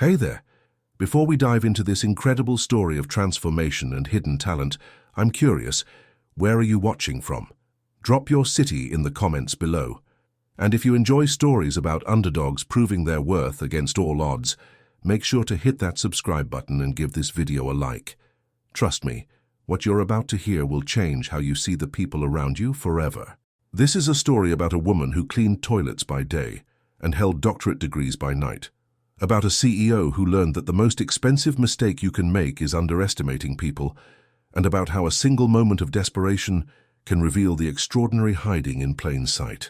Hey there! Before we dive into this incredible story of transformation and hidden talent, I'm curious, where are you watching from? Drop your city in the comments below. And if you enjoy stories about underdogs proving their worth against all odds, make sure to hit that subscribe button and give this video a like. Trust me, what you're about to hear will change how you see the people around you forever. This is a story about a woman who cleaned toilets by day and held doctorate degrees by night. About a CEO who learned that the most expensive mistake you can make is underestimating people, and about how a single moment of desperation can reveal the extraordinary hiding in plain sight.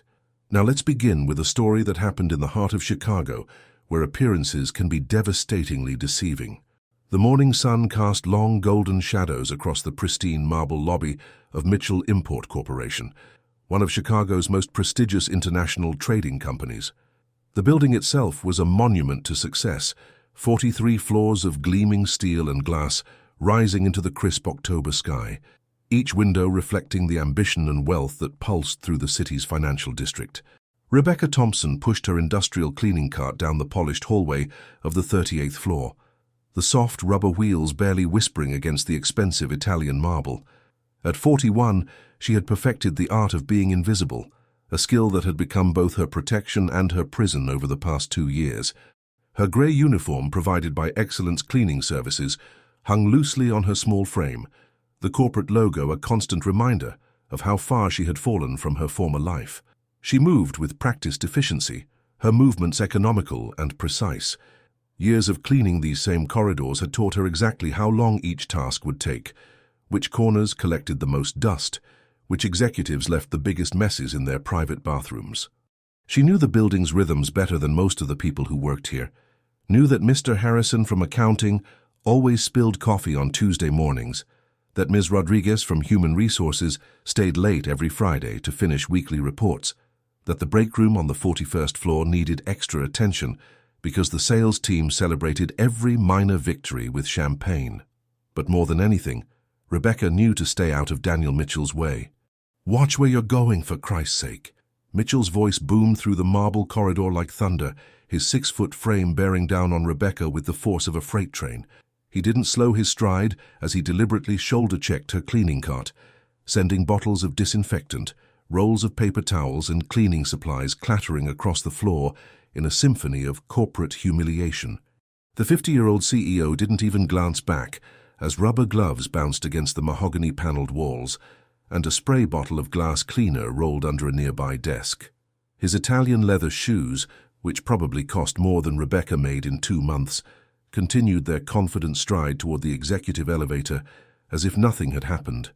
Now let's begin with a story that happened in the heart of Chicago, where appearances can be devastatingly deceiving. The morning sun cast long golden shadows across the pristine marble lobby of Mitchell Import Corporation, one of Chicago's most prestigious international trading companies. The building itself was a monument to success, 43 floors of gleaming steel and glass rising into the crisp October sky, each window reflecting the ambition and wealth that pulsed through the city's financial district. Rebecca Thompson pushed her industrial cleaning cart down the polished hallway of the 38th floor, the soft rubber wheels barely whispering against the expensive Italian marble. At 41, she had perfected the art of being invisible, a skill that had become both her protection and her prison over the past 2 years. Her grey uniform, provided by Excellence Cleaning Services, hung loosely on her small frame, the corporate logo a constant reminder of how far she had fallen from her former life. She moved with practiced efficiency, her movements economical and precise. Years of cleaning these same corridors had taught her exactly how long each task would take, which corners collected the most dust, which executives left the biggest messes in their private bathrooms. She knew the building's rhythms better than most of the people who worked here, knew that Mr. Harrison from accounting always spilled coffee on Tuesday mornings, that Ms. Rodriguez from Human Resources stayed late every Friday to finish weekly reports, that the break room on the 41st floor needed extra attention because the sales team celebrated every minor victory with champagne. But more than anything, Rebecca knew to stay out of Daniel Mitchell's way. "Watch where you're going, for Christ's sake." Mitchell's voice boomed through the marble corridor like thunder, his 6-foot frame bearing down on Rebecca with the force of a freight train. He didn't slow his stride as he deliberately shoulder-checked her cleaning cart, sending bottles of disinfectant, rolls of paper towels and cleaning supplies clattering across the floor in a symphony of corporate humiliation. The 50-year-old CEO didn't even glance back as rubber gloves bounced against the mahogany-paneled walls and a spray bottle of glass cleaner rolled under a nearby desk. His Italian leather shoes, which probably cost more than Rebecca made in 2 months, continued their confident stride toward the executive elevator as if nothing had happened.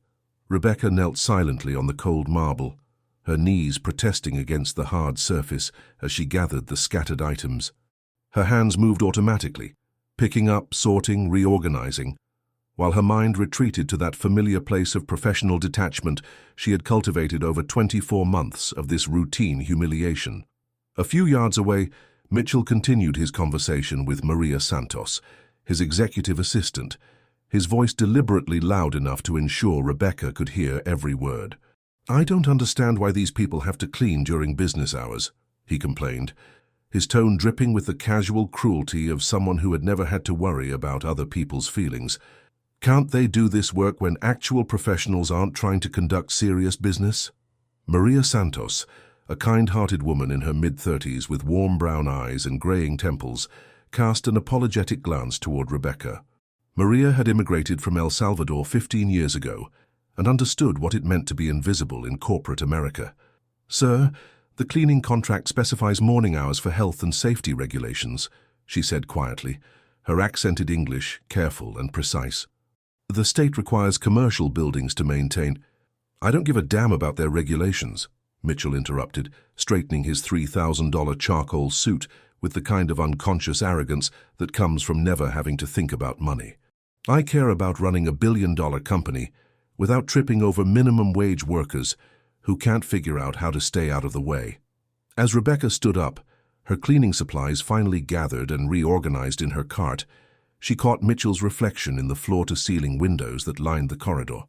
Rebecca knelt silently on the cold marble, her knees protesting against the hard surface as she gathered the scattered items. Her hands moved automatically, picking up, sorting, reorganizing, while her mind retreated to that familiar place of professional detachment she had cultivated over 24 months of this routine humiliation. A few yards away, Mitchell continued his conversation with Maria Santos, his executive assistant, his voice deliberately loud enough to ensure Rebecca could hear every word. "I don't understand why these people have to clean during business hours," he complained, his tone dripping with the casual cruelty of someone who had never had to worry about other people's feelings. "Can't they do this work when actual professionals aren't trying to conduct serious business?" Maria Santos, a kind-hearted woman in her mid-30s with warm brown eyes and graying temples, cast an apologetic glance toward Rebecca. Maria had immigrated from El Salvador 15 years ago and understood what it meant to be invisible in corporate America. "Sir, the cleaning contract specifies morning hours for health and safety regulations," she said quietly, her accented English careful and precise. "The state requires commercial buildings to maintain—" "I don't give a damn about their regulations," Mitchell interrupted, straightening his $3,000 charcoal suit with the kind of unconscious arrogance that comes from never having to think about money. "I care about running a billion-dollar company without tripping over minimum wage workers who can't figure out how to stay out of the way." As Rebecca stood up, her cleaning supplies finally gathered and reorganized in her cart, she caught Mitchell's reflection in the floor-to-ceiling windows that lined the corridor.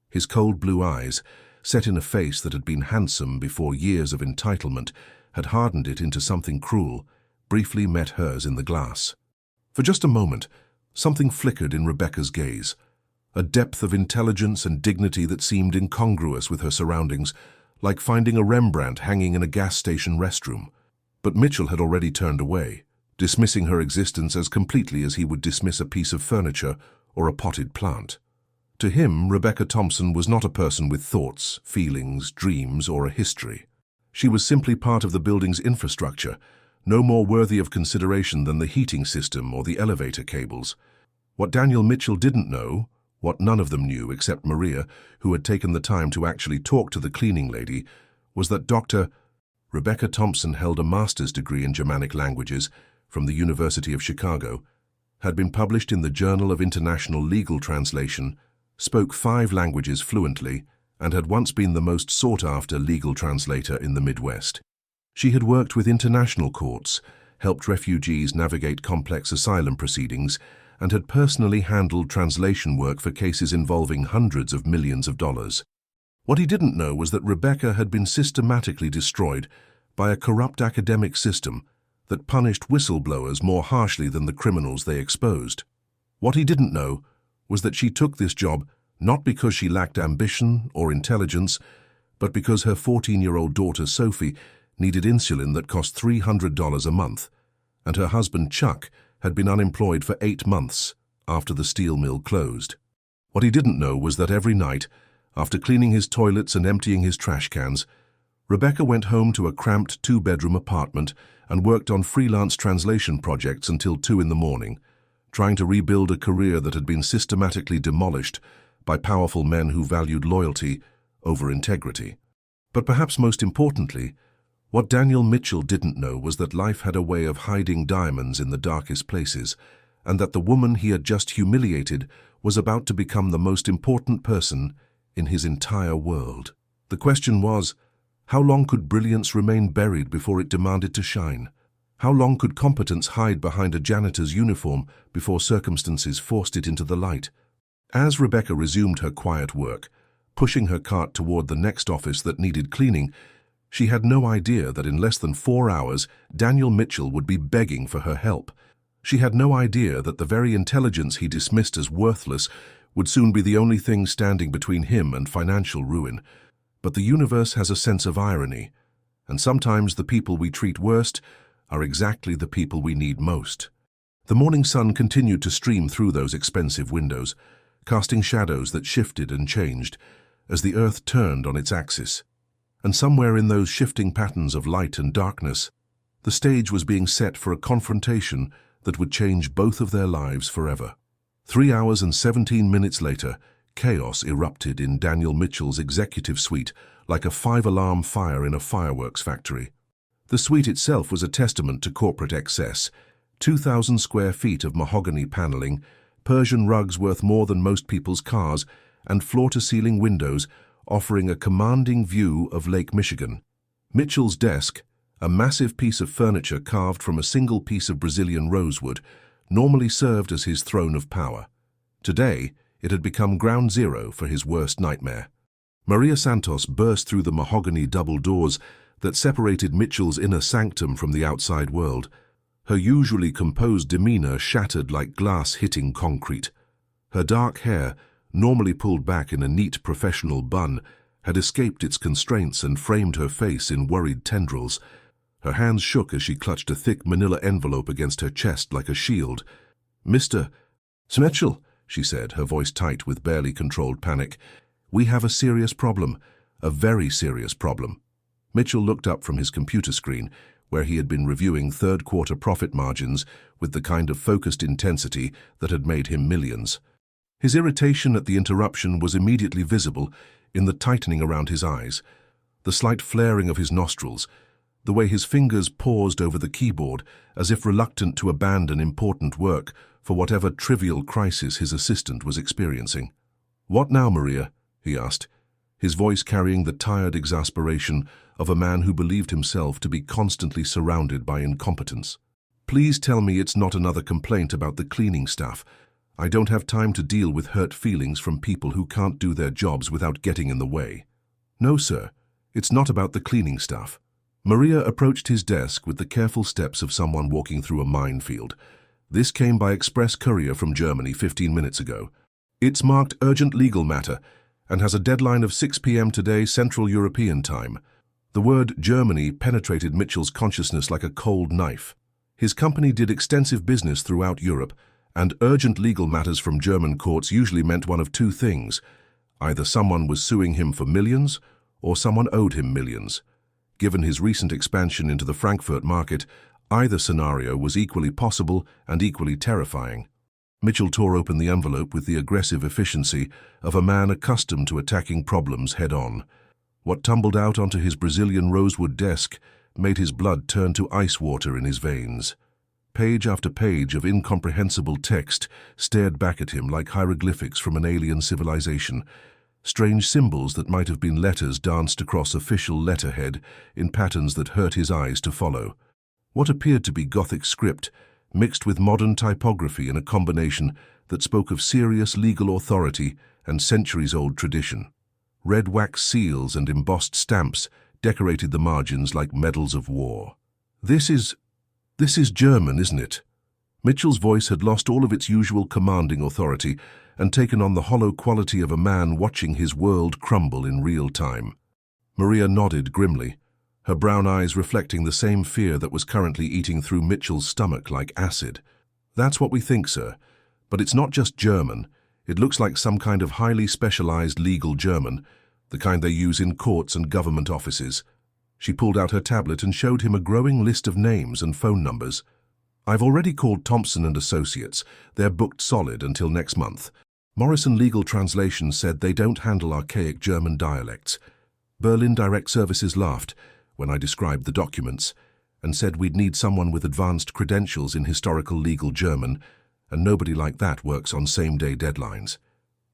His cold blue eyes, set in a face that had been handsome before years of entitlement had hardened it into something cruel, briefly met hers in the glass. For just a moment, something flickered in Rebecca's gaze, a depth of intelligence and dignity that seemed incongruous with her surroundings, like finding a Rembrandt hanging in a gas station restroom. But Mitchell had already turned away, dismissing her existence as completely as he would dismiss a piece of furniture or a potted plant. To him, Rebecca Thompson was not a person with thoughts, feelings, dreams, or a history. She was simply part of the building's infrastructure, no more worthy of consideration than the heating system or the elevator cables. What Daniel Mitchell didn't know, what none of them knew except Maria, who had taken the time to actually talk to the cleaning lady, was that Dr. Rebecca Thompson held a master's degree in Germanic languages from the University of Chicago, had been published in the Journal of International Legal Translation, spoke 5 languages fluently, and had once been the most sought-after legal translator in the Midwest. She had worked with international courts, helped refugees navigate complex asylum proceedings, and had personally handled translation work for cases involving hundreds of millions of dollars. What he didn't know was that Rebecca had been systematically destroyed by a corrupt academic system that punished whistleblowers more harshly than the criminals they exposed. What he didn't know was that she took this job not because she lacked ambition or intelligence, but because her 14-year-old daughter Sophie needed insulin that cost $300 a month, and her husband Chuck had been unemployed for 8 months after the steel mill closed. What he didn't know was that every night, after cleaning his toilets and emptying his trash cans, Rebecca went home to a cramped 2-bedroom apartment and worked on freelance translation projects until 2 in the morning, trying to rebuild a career that had been systematically demolished by powerful men who valued loyalty over integrity. But perhaps most importantly, what Daniel Mitchell didn't know was that life had a way of hiding diamonds in the darkest places, and that the woman he had just humiliated was about to become the most important person in his entire world. The question was, how long could brilliance remain buried before it demanded to shine? How long could competence hide behind a janitor's uniform before circumstances forced it into the light? As Rebecca resumed her quiet work, pushing her cart toward the next office that needed cleaning, she had no idea that in less than 4 hours, Daniel Mitchell would be begging for her help. She had no idea that the very intelligence he dismissed as worthless would soon be the only thing standing between him and financial ruin. But the universe has a sense of irony, and sometimes the people we treat worst are exactly the people we need most. The morning sun continued to stream through those expensive windows, casting shadows that shifted and changed as the earth turned on its axis. And somewhere in those shifting patterns of light and darkness, the stage was being set for a confrontation that would change both of their lives forever. 3 hours and 17 minutes later, chaos erupted in Daniel Mitchell's executive suite like a 5-alarm fire in a fireworks factory. The suite itself was a testament to corporate excess. 2,000 square feet of mahogany paneling, Persian rugs worth more than most people's cars, and floor-to-ceiling windows offering a commanding view of Lake Michigan. Mitchell's desk, a massive piece of furniture carved from a single piece of Brazilian rosewood, normally served as his throne of power. Today, it had become ground zero for his worst nightmare. Maria Santos burst through the mahogany double doors that separated Mitchell's inner sanctum from the outside world. Her usually composed demeanor shattered like glass hitting concrete. Her dark hair, normally pulled back in a neat professional bun, had escaped its constraints and framed her face in worried tendrils. Her hands shook as she clutched a thick manila envelope against her chest like a shield. "Mr. Mitchell," she said, her voice tight with barely controlled panic, "we have a serious problem, a very serious problem." Mitchell looked up from his computer screen, where he had been reviewing third-quarter profit margins with the kind of focused intensity that had made him millions. His irritation at the interruption was immediately visible in the tightening around his eyes, the slight flaring of his nostrils, the way his fingers paused over the keyboard as if reluctant to abandon important work for whatever trivial crisis his assistant was experiencing. "What now, Maria?" he asked, his voice carrying the tired exasperation of a man who believed himself to be constantly surrounded by incompetence. "Please tell me it's not another complaint about the cleaning staff. I don't have time to deal with hurt feelings from people who can't do their jobs without getting in the way." "No, sir, it's not about the cleaning staff." Maria approached his desk with the careful steps of someone walking through a minefield. This came by express courier from Germany 15 minutes ago. It's marked urgent legal matter and has a deadline of 6 p.m. today Central European time. The word Germany penetrated Mitchell's consciousness like a cold knife. His company did extensive business throughout Europe, and urgent legal matters from German courts usually meant one of two things. Either someone was suing him for millions, or someone owed him millions. Given his recent expansion into the Frankfurt market, either scenario was equally possible and equally terrifying. Mitchell tore open the envelope with the aggressive efficiency of a man accustomed to attacking problems head-on. What tumbled out onto his Brazilian rosewood desk made his blood turn to ice water in his veins. Page after page of incomprehensible text stared back at him like hieroglyphics from an alien civilization. Strange symbols that might have been letters danced across official letterhead in patterns that hurt his eyes to follow. What appeared to be Gothic script, mixed with modern typography in a combination that spoke of serious legal authority and centuries-old tradition. Red wax seals and embossed stamps decorated the margins like medals of war. This is German, isn't it? Mitchell's voice had lost all of its usual commanding authority and taken on the hollow quality of a man watching his world crumble in real time. Maria nodded grimly, her brown eyes reflecting the same fear that was currently eating through Mitchell's stomach like acid. That's what we think, sir. But it's not just German. It looks like some kind of highly specialized legal German, the kind they use in courts and government offices. She pulled out her tablet and showed him a growing list of names and phone numbers. I've already called Thompson and Associates. They're booked solid until next month. Morrison Legal Translation said they don't handle archaic German dialects. Berlin Direct Services laughed when I described the documents and said we'd need someone with advanced credentials in historical legal German, and nobody like that works on same-day deadlines.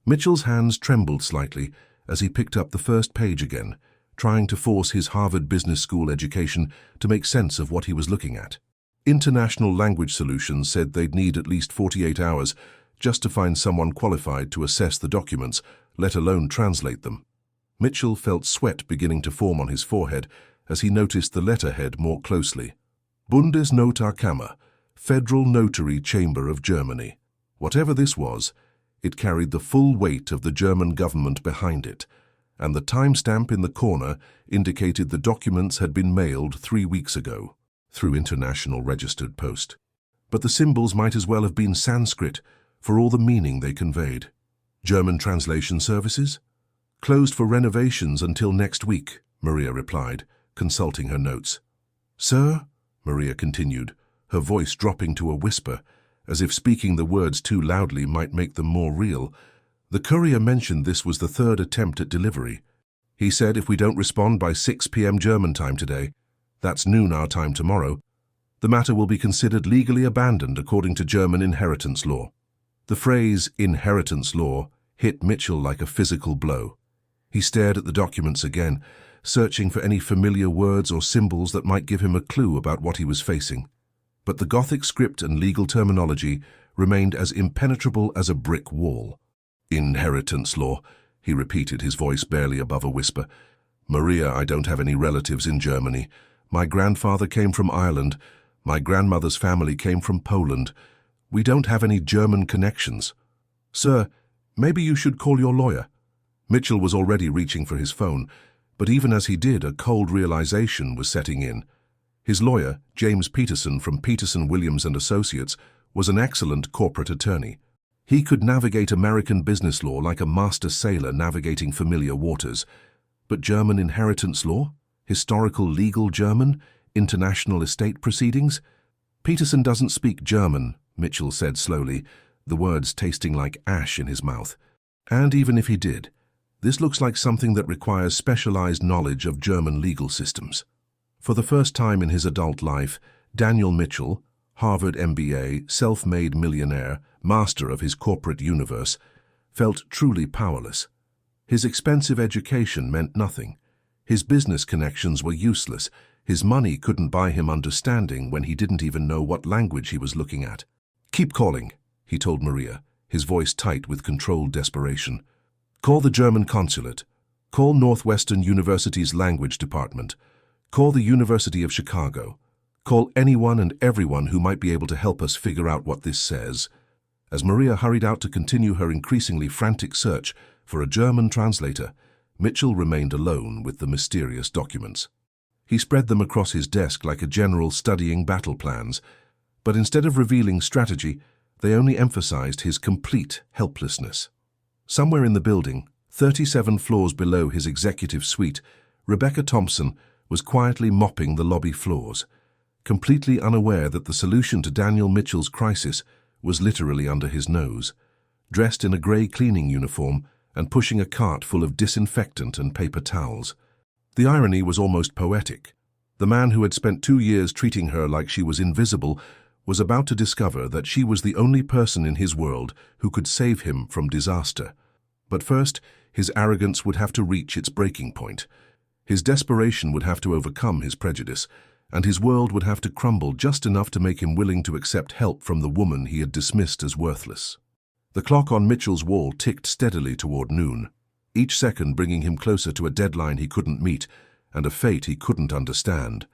Mitchell's hands trembled slightly as he picked up the first page again, trying to force his Harvard Business School education to make sense of what he was looking at. International Language Solutions said they'd need at least 48 hours just to find someone qualified to assess the documents, let alone translate them. Mitchell felt sweat beginning to form on his forehead as he noticed the letterhead more closely. Bundesnotarkammer, Federal Notary Chamber of Germany. Whatever this was, it carried the full weight of the German government behind it, and the timestamp in the corner indicated the documents had been mailed 3 weeks ago, through international registered post. But the symbols might as well have been Sanskrit, for all the meaning they conveyed. German translation services? Closed for renovations until next week, Maria replied, consulting her notes. Sir, Maria continued, her voice dropping to a whisper, as if speaking the words too loudly might make them more real. The courier mentioned this was the third attempt at delivery. He said if we don't respond by 6 p.m. German time today, that's noon our time tomorrow, the matter will be considered legally abandoned according to German inheritance law. The phrase inheritance law hit Mitchell like a physical blow. He stared at the documents again, searching for any familiar words or symbols that might give him a clue about what he was facing. But the Gothic script and legal terminology remained as impenetrable as a brick wall. Inheritance law, he repeated, his voice barely above a whisper. Maria, I don't have any relatives in Germany. My grandfather came from Ireland. My grandmother's family came from Poland. We don't have any German connections. Sir, maybe you should call your lawyer. Mitchell was already reaching for his phone, but even as he did, a cold realization was setting in. His lawyer, James Peterson from Peterson Williams and Associates, was an excellent corporate attorney. He could navigate American business law like a master sailor navigating familiar waters. But German inheritance law? Historical legal German? International estate proceedings? Peterson doesn't speak German, Mitchell said slowly, the words tasting like ash in his mouth. And even if he did, this looks like something that requires specialized knowledge of German legal systems. For the first time in his adult life, Daniel Mitchell, Harvard MBA, self-made millionaire, master of his corporate universe, felt truly powerless. His expensive education meant nothing. His business connections were useless. His money couldn't buy him understanding when he didn't even know what language he was looking at. Keep calling, he told Maria, his voice tight with controlled desperation. Call the German consulate. Call Northwestern University's language department. Call the University of Chicago. Call anyone and everyone who might be able to help us figure out what this says." As Maria hurried out to continue her increasingly frantic search for a German translator, Mitchell remained alone with the mysterious documents. He spread them across his desk like a general studying battle plans, but instead of revealing strategy, they only emphasized his complete helplessness. Somewhere in the building, 37 floors below his executive suite, Rebecca Thompson was quietly mopping the lobby floors, completely unaware that the solution to Daniel Mitchell's crisis was literally under his nose. Dressed in a grey cleaning uniform and pushing a cart full of disinfectant and paper towels. The irony was almost poetic. The man who had spent 2 years treating her like she was invisible was about to discover that she was the only person in his world who could save him from disaster. But first, his arrogance would have to reach its breaking point. His desperation would have to overcome his prejudice, and his world would have to crumble just enough to make him willing to accept help from the woman he had dismissed as worthless. The clock on Mitchell's wall ticked steadily toward noon, each second bringing him closer to a deadline he couldn't meet and a fate he couldn't understand.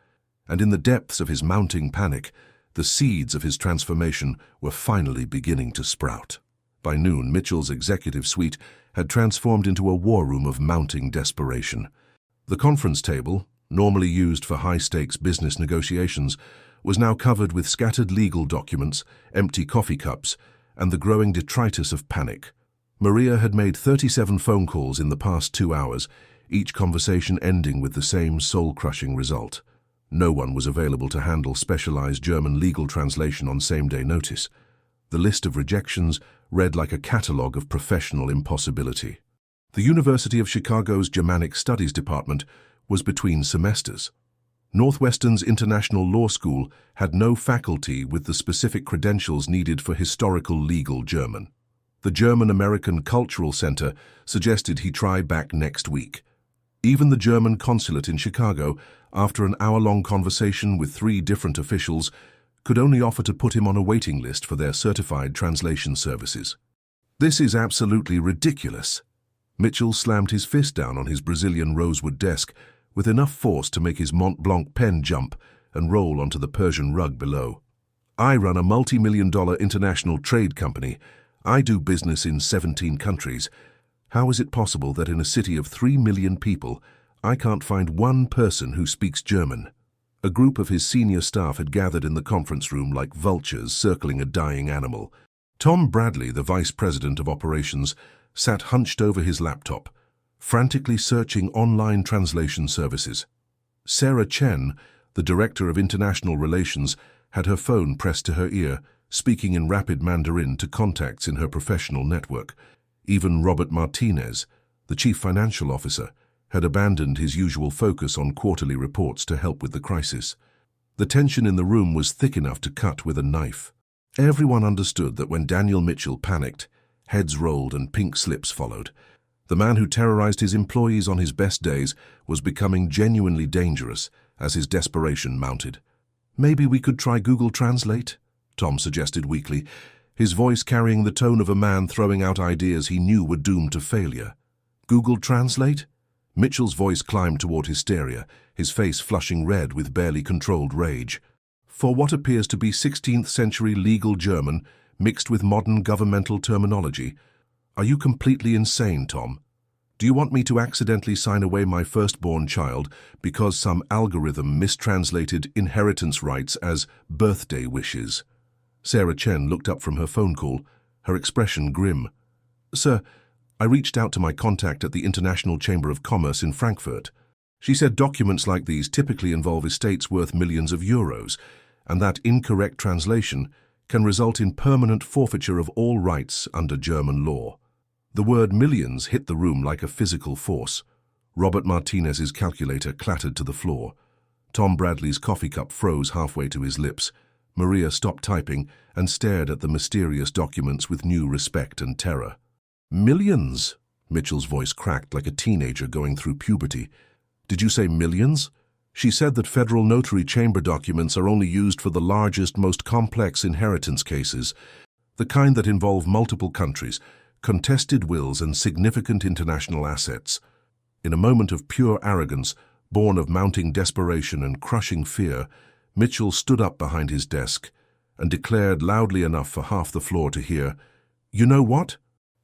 And in the depths of his mounting panic, the seeds of his transformation were finally beginning to sprout. By noon, Mitchell's executive suite had transformed into a war room of mounting desperation. The conference table, normally used for high-stakes business negotiations, was now covered with scattered legal documents, empty coffee cups, and the growing detritus of panic. Maria had made 37 phone calls in the past 2 hours, each conversation ending with the same soul-crushing result. No one was available to handle specialized German legal translation on same-day notice. The list of rejections read like a catalogue of professional impossibility. The University of Chicago's Germanic Studies Department was between semesters. Northwestern's International Law School had no faculty with the specific credentials needed for historical legal German. The German-American Cultural Center suggested he try back next week. Even the German consulate in Chicago, after an hour-long conversation with 3 different officials, could only offer to put him on a waiting list for their certified translation services. "This is absolutely ridiculous." Mitchell slammed his fist down on his Brazilian rosewood desk with enough force to make his Mont Blanc pen jump and roll onto the Persian rug below. "I run a multi-million-dollar international trade company. I do business in 17 countries. How is it possible that in a city of 3 million people, I can't find one person who speaks German?" A group of his senior staff had gathered in the conference room like vultures circling a dying animal. Tom Bradley, the vice president of operations, sat hunched over his laptop, frantically searching online translation services. Sarah Chen, the director of international relations, had her phone pressed to her ear, speaking in rapid Mandarin to contacts in her professional network. Even Robert Martinez, the chief financial officer, had abandoned his usual focus on quarterly reports to help with the crisis. The tension in the room was thick enough to cut with a knife. Everyone understood that when Daniel Mitchell panicked, heads rolled and pink slips followed. The man who terrorized his employees on his best days was becoming genuinely dangerous as his desperation mounted. "Maybe we could try Google Translate?" Tom suggested weakly, his voice carrying the tone of a man throwing out ideas he knew were doomed to failure. "Google Translate?" Mitchell's voice climbed toward hysteria, his face flushing red with barely controlled rage. "For what appears to be 16th century legal German mixed with modern governmental terminology? Are you completely insane, Tom? Do you want me to accidentally sign away my firstborn child because some algorithm mistranslated inheritance rights as birthday wishes?" Sarah Chen looked up from her phone call, her expression grim. "Sir, I reached out to my contact at the International Chamber of Commerce in Frankfurt. She said documents like these typically involve estates worth millions of euros, and that incorrect translation can result in permanent forfeiture of all rights under German law." The word millions hit the room like a physical force. Robert Martinez's calculator clattered to the floor. Tom Bradley's coffee cup froze halfway to his lips. Maria stopped typing and stared at the mysterious documents with new respect and terror. "Millions?" Mitchell's voice cracked like a teenager going through puberty. "Did you say millions?" She said that federal notary chamber documents are only used for the largest, most complex inheritance cases, the kind that involve multiple countries, contested wills and significant international assets. In a moment of pure arrogance, born of mounting desperation and crushing fear, Mitchell stood up behind his desk and declared loudly enough for half the floor to hear, "You know what?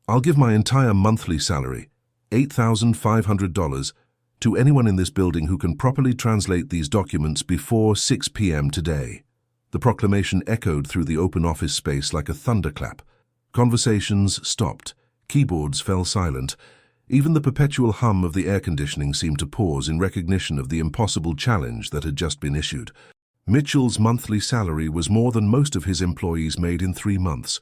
I'll give my entire monthly salary, $8,500, to anyone in this building who can properly translate these documents before 6 p.m. today." The proclamation echoed through the open office space like a thunderclap. Conversations stopped. Keyboards fell silent. Even the perpetual hum of the air conditioning seemed to pause in recognition of the impossible challenge that had just been issued. Mitchell's monthly salary was more than most of his employees made in 3 months.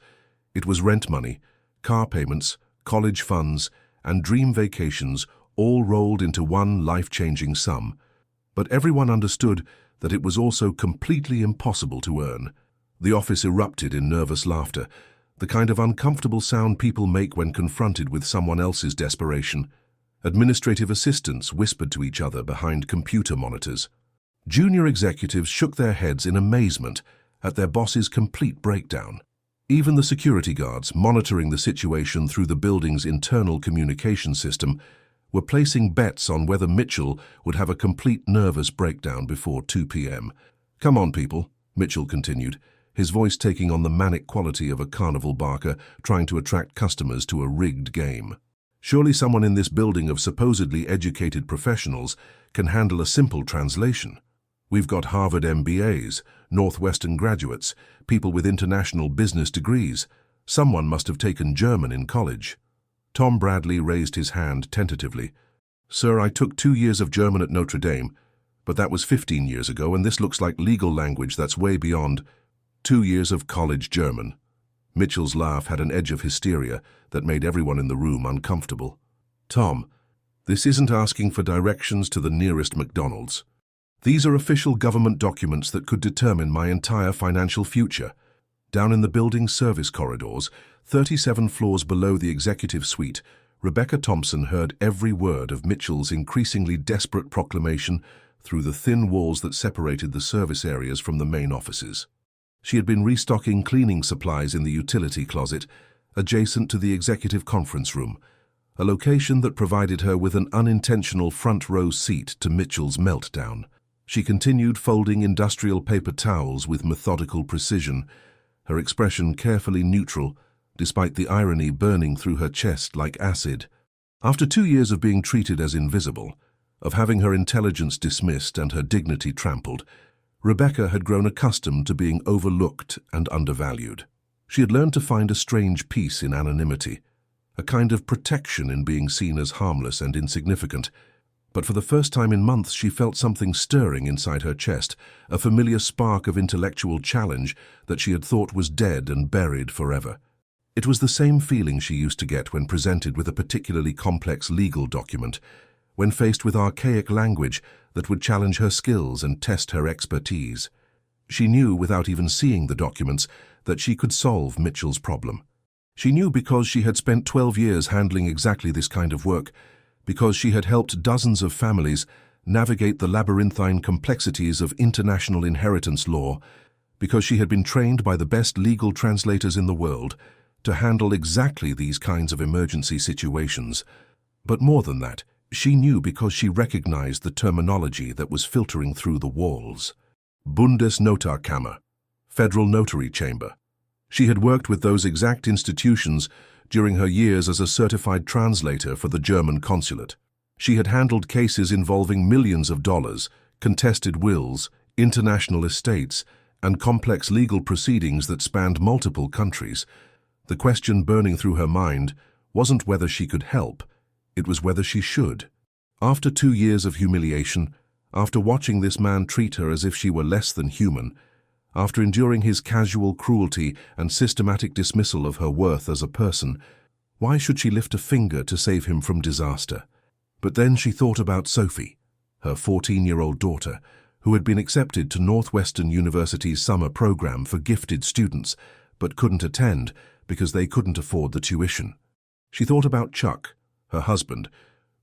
It was rent money, car payments, college funds, and dream vacations all rolled into one life-changing sum. But everyone understood that it was also completely impossible to earn. The office erupted in nervous laughter, the kind of uncomfortable sound people make when confronted with someone else's desperation. Administrative assistants whispered to each other behind computer monitors. Junior executives shook their heads in amazement at their boss's complete breakdown. Even the security guards, monitoring the situation through the building's internal communication system, were placing bets on whether Mitchell would have a complete nervous breakdown before 2 p.m. "Come on, people," Mitchell continued, his voice taking on the manic quality of a carnival barker trying to attract customers to a rigged game. "Surely someone in this building of supposedly educated professionals can handle a simple translation. We've got Harvard MBAs, Northwestern graduates, people with international business degrees. Someone must have taken German in college." Tom Bradley raised his hand tentatively. "Sir, I took 2 years of German at Notre Dame, but that was 15 years ago, and this looks like legal language that's way beyond 2 years of college German." Mitchell's laugh had an edge of hysteria that made everyone in the room uncomfortable. "Tom, this isn't asking for directions to the nearest McDonald's. These are official government documents that could determine my entire financial future." Down in the building's service corridors, 37 floors below the executive suite, Rebecca Thompson heard every word of Mitchell's increasingly desperate proclamation through the thin walls that separated the service areas from the main offices. She had been restocking cleaning supplies in the utility closet, adjacent to the executive conference room, a location that provided her with an unintentional front-row seat to Mitchell's meltdown. She continued folding industrial paper towels with methodical precision, her expression carefully neutral, despite the irony burning through her chest like acid. After 2 years of being treated as invisible, of having her intelligence dismissed and her dignity trampled, Rebecca had grown accustomed to being overlooked and undervalued. She had learned to find a strange peace in anonymity, a kind of protection in being seen as harmless and insignificant. But for the first time in months she felt something stirring inside her chest, a familiar spark of intellectual challenge that she had thought was dead and buried forever. It was the same feeling she used to get when presented with a particularly complex legal document, when faced with archaic language that would challenge her skills and test her expertise. She knew, without even seeing the documents, that she could solve Mitchell's problem. She knew because she had spent 12 years handling exactly this kind of work, because she had helped dozens of families navigate the labyrinthine complexities of international inheritance law, because she had been trained by the best legal translators in the world to handle exactly these kinds of emergency situations. But more than that, she knew because she recognized the terminology that was filtering through the walls. Bundesnotarkammer, Federal Notary Chamber. She had worked with those exact institutions during her years as a certified translator for the German consulate. She had handled cases involving millions of dollars, contested wills, international estates, and complex legal proceedings that spanned multiple countries. The question burning through her mind wasn't whether she could help, it was whether she should. After 2 years of humiliation, after watching this man treat her as if she were less than human, after enduring his casual cruelty and systematic dismissal of her worth as a person, why should she lift a finger to save him from disaster? But then she thought about Sophie, her 14-year-old daughter, who had been accepted to Northwestern University's summer program for gifted students, but couldn't attend because they couldn't afford the tuition. She thought about Chuck, her husband,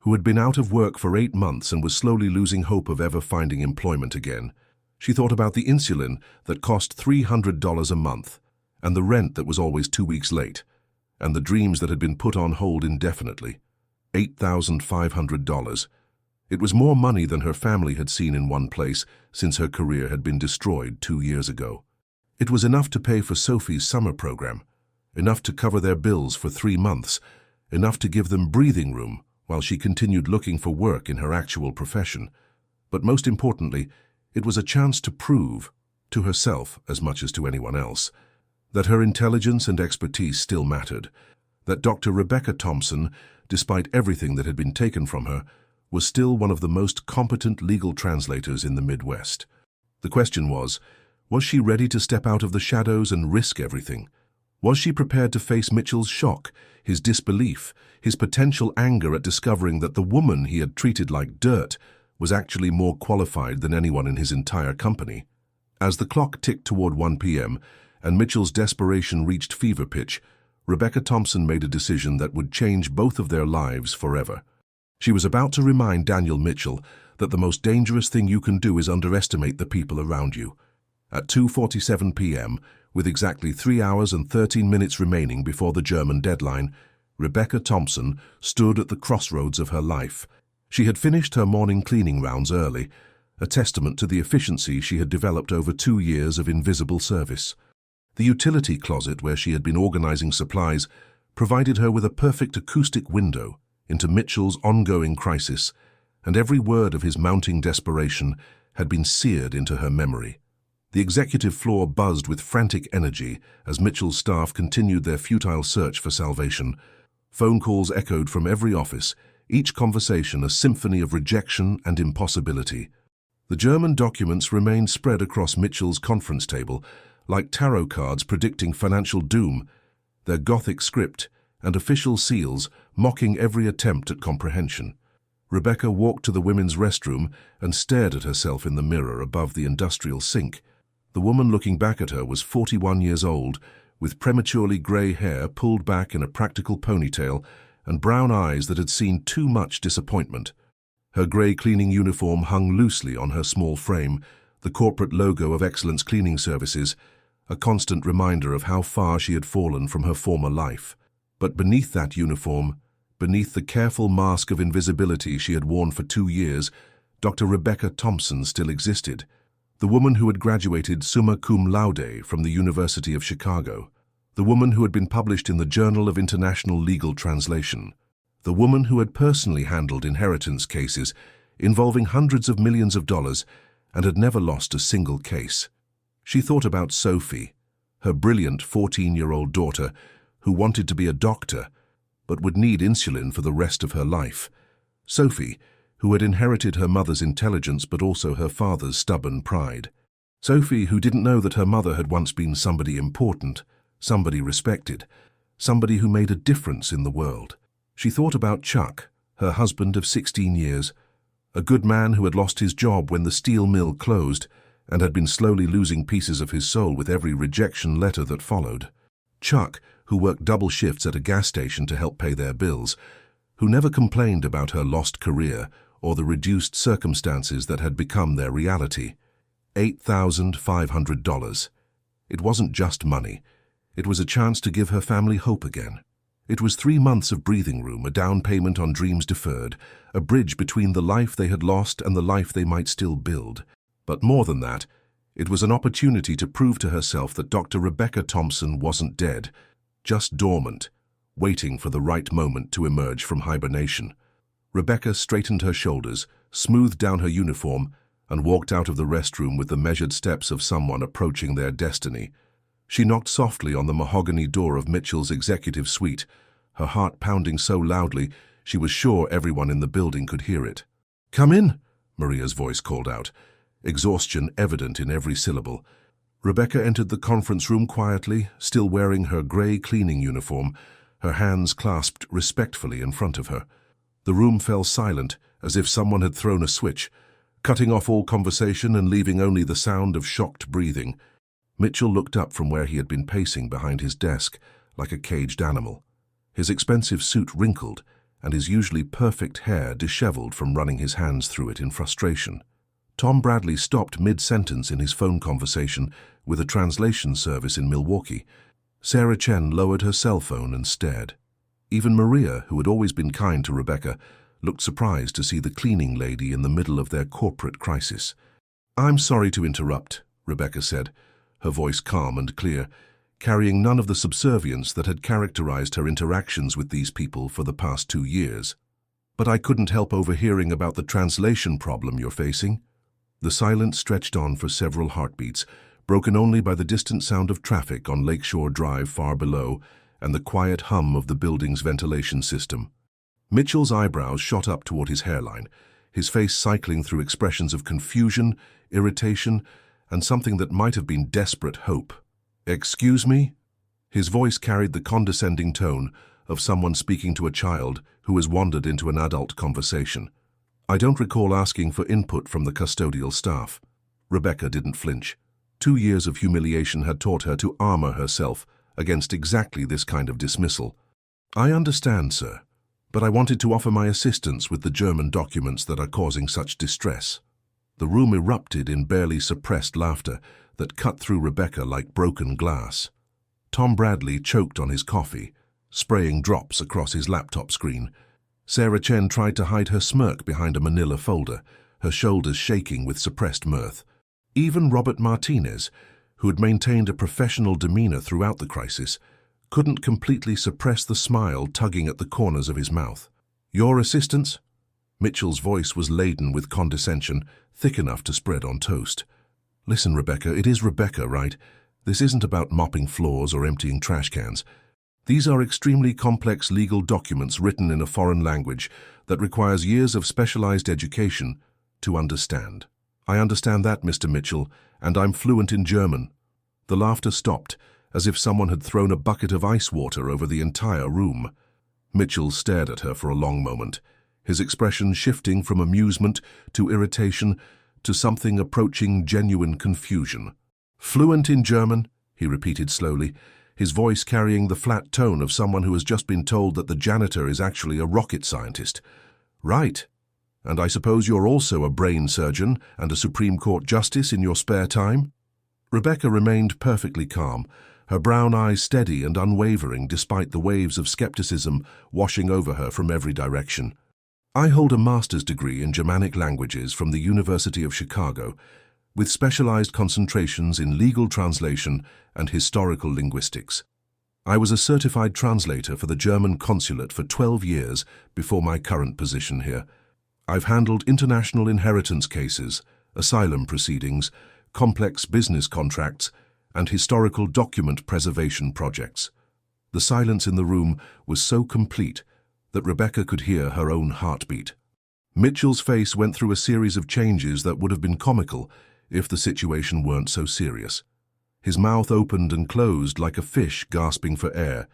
who had been out of work for 8 months and was slowly losing hope of ever finding employment again. She thought about the insulin that cost $300 a month, and the rent that was always 2 weeks late, and the dreams that had been put on hold indefinitely. $8,500. It was more money than her family had seen in one place since her career had been destroyed 2 years ago. It was enough to pay for Sophie's summer program, enough to cover their bills for 3 months, enough to give them breathing room while she continued looking for work in her actual profession. But most importantly, it was a chance to prove, to herself as much as to anyone else, that her intelligence and expertise still mattered, that Dr. Rebecca Thompson, despite everything that had been taken from her, was still one of the most competent legal translators in the Midwest. The question was she ready to step out of the shadows and risk everything? Was she prepared to face Mitchell's shock, his disbelief, his potential anger at discovering that the woman he had treated like dirt was actually more qualified than anyone in his entire company? As the clock ticked toward 1 p.m. and Mitchell's desperation reached fever pitch, Rebecca Thompson made a decision that would change both of their lives forever. She was about to remind Daniel Mitchell that the most dangerous thing you can do is underestimate the people around you. At 2:47 p.m., with exactly 3 hours and 13 minutes remaining before the German deadline, Rebecca Thompson stood at the crossroads of her life. She had finished her morning cleaning rounds early, a testament to the efficiency she had developed over 2 years of invisible service. The utility closet where she had been organizing supplies provided her with a perfect acoustic window into Mitchell's ongoing crisis, and every word of his mounting desperation had been seared into her memory. The executive floor buzzed with frantic energy as Mitchell's staff continued their futile search for salvation. Phone calls echoed from every office, each conversation a symphony of rejection and impossibility. The German documents remained spread across Mitchell's conference table, like tarot cards predicting financial doom, their Gothic script and official seals mocking every attempt at comprehension. Rebecca walked to the women's restroom and stared at herself in the mirror above the industrial sink. The woman looking back at her was 41 years old, with prematurely grey hair pulled back in a practical ponytail and brown eyes that had seen too much disappointment. Her grey cleaning uniform hung loosely on her small frame, the corporate logo of Excellence Cleaning Services, a constant reminder of how far she had fallen from her former life. But beneath that uniform, beneath the careful mask of invisibility she had worn for 2 years, Dr. Rebecca Thompson still existed. The woman who had graduated summa cum laude from the University of Chicago. The woman who had been published in the Journal of International Legal Translation. The woman who had personally handled inheritance cases involving hundreds of millions of dollars and had never lost a single case. She thought about Sophie, her brilliant 14-year-old daughter, who wanted to be a doctor, but would need insulin for the rest of her life. Sophie, who had inherited her mother's intelligence but also her father's stubborn pride. Sophie, who didn't know that her mother had once been somebody important, somebody respected, somebody who made a difference in the world. She thought about Chuck, her husband of 16 years, a good man who had lost his job when the steel mill closed and had been slowly losing pieces of his soul with every rejection letter that followed. Chuck, who worked double shifts at a gas station to help pay their bills, who never complained about her lost career or the reduced circumstances that had become their reality. $8,500. It wasn't just money. It was a chance to give her family hope again. It was 3 months of breathing room, a down payment on dreams deferred, a bridge between the life they had lost and the life they might still build. But more than that, it was an opportunity to prove to herself that Dr. Rebecca Thompson wasn't dead, just dormant, waiting for the right moment to emerge from hibernation. Rebecca straightened her shoulders, smoothed down her uniform, and walked out of the restroom with the measured steps of someone approaching their destiny. She knocked softly on the mahogany door of Mitchell's executive suite, her heart pounding so loudly she was sure everyone in the building could hear it. "Come in," Maria's voice called out, exhaustion evident in every syllable. Rebecca entered the conference room quietly, still wearing her grey cleaning uniform, her hands clasped respectfully in front of her. The room fell silent, as if someone had thrown a switch, cutting off all conversation and leaving only the sound of shocked breathing. Mitchell looked up from where he had been pacing behind his desk, like a caged animal. His expensive suit wrinkled, and his usually perfect hair disheveled from running his hands through it in frustration. Tom Bradley stopped mid-sentence in his phone conversation with a translation service in Milwaukee. Sarah Chen lowered her cell phone and stared. Even Maria, who had always been kind to Rebecca, looked surprised to see the cleaning lady in the middle of their corporate crisis. "I'm sorry to interrupt," Rebecca said, her voice calm and clear, carrying none of the subservience that had characterized her interactions with these people for the past 2 years. "But I couldn't help overhearing about the translation problem you're facing." The silence stretched on for several heartbeats, broken only by the distant sound of traffic on Lakeshore Drive far below and the quiet hum of the building's ventilation system. Mitchell's eyebrows shot up toward his hairline, his face cycling through expressions of confusion, irritation, and something that might have been desperate hope. "Excuse me?" His voice carried the condescending tone of someone speaking to a child who has wandered into an adult conversation. "I don't recall asking for input from the custodial staff." Rebecca didn't flinch. 2 years of humiliation had taught her to armor herself against exactly this kind of dismissal. "I understand, sir, but I wanted to offer my assistance with the German documents that are causing such distress." The room erupted in barely suppressed laughter that cut through Rebecca like broken glass. Tom Bradley choked on his coffee, spraying drops across his laptop screen. Sarah Chen tried to hide her smirk behind a manila folder, her shoulders shaking with suppressed mirth. Even Robert Martinez, who had maintained a professional demeanor throughout the crisis, couldn't completely suppress the smile tugging at the corners of his mouth. "Your assistance?" Mitchell's voice was laden with condescension, thick enough to spread on toast. "Listen, Rebecca, it is Rebecca, right? This isn't about mopping floors or emptying trash cans. These are extremely complex legal documents written in a foreign language that requires years of specialized education to understand." "I understand that, Mr. Mitchell, and I'm fluent in German." The laughter stopped, as if someone had thrown a bucket of ice water over the entire room. Mitchell stared at her for a long moment, his expression shifting from amusement to irritation to something approaching genuine confusion. "Fluent in German," he repeated slowly, his voice carrying the flat tone of someone who has just been told that the janitor is actually a rocket scientist. "Right. And I suppose you're also a brain surgeon and a Supreme Court justice in your spare time?" Rebecca remained perfectly calm, her brown eyes steady and unwavering despite the waves of skepticism washing over her from every direction. "I hold a master's degree in Germanic languages from the University of Chicago, with specialized concentrations in legal translation and historical linguistics. I was a certified translator for the German consulate for 12 years before my current position here. I've handled international inheritance cases, asylum proceedings, complex business contracts, and historical document preservation projects." The silence in the room was so complete that Rebecca could hear her own heartbeat. Mitchell's face went through a series of changes that would have been comical if the situation weren't so serious. His mouth opened and closed like a fish gasping for air.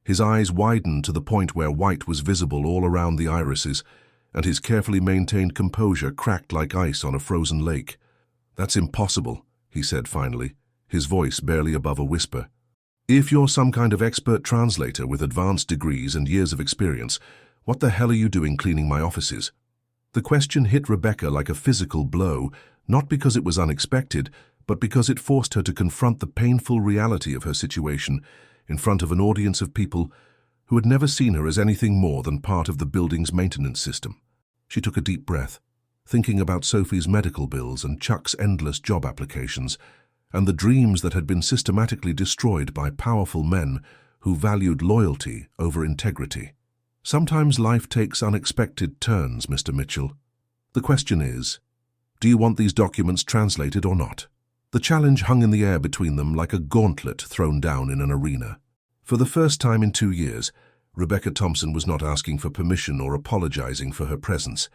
His eyes widened to the point where white was visible all around the irises, and his carefully maintained composure cracked like ice on a frozen lake. "That's impossible," he said finally, his voice barely above a whisper. "If you're some kind of expert translator with advanced degrees and years of experience, what the hell are you doing cleaning my offices?" The question hit Rebecca like a physical blow, not because it was unexpected, but because it forced her to confront the painful reality of her situation in front of an audience of people who had never seen her as anything more than part of the building's maintenance system. She took a deep breath, thinking about Sophie's medical bills and Chuck's endless job applications, and the dreams that had been systematically destroyed by powerful men who valued loyalty over integrity. "Sometimes life takes unexpected turns, Mr. Mitchell. The question is, do you want these documents translated or not?" The challenge hung in the air between them like a gauntlet thrown down in an arena. For the first time in 2 years, Rebecca Thompson was not asking for permission or apologizing for her presence.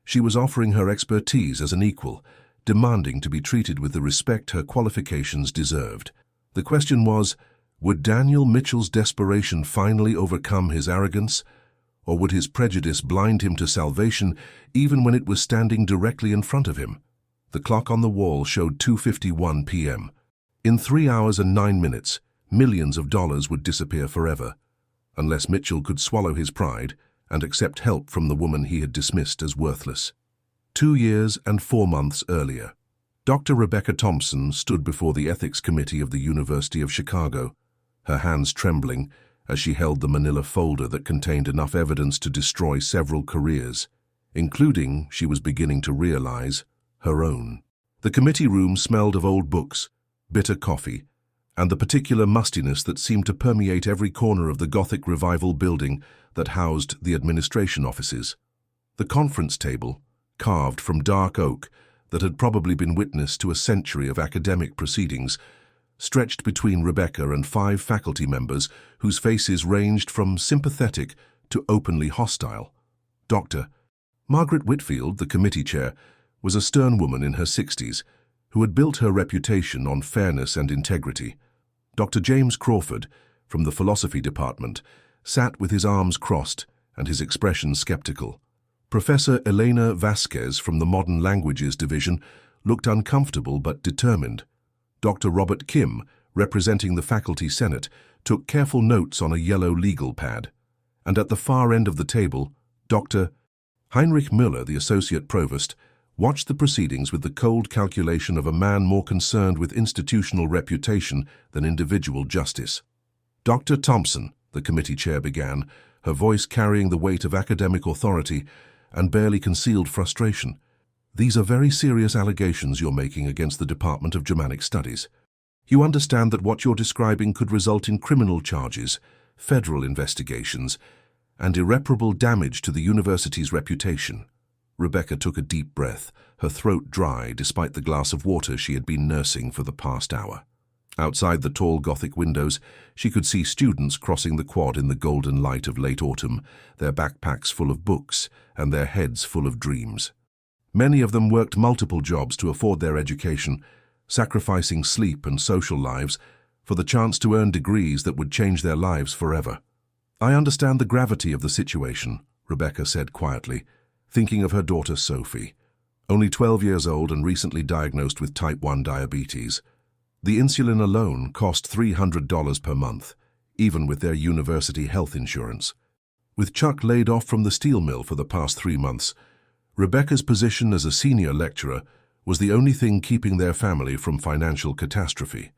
She was offering her expertise as an equal, demanding to be treated with the respect her qualifications deserved. The question was, would Daniel Mitchell's desperation finally overcome his arrogance, or would his prejudice blind him to salvation even when it was standing directly in front of him? The clock on the wall showed 2:51 p.m. In 3 hours and 9 minutes, millions of dollars would disappear forever, unless Mitchell could swallow his pride and accept help from the woman he had dismissed as worthless. 2 years and 4 months earlier, Dr. Rebecca Thompson stood before the Ethics Committee of the University of Chicago, her hands trembling as she held the manila folder that contained enough evidence to destroy several careers, including, she was beginning to realize, her own. The committee room smelled of old books, bitter coffee, and the particular mustiness that seemed to permeate every corner of the Gothic Revival building that housed the administration offices. The conference table, carved from dark oak that had probably been witness to a century of academic proceedings, stretched between Rebecca and 5 faculty members whose faces ranged from sympathetic to openly hostile. Dr. Margaret Whitfield, the committee chair, was a stern woman in her 60s who had built her reputation on fairness and integrity. Dr. James Crawford, from the philosophy department, sat with his arms crossed and his expression skeptical. Professor Elena Vasquez from the Modern Languages division looked uncomfortable but determined. Dr. Robert Kim, representing the faculty senate, took careful notes on a yellow legal pad. And at the far end of the table, Dr. Heinrich Müller, the associate provost, watched the proceedings with the cold calculation of a man more concerned with institutional reputation than individual justice. Dr. Thompson, the committee chair began, her voice carrying the weight of academic authority and barely concealed frustration. These are very serious allegations you're making against the Department of Germanic Studies. You understand that what you're describing could result in criminal charges, federal investigations, and irreparable damage to the university's reputation. Rebecca took a deep breath, her throat dry despite the glass of water she had been nursing for the past hour. Outside the tall Gothic windows, she could see students crossing the quad in the golden light of late autumn, their backpacks full of books and their heads full of dreams. Many of them worked multiple jobs to afford their education, sacrificing sleep and social lives for the chance to earn degrees that would change their lives forever. "I understand the gravity of the situation," Rebecca said quietly, thinking of her daughter Sophie, only 12 years old and recently diagnosed with type 1 diabetes. The insulin alone cost $300 per month, even with their university health insurance. With Chuck laid off from the steel mill for the past 3 months, Rebecca's position as a senior lecturer was the only thing keeping their family from financial catastrophe.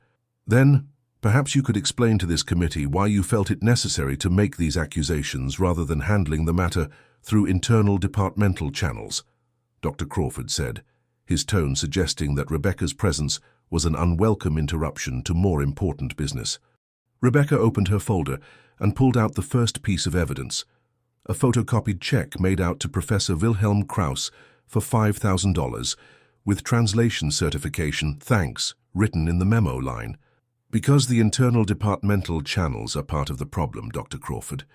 "Then, perhaps you could explain to this committee why you felt it necessary to make these accusations rather than handling the matter through internal departmental channels," Dr. Crawford said, his tone suggesting that Rebecca's presence was an unwelcome interruption to more important business. Rebecca opened her folder and pulled out the first piece of evidence, a photocopied check made out to Professor Wilhelm Krauss for $5,000, with translation certification, "Thanks," written in the memo line. "Because the internal departmental channels are part of the problem, Dr. Crawford.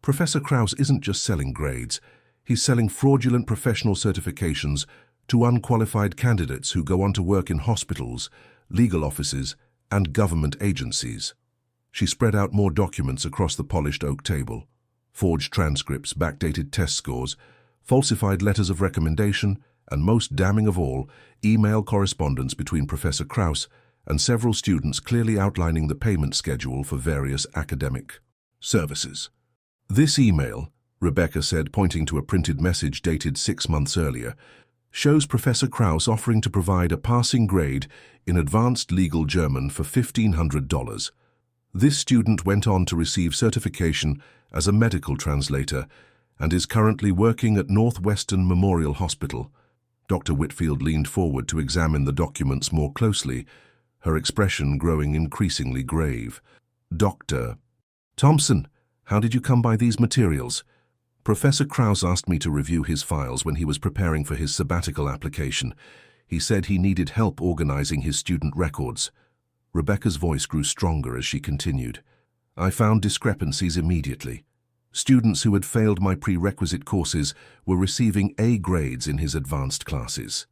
Professor Krauss isn't just selling grades, he's selling fraudulent professional certifications to unqualified candidates who go on to work in hospitals, legal offices, and government agencies." She spread out more documents across the polished oak table: forged transcripts, backdated test scores, falsified letters of recommendation, and most damning of all, email correspondence between Professor Krauss and several students clearly outlining the payment schedule for various academic services. "This email," Rebecca said, pointing to a printed message dated 6 months earlier, "shows Professor Krauss offering to provide a passing grade in advanced legal German for $1,500. This student went on to receive certification as a medical translator and is currently working at Northwestern Memorial Hospital." Dr. Whitfield leaned forward to examine the documents more closely, her expression growing increasingly grave. "Dr. Thompson, how did you come by these materials?" "Professor Krauss asked me to review his files when he was preparing for his sabbatical application. He said he needed help organizing his student records." Rebecca's voice grew stronger as she continued. "I found discrepancies immediately. Students who had failed my prerequisite courses were receiving A grades in his advanced classes.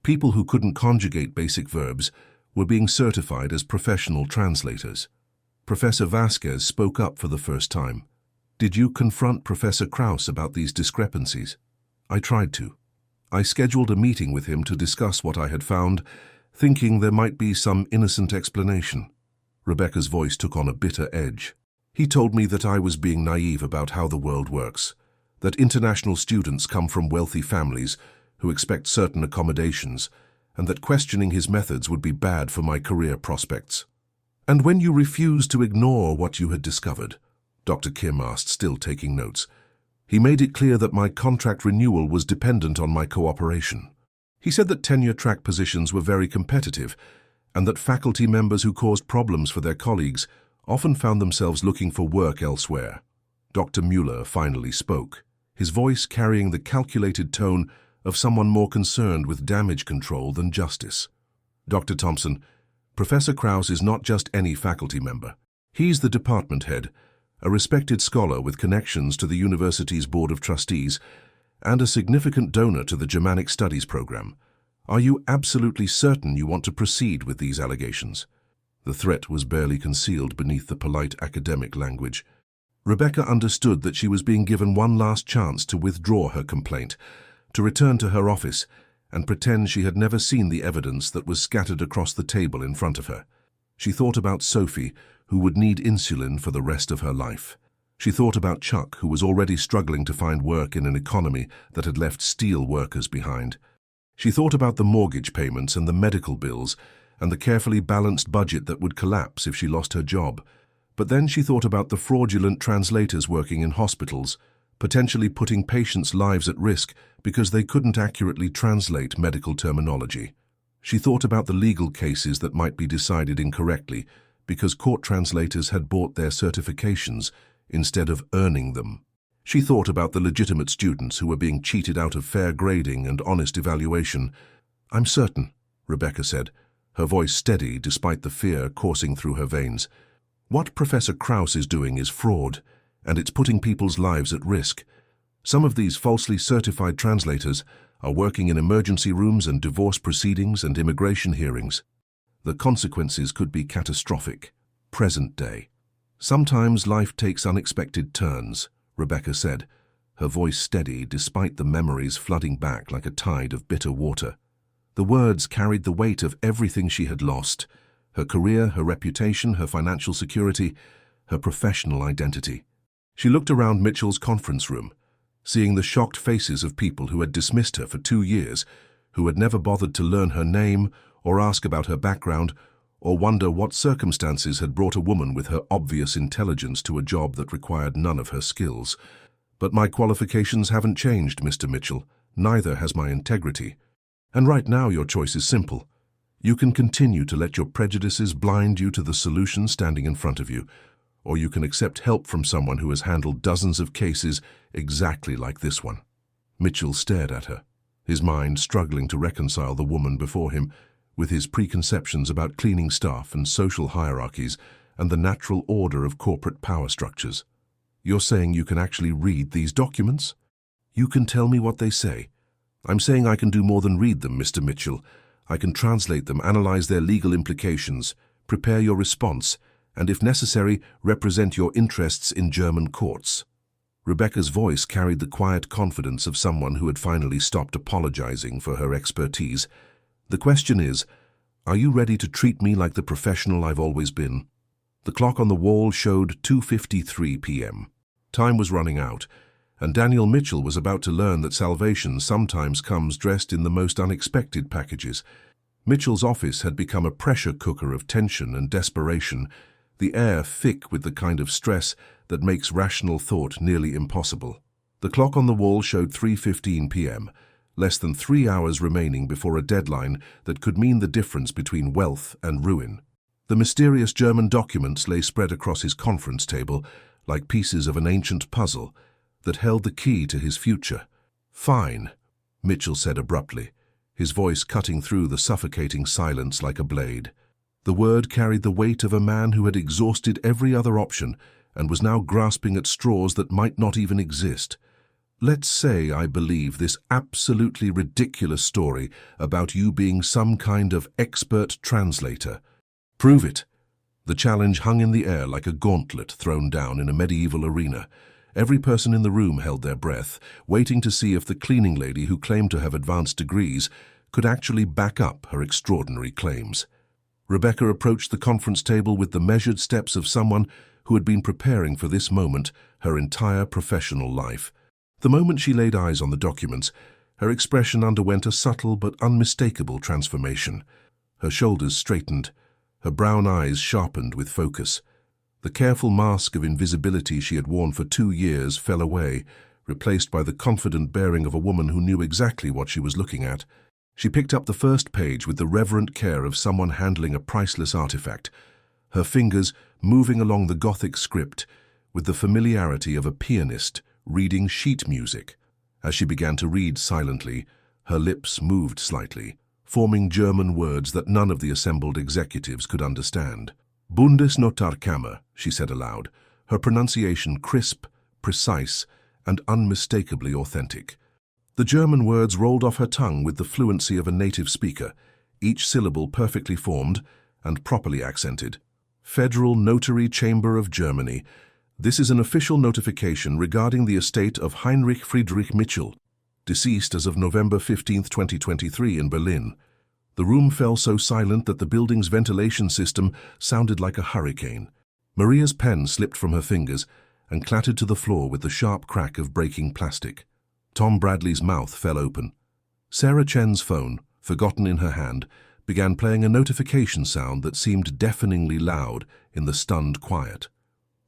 People who couldn't conjugate basic verbs were being certified as professional translators. Professor Vasquez spoke up for the first time. Did you confront Professor Krauss about these discrepancies?" "I tried to. I scheduled a meeting with him to discuss what I had found, thinking there might be some innocent explanation." Rebecca's voice took on a bitter edge. "He told me that I was being naive about how the world works, that international students come from wealthy families who expect certain accommodations, and that questioning his methods would be bad for my career prospects. And when you refused to ignore what you had discovered, Dr. Kim asked, still taking notes. He made it clear that my contract renewal was dependent on my cooperation. He said that tenure-track positions were very competitive and that faculty members who caused problems for their colleagues often found themselves looking for work elsewhere. Dr. Mueller finally spoke, his voice carrying the calculated tone of someone more concerned with damage control than justice. Dr. Thompson, Professor Krauss is not just any faculty member. He's the department head, a respected scholar with connections to the university's Board of Trustees, and a significant donor to the Germanic Studies program. Are you absolutely certain you want to proceed with these allegations? The threat was barely concealed beneath the polite academic language. Rebecca understood that she was being given one last chance to withdraw her complaint, to return to her office and pretend she had never seen the evidence that was scattered across the table in front of her. She thought about Sophie, who would need insulin for the rest of her life. She thought about Chuck, who was already struggling to find work in an economy that had left steel workers behind. She thought about the mortgage payments and the medical bills and the carefully balanced budget that would collapse if she lost her job. But then she thought about the fraudulent translators working in hospitals, potentially putting patients' lives at risk because they couldn't accurately translate medical terminology. She thought about the legal cases that might be decided incorrectly because court translators had bought their certifications instead of earning them. She thought about the legitimate students who were being cheated out of fair grading and honest evaluation. "I'm certain," Rebecca said, her voice steady despite the fear coursing through her veins. "What Professor Krauss is doing is fraud, and it's putting people's lives at risk. Some of these falsely certified translators are working in emergency rooms and divorce proceedings and immigration hearings. The consequences could be catastrophic. Present day. Sometimes life takes unexpected turns," Rebecca said, her voice steady despite the memories flooding back like a tide of bitter water. The words carried the weight of everything she had lost: her career, her reputation, her financial security, her professional identity. She looked around Mitchell's conference room, seeing the shocked faces of people who had dismissed her for 2 years, who had never bothered to learn her name or ask about her background or wonder what circumstances had brought a woman with her obvious intelligence to a job that required none of her skills. "But my qualifications haven't changed, Mr. Mitchell. Neither has my integrity. And right now your choice is simple. You can continue to let your prejudices blind you to the solution standing in front of you, or you can accept help from someone who has handled dozens of cases exactly like this one." Mitchell stared at her, his mind struggling to reconcile the woman before him with his preconceptions about cleaning staff and social hierarchies and the natural order of corporate power structures. "You're saying you can actually read these documents? You can tell me what they say?" "I'm saying I can do more than read them, Mr. Mitchell. I can translate them, analyze their legal implications, prepare your response, and if necessary, represent your interests in German courts." Rebecca's voice carried the quiet confidence of someone who had finally stopped apologizing for her expertise. "The question is, are you ready to treat me like the professional I've always been?" The clock on the wall showed 2:53 p.m. Time was running out, and Daniel Mitchell was about to learn that salvation sometimes comes dressed in the most unexpected packages. Mitchell's office had become a pressure cooker of tension and desperation, the air thick with the kind of stress that makes rational thought nearly impossible. The clock on the wall showed 3:15 p.m., less than 3 hours remaining before a deadline that could mean the difference between wealth and ruin. The mysterious German documents lay spread across his conference table like pieces of an ancient puzzle that held the key to his future. "Fine," Mitchell said abruptly, his voice cutting through the suffocating silence like a blade. The word carried the weight of a man who had exhausted every other option and was now grasping at straws that might not even exist. "Let's say I believe this absolutely ridiculous story about you being some kind of expert translator. Prove it." The challenge hung in the air like a gauntlet thrown down in a medieval arena. Every person in the room held their breath, waiting to see if the cleaning lady who claimed to have advanced degrees could actually back up her extraordinary claims. Rebecca approached the conference table with the measured steps of someone who had been preparing for this moment her entire professional life. The moment she laid eyes on the documents, her expression underwent a subtle but unmistakable transformation. Her shoulders straightened, her brown eyes sharpened with focus. The careful mask of invisibility she had worn for 2 years fell away, replaced by the confident bearing of a woman who knew exactly what she was looking at. She picked up the first page with the reverent care of someone handling a priceless artifact, her fingers moving along the Gothic script with the familiarity of a pianist reading sheet music. As she began to read silently, her lips moved slightly, forming German words that none of the assembled executives could understand. Bundesnotarkammer, she said aloud, her pronunciation crisp, precise, and unmistakably authentic. The German words rolled off her tongue with the fluency of a native speaker, each syllable perfectly formed and properly accented. Federal Notary Chamber of Germany. This is an official notification regarding the estate of Heinrich Friedrich Mitchell, deceased as of November 15, 2023 in Berlin. The room fell so silent that the building's ventilation system sounded like a hurricane. Maria's pen slipped from her fingers and clattered to the floor with the sharp crack of breaking plastic. Tom Bradley's mouth fell open. Sarah Chen's phone, forgotten in her hand, began playing a notification sound that seemed deafeningly loud in the stunned quiet.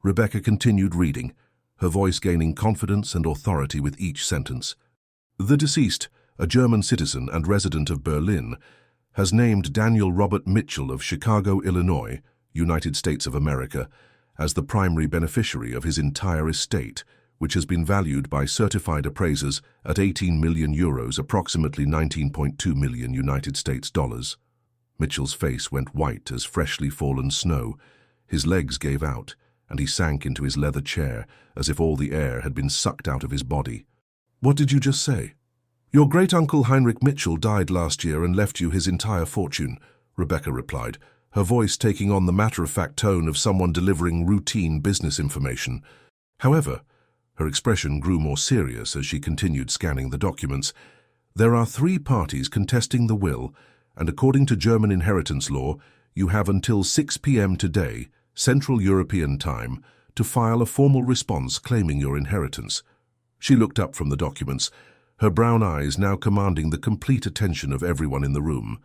Rebecca continued reading, her voice gaining confidence and authority with each sentence. The deceased, a German citizen and resident of Berlin, has named Daniel Robert Mitchell of Chicago, Illinois, United States of America, as the primary beneficiary of his entire estate, which has been valued by certified appraisers at 18 million euros, approximately 19.2 million United States dollars. Mitchell's face went white as freshly fallen snow. His legs gave out, and he sank into his leather chair as if all the air had been sucked out of his body. What did you just say? Your great-uncle Heinrich Mitchell died last year and left you his entire fortune, Rebecca replied, her voice taking on the matter-of-fact tone of someone delivering routine business information. However, her expression grew more serious as she continued scanning the documents. There are 3 parties contesting the will, and according to German inheritance law, you have until 6 p.m. today, Central European Time, to file a formal response claiming your inheritance. She looked up from the documents, her brown eyes now commanding the complete attention of everyone in the room.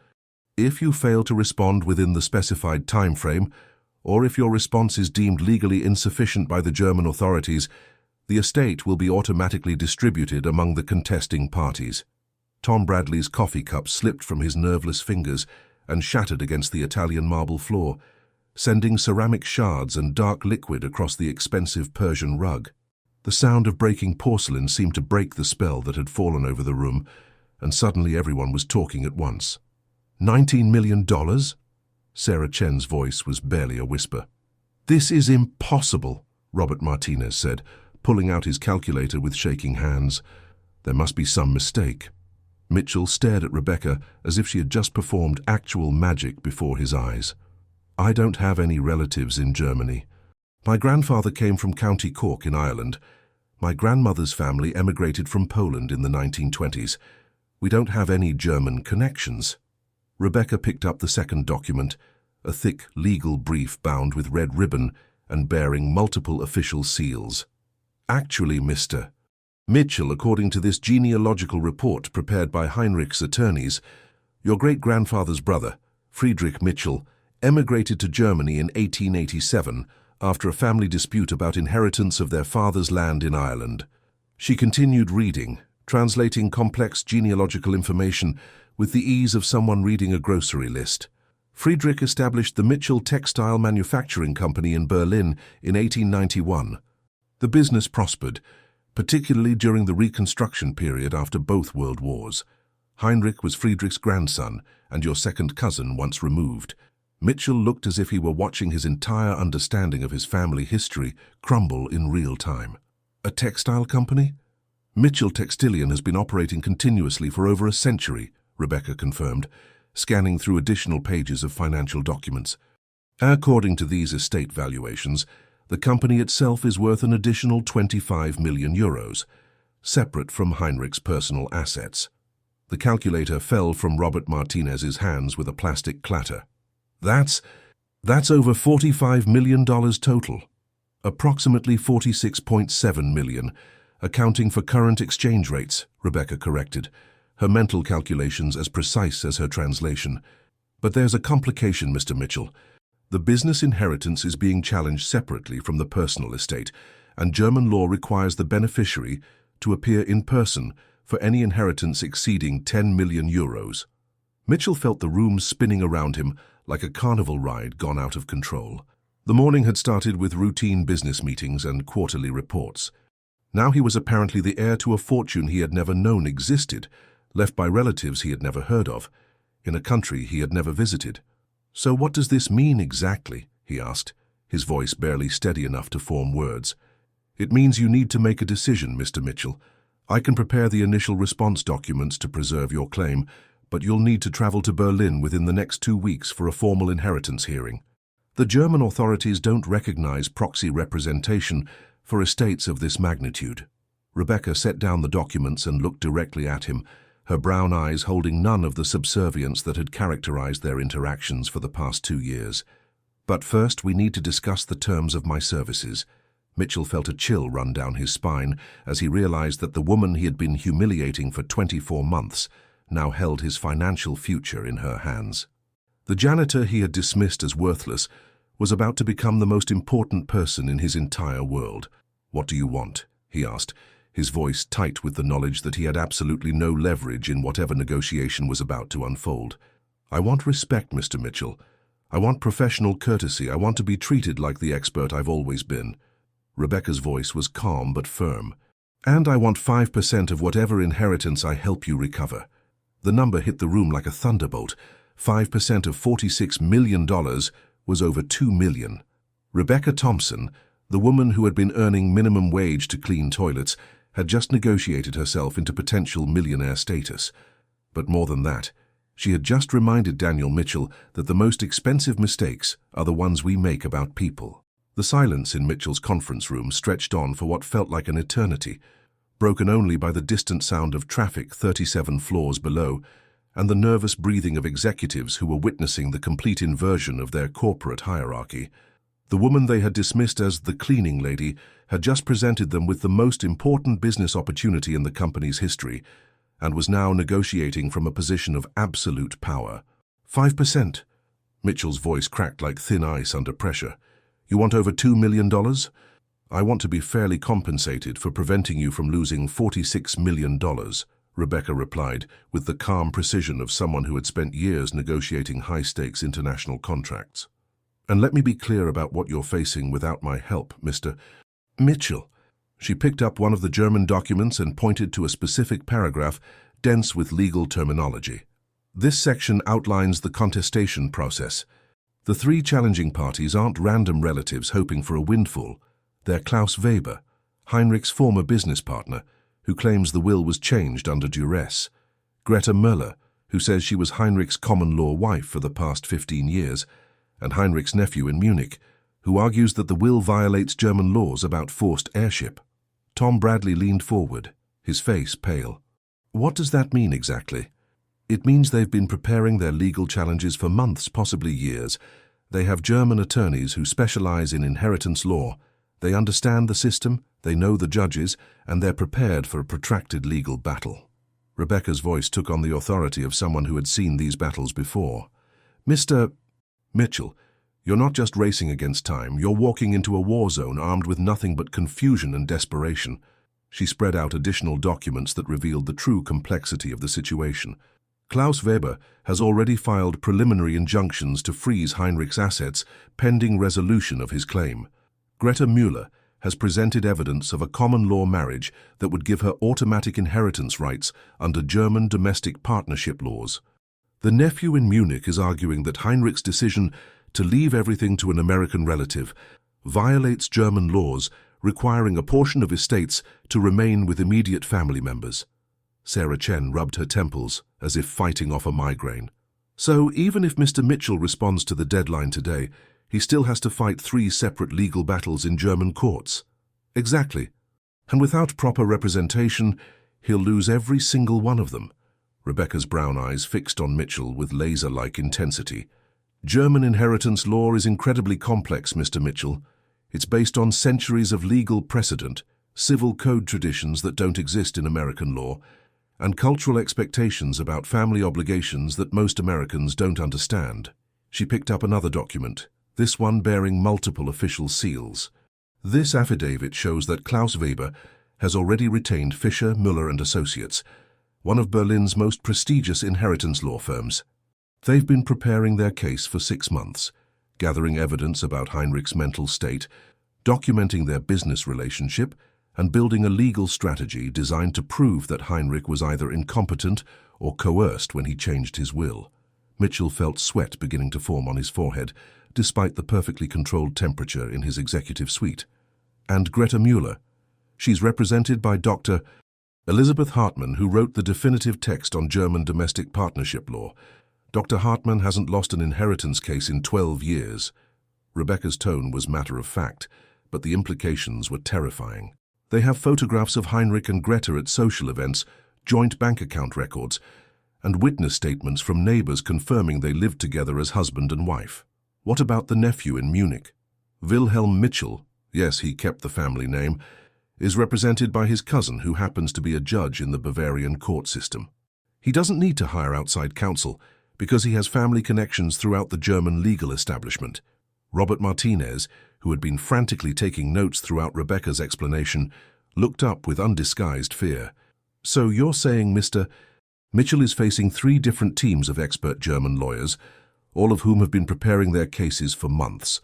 If you fail to respond within the specified time frame, or if your response is deemed legally insufficient by the German authorities, the estate will be automatically distributed among the contesting parties. Tom Bradley's coffee cup slipped from his nerveless fingers and shattered against the Italian marble floor, sending ceramic shards and dark liquid across the expensive Persian rug. The sound of breaking porcelain seemed to break the spell that had fallen over the room, and suddenly everyone was talking at once. $19 million? Sarah Chen's voice was barely a whisper. This is impossible, Robert Martinez said, pulling out his calculator with shaking hands. There must be some mistake. Mitchell stared at Rebecca as if she had just performed actual magic before his eyes. I don't have any relatives in Germany. My grandfather came from County Cork in Ireland. My grandmother's family emigrated from Poland in the 1920s. We don't have any German connections. Rebecca picked up the second document, a thick legal brief bound with red ribbon and bearing multiple official seals. Actually, Mr. Mitchell, according to this genealogical report prepared by Heinrich's attorneys, your great-grandfather's brother, Friedrich Mitchell, emigrated to Germany in 1887 after a family dispute about inheritance of their father's land in Ireland. She continued reading, translating complex genealogical information with the ease of someone reading a grocery list. Friedrich established the Mitchell Textile Manufacturing Company in Berlin in 1891. The business prospered, particularly during the Reconstruction period after both World Wars. Heinrich was Friedrich's grandson and your second cousin once removed. Mitchell looked as if he were watching his entire understanding of his family history crumble in real time. A textile company? Mitchell Textilian has been operating continuously for over a century, Rebecca confirmed, scanning through additional pages of financial documents. According to these estate valuations, the company itself is worth an additional 25 million euros, separate from Heinrich's personal assets. The calculator fell from Robert Martinez's hands with a plastic clatter. That's over $45 million total. Approximately 46.7 million, accounting for current exchange rates, Rebecca corrected, her mental calculations as precise as her translation. But there's a complication, Mr. Mitchell. The business inheritance is being challenged separately from the personal estate, and German law requires the beneficiary to appear in person for any inheritance exceeding 10 million euros. Mitchell felt the room spinning around him like a carnival ride gone out of control. The morning had started with routine business meetings and quarterly reports. Now he was apparently the heir to a fortune he had never known existed, left by relatives he had never heard of, in a country he had never visited. "So what does this mean exactly?" he asked, his voice barely steady enough to form words. "It means you need to make a decision, Mr. Mitchell. I can prepare the initial response documents to preserve your claim, but you'll need to travel to Berlin within the next 2 weeks for a formal inheritance hearing. The German authorities don't recognize proxy representation for estates of this magnitude." Rebecca set down the documents and looked directly at him, her brown eyes holding none of the subservience that had characterized their interactions for the past 2 years. "But first, we need to discuss the terms of my services." Mitchell felt a chill run down his spine as he realized that the woman he had been humiliating for 24 months now held his financial future in her hands. The janitor he had dismissed as worthless was about to become the most important person in his entire world. "What do you want?" he asked, his voice tight with the knowledge that he had absolutely no leverage in whatever negotiation was about to unfold. "I want respect, Mr. Mitchell. I want professional courtesy. I want to be treated like the expert I've always been." Rebecca's voice was calm but firm. "And I want 5% of whatever inheritance I help you recover." The number hit the room like a thunderbolt. 5% of $46 million was over $2 million. Rebecca Thompson, the woman who had been earning minimum wage to clean toilets, had just negotiated herself into potential millionaire status. But more than that, she had just reminded Daniel Mitchell that the most expensive mistakes are the ones we make about people. The silence in Mitchell's conference room stretched on for what felt like an eternity, broken only by the distant sound of traffic 37 floors below and the nervous breathing of executives who were witnessing the complete inversion of their corporate hierarchy. The woman they had dismissed as the cleaning lady had just presented them with the most important business opportunity in the company's history and was now negotiating from a position of absolute power. 5%. Mitchell's voice cracked like thin ice under pressure. "You want over $2 million? I want to be fairly compensated for preventing you from losing $46 million, Rebecca replied, with the calm precision of someone who had spent years negotiating high-stakes international contracts. "And let me be clear about what you're facing without my help, Mr. Mitchell." She picked up one of the German documents and pointed to a specific paragraph dense with legal terminology. "This section outlines the contestation process. The 3 challenging parties aren't random relatives hoping for a windfall. They're Klaus Weber, Heinrich's former business partner, who claims the will was changed under duress; Greta Möller, who says she was Heinrich's common-law wife for the past 15 years, and Heinrich's nephew in Munich, who argues that the will violates German laws about forced heirship." Tom Bradley leaned forward, his face pale. "What does that mean exactly?" "It means they've been preparing their legal challenges for months, possibly years. They have German attorneys who specialize in inheritance law. They understand the system, they know the judges, and they're prepared for a protracted legal battle." Rebecca's voice took on the authority of someone who had seen these battles before. "Mr. Mitchell, you're not just racing against time, you're walking into a war zone armed with nothing but confusion and desperation." She spread out additional documents that revealed the true complexity of the situation. "Klaus Weber has already filed preliminary injunctions to freeze Heinrich's assets pending resolution of his claim. Greta Müller has presented evidence of a common-law marriage that would give her automatic inheritance rights under German domestic partnership laws. The nephew in Munich is arguing that Heinrich's decision to leave everything to an American relative violates German laws requiring a portion of estates to remain with immediate family members." Sarah Chen rubbed her temples as if fighting off a migraine. "So even if Mr. Mitchell responds to the deadline today, he still has to fight 3 separate legal battles in German courts." "Exactly. And without proper representation, he'll lose every single one of them." Rebecca's brown eyes fixed on Mitchell with laser-like intensity. "German inheritance law is incredibly complex, Mr. Mitchell. It's based on centuries of legal precedent, civil code traditions that don't exist in American law, and cultural expectations about family obligations that most Americans don't understand." She picked up another document, this one bearing multiple official seals. This affidavit shows that Klaus Weber has already retained Fischer, Müller and Associates, one of Berlin's most prestigious inheritance law firms. They've been preparing their case for 6 months, gathering evidence about Heinrich's mental state, documenting their business relationship, and building a legal strategy designed to prove that Heinrich was either incompetent or coerced when he changed his will. Mitchell felt sweat beginning to form on his forehead, despite the perfectly controlled temperature in his executive suite. And Greta Müller. She's represented by Dr. Elizabeth Hartmann, who wrote the definitive text on German domestic partnership law. Dr. Hartmann hasn't lost an inheritance case in 12 years. Rebecca's tone was matter of fact, but the implications were terrifying. They have photographs of Heinrich and Greta at social events, joint bank account records, and witness statements from neighbors confirming they lived together as husband and wife. What about the nephew in Munich? Wilhelm Mitchell, yes, he kept the family name, is represented by his cousin, who happens to be a judge in the Bavarian court system. He doesn't need to hire outside counsel because he has family connections throughout the German legal establishment. Robert Martinez, who had been frantically taking notes throughout Rebecca's explanation, looked up with undisguised fear. So you're saying Mr. Mitchell is facing 3 different teams of expert German lawyers, all of whom have been preparing their cases for months,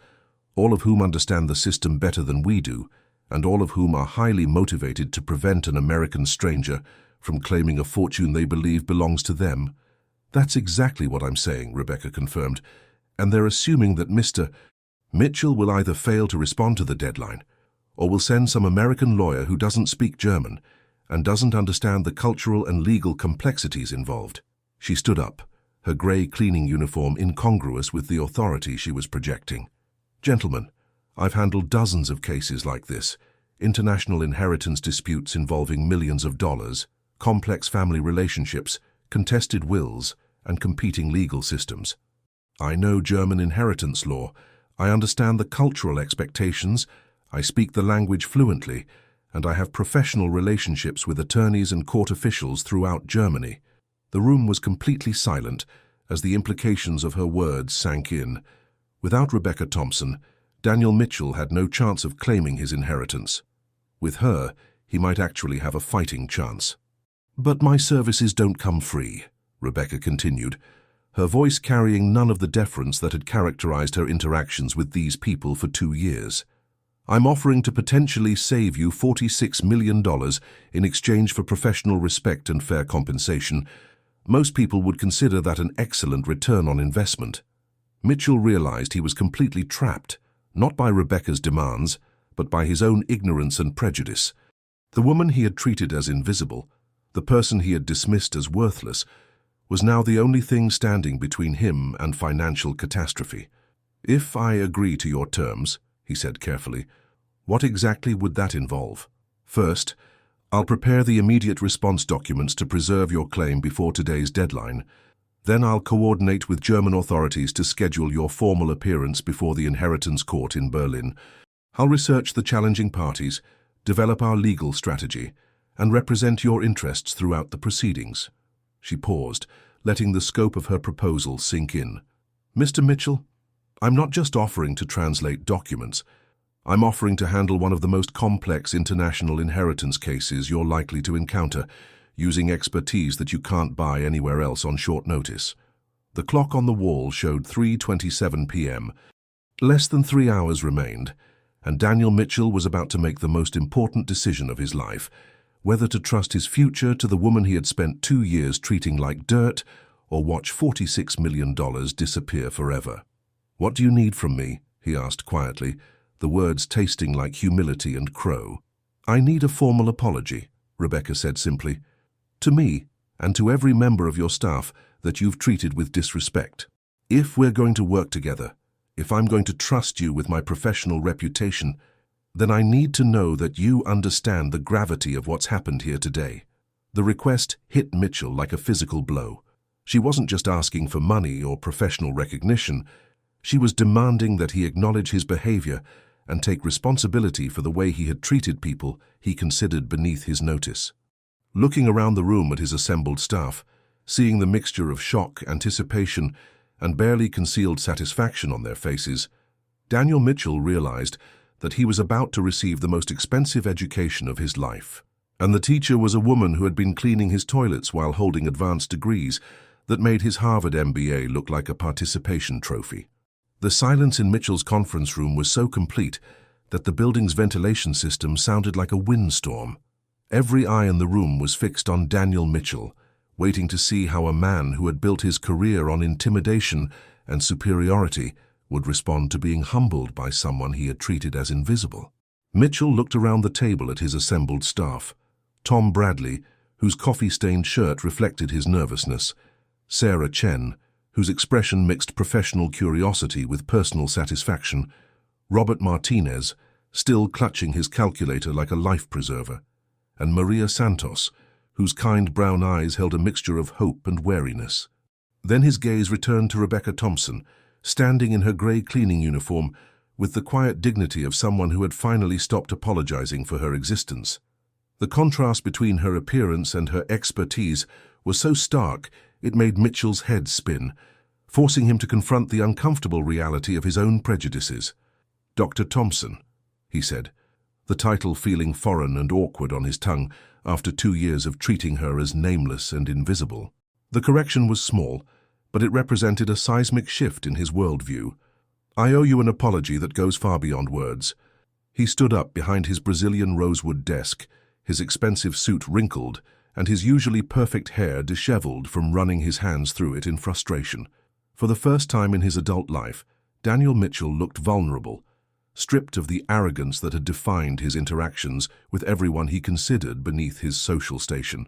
all of whom understand the system better than we do, and all of whom are highly motivated to prevent an American stranger from claiming a fortune they believe belongs to them. That's exactly what I'm saying, Rebecca confirmed, and they're assuming that Mr. Mitchell will either fail to respond to the deadline, or will send some American lawyer who doesn't speak German and doesn't understand the cultural and legal complexities involved. She stood up, her grey cleaning uniform incongruous with the authority she was projecting. Gentlemen, I've handled dozens of cases like this, international inheritance disputes involving millions of dollars, complex family relationships, contested wills, and competing legal systems. I know German inheritance law, I understand the cultural expectations, I speak the language fluently, and I have professional relationships with attorneys and court officials throughout Germany. The room was completely silent as the implications of her words sank in. Without Rebecca Thompson, Daniel Mitchell had no chance of claiming his inheritance. With her, he might actually have a fighting chance. But my services don't come free, Rebecca continued, her voice carrying none of the deference that had characterized her interactions with these people for 2 years. I'm offering to potentially save you $46 million in exchange for professional respect and fair compensation. Most people would consider that an excellent return on investment. Mitchell realized he was completely trapped, not by Rebecca's demands, but by his own ignorance and prejudice. The woman he had treated as invisible, the person he had dismissed as worthless, was now the only thing standing between him and financial catastrophe. If I agree to your terms, he said carefully, what exactly would that involve? First, I'll prepare the immediate response documents to preserve your claim before today's deadline. Then I'll coordinate with German authorities to schedule your formal appearance before the inheritance court in Berlin. I'll research the challenging parties, develop our legal strategy, and represent your interests throughout the proceedings. She paused, letting the scope of her proposal sink in. Mr. Mitchell, I'm not just offering to translate documents. I'm offering to handle one of the most complex international inheritance cases you're likely to encounter, using expertise that you can't buy anywhere else on short notice. The clock on the wall showed 3:27 p.m. Less than 3 hours remained, and Daniel Mitchell was about to make the most important decision of his life, whether to trust his future to the woman he had spent 2 years treating like dirt, or watch $46 million disappear forever. What do you need from me? He asked quietly, the words tasting like humility and crow. I need a formal apology, Rebecca said simply. To me, and to every member of your staff that you've treated with disrespect. If we're going to work together, if I'm going to trust you with my professional reputation, then I need to know that you understand the gravity of what's happened here today. The request hit Mitchell like a physical blow. She wasn't just asking for money or professional recognition. She was demanding that he acknowledge his behavior and take responsibility for the way he had treated people he considered beneath his notice. Looking around the room at his assembled staff, seeing the mixture of shock, anticipation, and barely concealed satisfaction on their faces, Daniel Mitchell realized that he was about to receive the most expensive education of his life. And the teacher was a woman who had been cleaning his toilets while holding advanced degrees that made his Harvard MBA look like a participation trophy. The silence in Mitchell's conference room was so complete that the building's ventilation system sounded like a windstorm. Every eye in the room was fixed on Daniel Mitchell, waiting to see how a man who had built his career on intimidation and superiority would respond to being humbled by someone he had treated as invisible. Mitchell looked around the table at his assembled staff. Tom Bradley, whose coffee-stained shirt reflected his nervousness, Sarah Chen, whose expression mixed professional curiosity with personal satisfaction, Robert Martinez, still clutching his calculator like a life preserver, and Maria Santos, whose kind brown eyes held a mixture of hope and wariness. Then his gaze returned to Rebecca Thompson, standing in her grey cleaning uniform with the quiet dignity of someone who had finally stopped apologizing for her existence. The contrast between her appearance and her expertise was so stark it made Mitchell's head spin, forcing him to confront the uncomfortable reality of his own prejudices. "Dr. Thompson," he said, the title feeling foreign and awkward on his tongue after 2 years of treating her as nameless and invisible. The correction was small, but it represented a seismic shift in his worldview. "I owe you an apology that goes far beyond words." He stood up behind his Brazilian rosewood desk, his expensive suit wrinkled and his usually perfect hair disheveled from running his hands through it in frustration. For the first time in his adult life, Daniel Mitchell looked vulnerable, stripped of the arrogance that had defined his interactions with everyone he considered beneath his social station.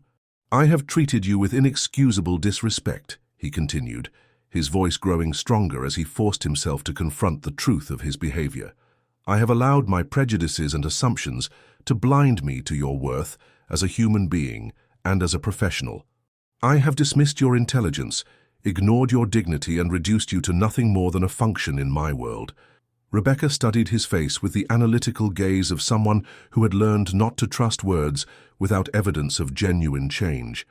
"I have treated you with inexcusable disrespect," he continued, his voice growing stronger as he forced himself to confront the truth of his behavior. "I have allowed my prejudices and assumptions to blind me to your worth as a human being and as a professional. I have dismissed your intelligence, ignored your dignity, and reduced you to nothing more than a function in my world." Rebecca studied his face with the analytical gaze of someone who had learned not to trust words without evidence of genuine change.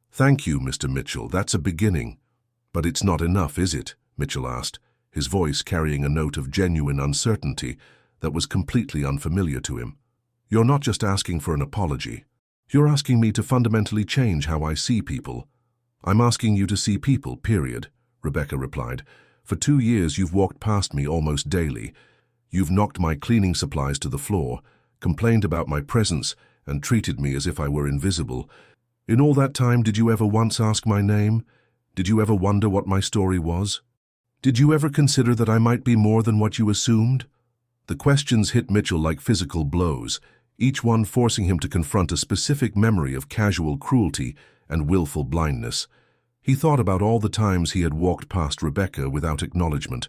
"Thank you, Mr. Mitchell, that's a beginning." "But it's not enough, is it?" Mitchell asked, his voice carrying a note of genuine uncertainty that was completely unfamiliar to him. "You're not just asking for an apology. You're asking me to fundamentally change how I see people." "I'm asking you to see people, period," Rebecca replied. "For 2 years you've walked past me almost daily. You've knocked my cleaning supplies to the floor, complained about my presence, and treated me as if I were invisible. In all that time, did you ever once ask my name? Did you ever wonder what my story was? Did you ever consider that I might be more than what you assumed?" The questions hit Mitchell like physical blows, each one forcing him to confront a specific memory of casual cruelty and willful blindness. He thought about all the times he had walked past Rebecca without acknowledgement,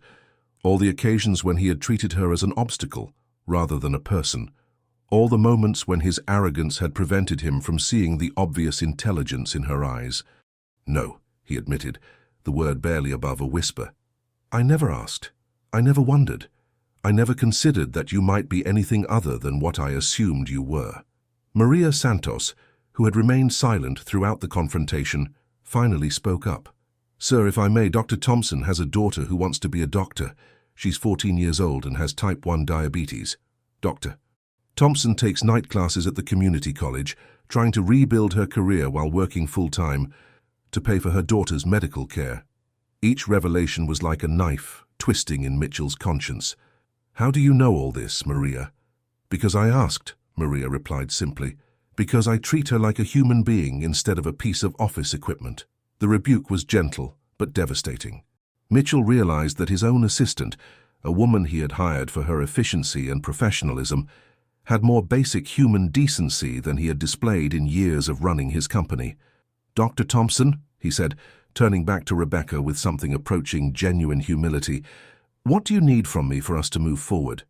all the occasions when he had treated her as an obstacle rather than a person, all the moments when his arrogance had prevented him from seeing the obvious intelligence in her eyes. "No," he admitted, the word barely above a whisper. "I never asked. I never wondered. I never considered that you might be anything other than what I assumed you were." Maria Santos, who had remained silent throughout the confrontation, finally spoke up. "Sir, if I may, Dr. Thompson has a daughter who wants to be a doctor. She's 14 years old and has type 1 diabetes. Dr. Thompson takes night classes at the community college, trying to rebuild her career while working full-time to pay for her daughter's medical care." Each revelation was like a knife twisting in Mitchell's conscience. "How do you know all this, Maria?" "Because I asked," Maria replied simply. "Because I treat her like a human being instead of a piece of office equipment." The rebuke was gentle, but devastating. Mitchell realized that his own assistant, a woman he had hired for her efficiency and professionalism, had more basic human decency than he had displayed in years of running his company. "Dr. Thompson," he said, turning back to Rebecca with something approaching genuine humility, "what do you need from me for us to move forward?"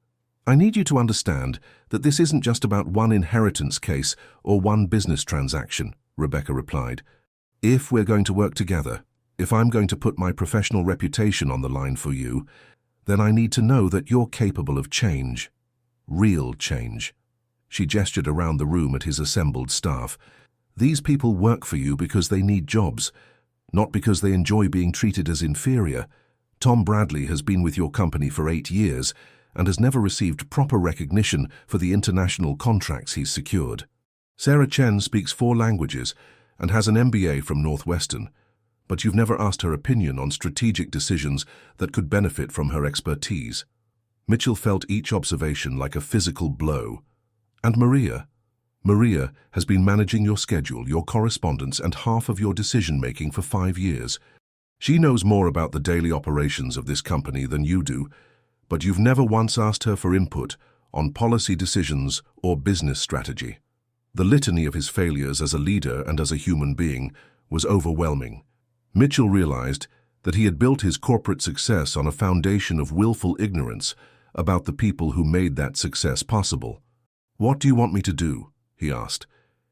"I need you to understand that this isn't just about one inheritance case or one business transaction," Rebecca replied. "If we're going to work together, if I'm going to put my professional reputation on the line for you, then I need to know that you're capable of change. Real change." She gestured around the room at his assembled staff. "These people work for you because they need jobs, not because they enjoy being treated as inferior. Tom Bradley has been with your company for 8 years, and has never received proper recognition for the international contracts he's secured. Sarah Chen speaks 4 languages and has an MBA from Northwestern, but you've never asked her opinion on strategic decisions that could benefit from her expertise. Mitchell felt each observation like a physical blow. And Maria? Maria has been managing your schedule, your correspondence, and half of your decision-making for 5 years. She knows more about the daily operations of this company than you do, but you've never once asked her for input on policy decisions or business strategy. The litany of his failures as a leader and as a human being was overwhelming. Mitchell realized that he had built his corporate success on a foundation of willful ignorance about the people who made that success possible. "What do you want me to do?" he asked,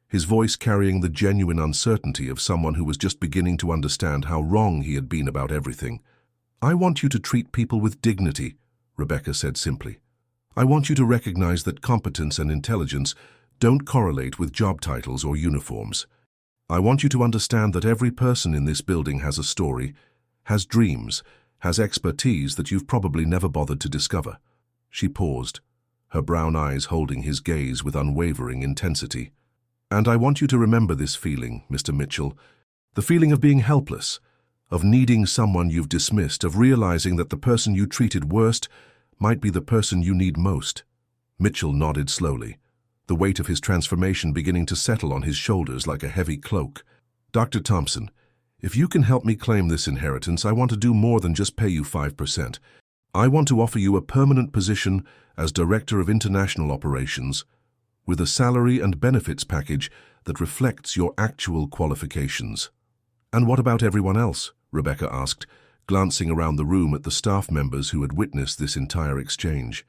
his voice carrying the genuine uncertainty of someone who was just beginning to understand how wrong he had been about everything. "I want you to treat people with dignity," Rebecca said simply. "I want you to recognize that competence and intelligence don't correlate with job titles or uniforms. I want you to understand that every person in this building has a story, has dreams, has expertise that you've probably never bothered to discover." She paused, her brown eyes holding his gaze with unwavering intensity. "And I want you to remember this feeling, Mr. Mitchell, the feeling of being helpless, of needing someone you've dismissed, of realizing that the person you treated worst might be the person you need most." Mitchell nodded slowly, the weight of his transformation beginning to settle on his shoulders like a heavy cloak. "Dr. Thompson, if you can help me claim this inheritance, I want to do more than just pay you 5%. I want to offer you a permanent position as Director of International Operations, with a salary and benefits package that reflects your actual qualifications." "And what about everyone else?" Rebecca asked, glancing around the room at the staff members who had witnessed this entire exchange.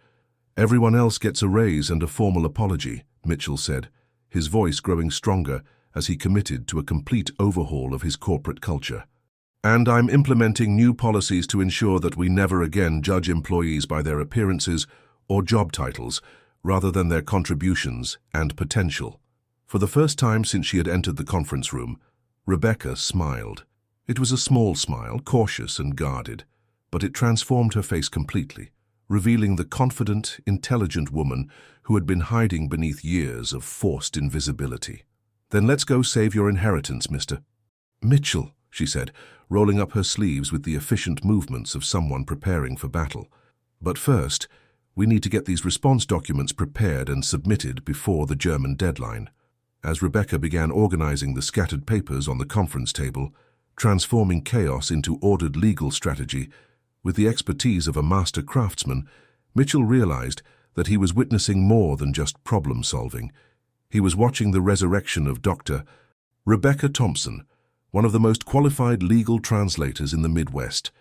"Everyone else gets a raise and a formal apology," Mitchell said, his voice growing stronger as he committed to a complete overhaul of his corporate culture. "And I'm implementing new policies to ensure that we never again judge employees by their appearances or job titles, rather than their contributions and potential." For the first time since she had entered the conference room, Rebecca smiled. It was a small smile, cautious and guarded, but it transformed her face completely, revealing the confident, intelligent woman who had been hiding beneath years of forced invisibility. "Then let's go save your inheritance, Mr. Mitchell," she said, rolling up her sleeves with the efficient movements of someone preparing for battle. "But first, we need to get these response documents prepared and submitted before the German deadline." As Rebecca began organizing the scattered papers on the conference table, transforming chaos into ordered legal strategy, with the expertise of a master craftsman, Mitchell realized that he was witnessing more than just problem-solving. He was watching the resurrection of Dr. Rebecca Thompson, one of the most qualified legal translators in the Midwest,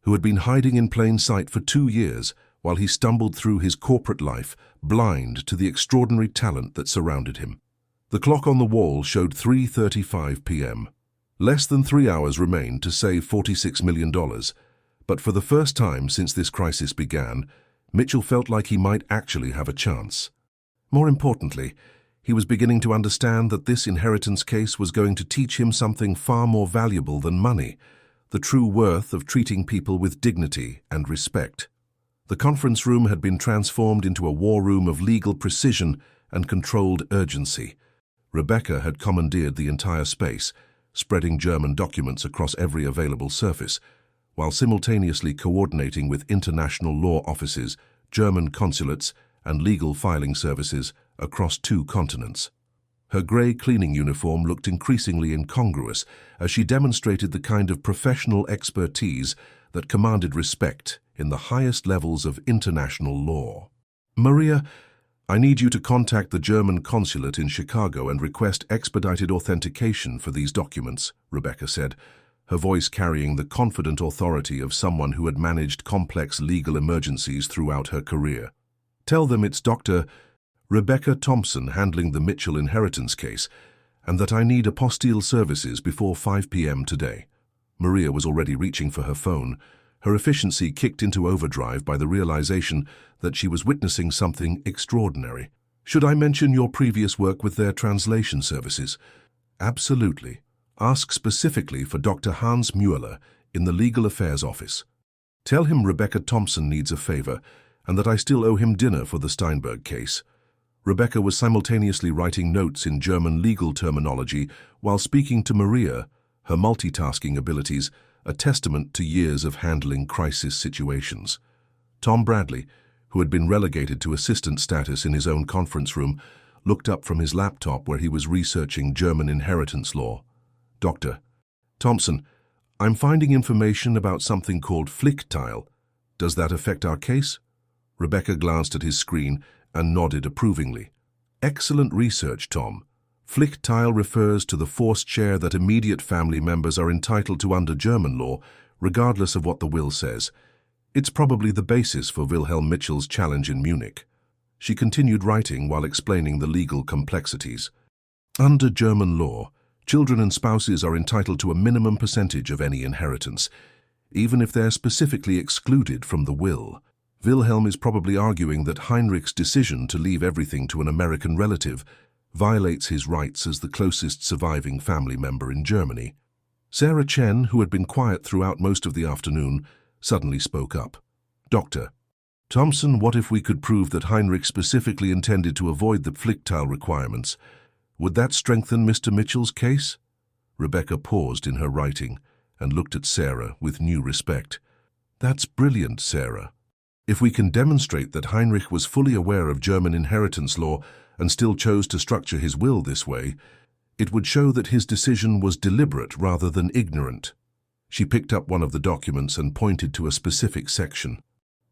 who had been hiding in plain sight for 2 years while he stumbled through his corporate life, blind to the extraordinary talent that surrounded him. The clock on the wall showed 3:35 p.m. Less than 3 hours remained to save $46 million, but for the first time since this crisis began, Mitchell felt like he might actually have a chance. More importantly, he was beginning to understand that this inheritance case was going to teach him something far more valuable than money, the true worth of treating people with dignity and respect. The conference room had been transformed into a war room of legal precision and controlled urgency. Rebecca had commandeered the entire space, spreading German documents across every available surface, while simultaneously coordinating with international law offices, German consulates, and legal filing services across 2 continents. Her grey cleaning uniform looked increasingly incongruous as she demonstrated the kind of professional expertise that commanded respect in the highest levels of international law. "Maria, I need you to contact the German consulate in Chicago and request expedited authentication for these documents," Rebecca said, her voice carrying the confident authority of someone who had managed complex legal emergencies throughout her career. "Tell them it's Dr. Rebecca Thompson handling the Mitchell inheritance case, and that I need apostille services before 5 p.m. today." Maria was already reaching for her phone, her efficiency kicked into overdrive by the realization that she was witnessing something extraordinary. "Should I mention your previous work with their translation services?" "Absolutely. Ask specifically for Dr. Hans Mueller in the Legal Affairs Office. Tell him Rebecca Thompson needs a favor, and that I still owe him dinner for the Steinberg case. Rebecca was simultaneously writing notes in German legal terminology while speaking to Maria, her multitasking abilities a testament to years of handling crisis situations. Tom Bradley, who had been relegated to assistant status in his own conference room, looked up from his laptop where he was researching German inheritance law. Dr. Thompson, I'm finding information about something called Pflichtheil. Does that affect our case? Rebecca glanced at his screen and nodded approvingly. Excellent research, Tom. Pflichtheil refers to the forced share that immediate family members are entitled to under German law, regardless of what the will says. It's probably the basis for Wilhelm Mitchell's challenge in Munich. She continued writing while explaining the legal complexities. Under German law, children and spouses are entitled to a minimum percentage of any inheritance, even if they're specifically excluded from the will. Wilhelm is probably arguing that Heinrich's decision to leave everything to an American relative violates his rights as the closest surviving family member in Germany. Sarah Chen, who had been quiet throughout most of the afternoon, suddenly spoke up. Dr. Thompson, what if we could prove that Heinrich specifically intended to avoid the Pflichtheil requirements? Would that strengthen Mr. Mitchell's case? Rebecca paused in her writing and looked at Sarah with new respect. That's brilliant, Sarah. If we can demonstrate that Heinrich was fully aware of German inheritance law and still chose to structure his will this way, it would show that his decision was deliberate rather than ignorant. She picked up one of the documents and pointed to a specific section.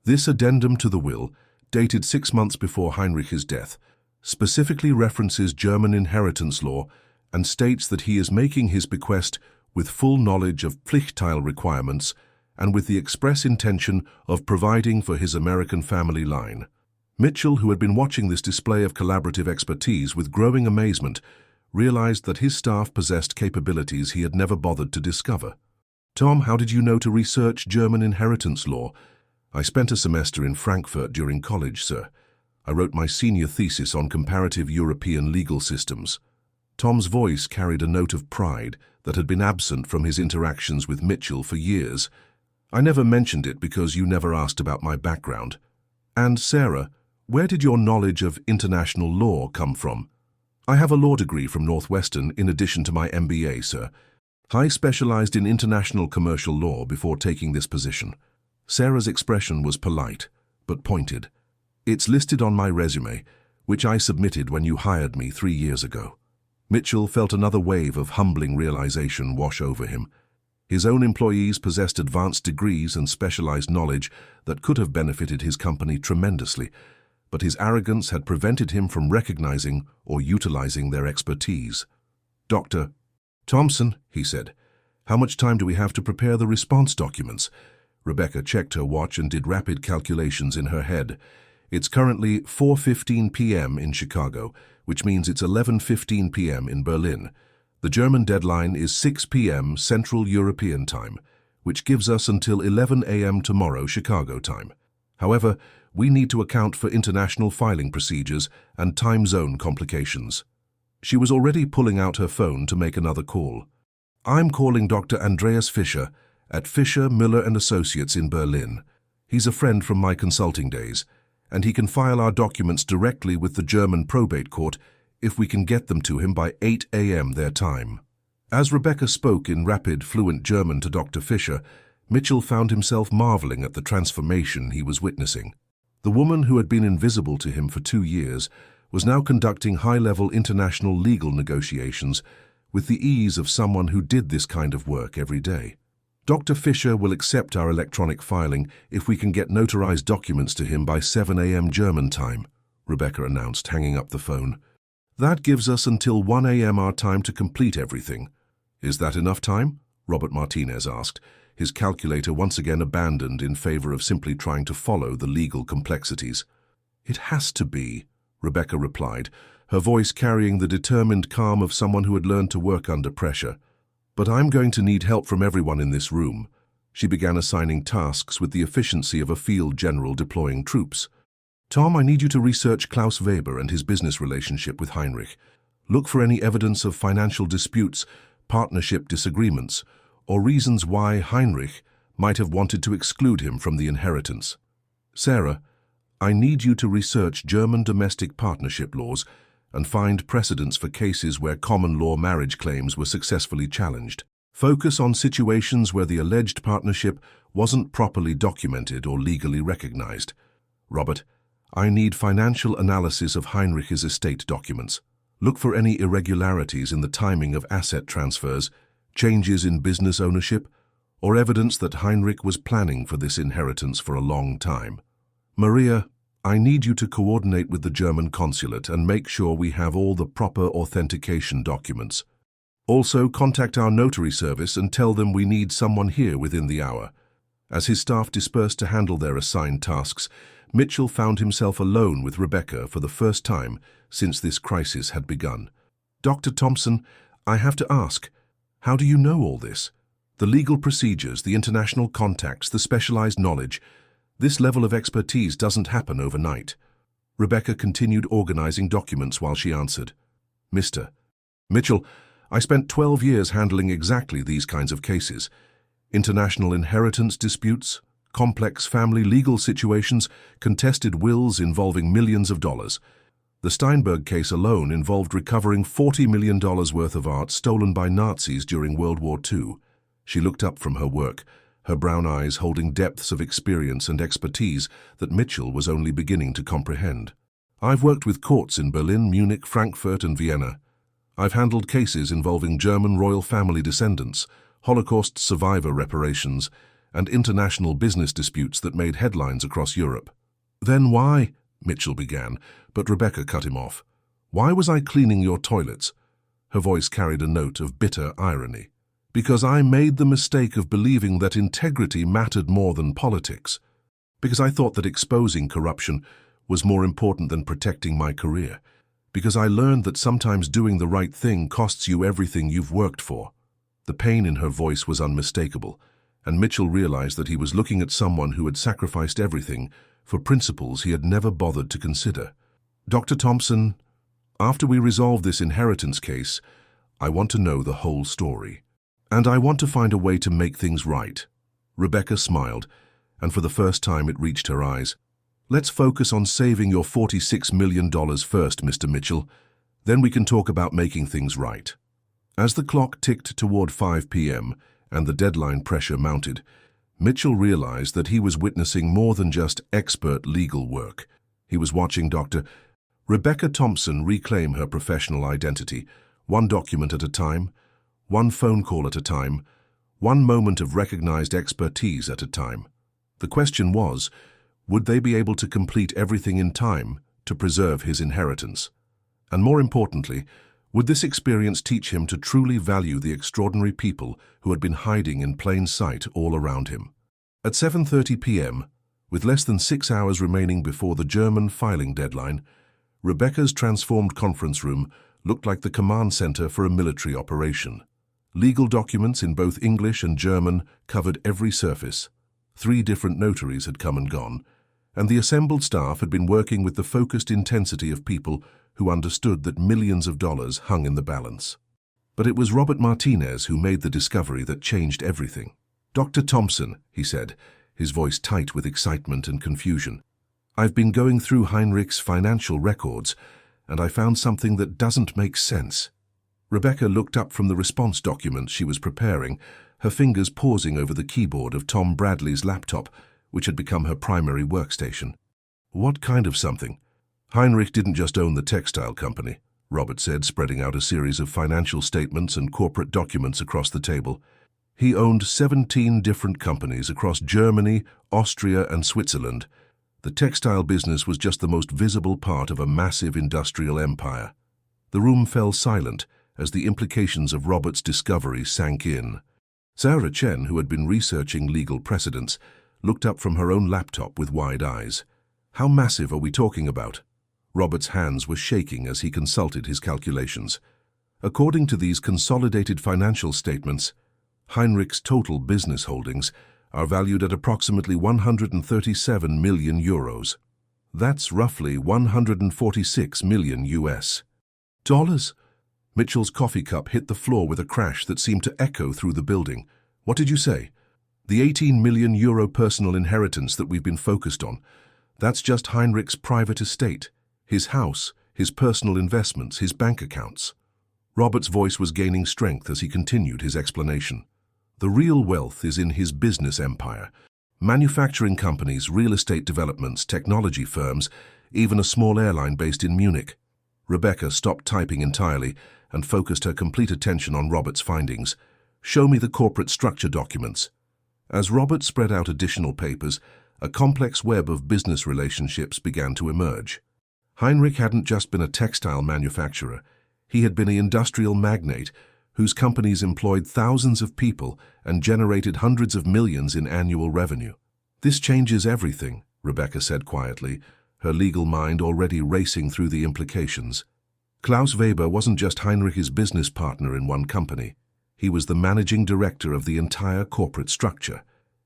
This addendum to the will, dated 6 months before Heinrich's death, specifically references German inheritance law and states that he is making his bequest with full knowledge of Pflichtheil requirements and with the express intention of providing for his American family line. Mitchell, who had been watching this display of collaborative expertise with growing amazement, realized that his staff possessed capabilities he had never bothered to discover. Tom, how did you know to research German inheritance law? I spent a semester in Frankfurt during college, sir. I wrote my senior thesis on comparative European legal systems. Tom's voice carried a note of pride that had been absent from his interactions with Mitchell for years. I never mentioned it because you never asked about my background. And, Sarah, where did your knowledge of international law come from? I have a law degree from Northwestern in addition to my MBA, sir. I specialized in international commercial law before taking this position. Sarah's expression was polite, but pointed. It's listed on my resume, which I submitted when you hired me 3 years ago. Mitchell felt another wave of humbling realization wash over him. His own employees possessed advanced degrees and specialized knowledge that could have benefited his company tremendously, but his arrogance had prevented him from recognizing or utilizing their expertise. Dr. Thompson, he said, how much time do we have to prepare the response documents? Rebecca checked her watch and did rapid calculations in her head. It's currently 4:15 p.m. in Chicago, which means it's 11:15 p.m. in Berlin. The German deadline is 6 p.m. Central European Time, which gives us until 11 a.m. tomorrow Chicago time. However, we need to account for international filing procedures and time zone complications. She was already pulling out her phone to make another call. I'm calling Dr. Andreas Fischer at Fischer, Müller & Associates in Berlin. He's a friend from my consulting days, and he can file our documents directly with the German probate court if we can get them to him by 8 a.m. their time. As Rebecca spoke in rapid, fluent German to Dr. Fischer, Mitchell found himself marveling at the transformation he was witnessing. The woman who had been invisible to him for 2 years was now conducting high-level international legal negotiations with the ease of someone who did this kind of work every day. Dr. Fischer will accept our electronic filing if we can get notarized documents to him by 7 a.m. German time, Rebecca announced, hanging up the phone. That gives us until 1 a.m. our time to complete everything. Is that enough time? Robert Martinez asked, his calculator once again abandoned in favor of simply trying to follow the legal complexities. It has to be, Rebecca replied, her voice carrying the determined calm of someone who had learned to work under pressure. But I'm going to need help from everyone in this room. She began assigning tasks with the efficiency of a field general deploying troops. Tom, I need you to research Klaus Weber and his business relationship with Heinrich. Look for any evidence of financial disputes, partnership disagreements, or reasons why Heinrich might have wanted to exclude him from the inheritance. Sarah, I need you to research German domestic partnership laws and find precedents for cases where common law marriage claims were successfully challenged. Focus on situations where the alleged partnership wasn't properly documented or legally recognized. Robert, I need financial analysis of Heinrich's estate documents. Look for any irregularities in the timing of asset transfers, changes in business ownership, or evidence that Heinrich was planning for this inheritance for a long time. Maria, I need you to coordinate with the German consulate and make sure we have all the proper authentication documents. Also, contact our notary service and tell them we need someone here within the hour. As his staff dispersed to handle their assigned tasks, Mitchell found himself alone with Rebecca for the first time since this crisis had begun. Dr. Thompson, I have to ask, how do you know all this? The legal procedures, the international contacts, the specialized knowledge. This level of expertise doesn't happen overnight. Rebecca continued organizing documents while she answered. Mr. Mitchell, I spent 12 years handling exactly these kinds of cases. International inheritance disputes, complex family legal situations, contested wills involving millions of dollars. The Steinberg case alone involved recovering $40 million worth of art stolen by Nazis during World War II. She looked up from her work, her brown eyes holding depths of experience and expertise that Mitchell was only beginning to comprehend. I've worked with courts in Berlin, Munich, Frankfurt, and Vienna. I've handled cases involving German royal family descendants, Holocaust survivor reparations, and international business disputes that made headlines across Europe. Then why? Mitchell began, but Rebecca cut him off. Why was I cleaning your toilets? Her voice carried a note of bitter irony. Because I made the mistake of believing that integrity mattered more than politics. Because I thought that exposing corruption was more important than protecting my career. Because I learned that sometimes doing the right thing costs you everything you've worked for. The pain in her voice was unmistakable, and Mitchell realized that he was looking at someone who had sacrificed everything for principles he had never bothered to consider. Dr. Thompson, after we resolve this inheritance case, I want to know the whole story. And I want to find a way to make things right. Rebecca smiled, and for the first time it reached her eyes. Let's focus on saving your $46 million first, Mr. Mitchell. Then we can talk about making things right. As the clock ticked toward 5 p.m. and the deadline pressure mounted, Mitchell realized that he was witnessing more than just expert legal work. He was watching Dr. Rebecca Thompson reclaim her professional identity, one document at a time, one phone call at a time, one moment of recognized expertise at a time. The question was, would they be able to complete everything in time to preserve his inheritance? And more importantly, would this experience teach him to truly value the extraordinary people who had been hiding in plain sight all around him? At 7:30 p.m., with less than 6 hours remaining before the German filing deadline, Rebecca's transformed conference room looked like the command center for a military operation. Legal documents in both English and German covered every surface. 3 different notaries had come and gone, and the assembled staff had been working with the focused intensity of people who understood that millions of dollars hung in the balance. But it was Robert Martinez who made the discovery that changed everything. Dr. Thompson, he said, his voice tight with excitement and confusion. I've been going through Heinrich's financial records, and I found something that doesn't make sense. Rebecca looked up from the response documents she was preparing, her fingers pausing over the keyboard of Tom Bradley's laptop, which had become her primary workstation. What kind of something? Heinrich didn't just own the textile company, Robert said, spreading out a series of financial statements and corporate documents across the table. He owned 17 different companies across Germany, Austria, and Switzerland. The textile business was just the most visible part of a massive industrial empire. The room fell silent as the implications of Robert's discovery sank in. Sarah Chen, who had been researching legal precedents, looked up from her own laptop with wide eyes. How massive are we talking about? Robert's hands were shaking as he consulted his calculations. According to these consolidated financial statements, Heinrich's total business holdings are valued at approximately 137 million euros. That's roughly 146 million US dollars. Mitchell's coffee cup hit the floor with a crash that seemed to echo through the building. What did you say? The 18 million euro personal inheritance that we've been focused on. That's just Heinrich's private estate, his house, his personal investments, his bank accounts. Robert's voice was gaining strength as he continued his explanation. The real wealth is in his business empire. Manufacturing companies, real estate developments, technology firms, even a small airline based in Munich. Rebecca stopped typing entirely and focused her complete attention on Robert's findings. Show me the corporate structure documents. As Robert spread out additional papers, a complex web of business relationships began to emerge. Heinrich hadn't just been a textile manufacturer. He had been an industrial magnate whose companies employed thousands of people and generated hundreds of millions in annual revenue. This changes everything, Rebecca said quietly, her legal mind already racing through the implications. Klaus Weber wasn't just Heinrich's business partner in one company. He was the managing director of the entire corporate structure.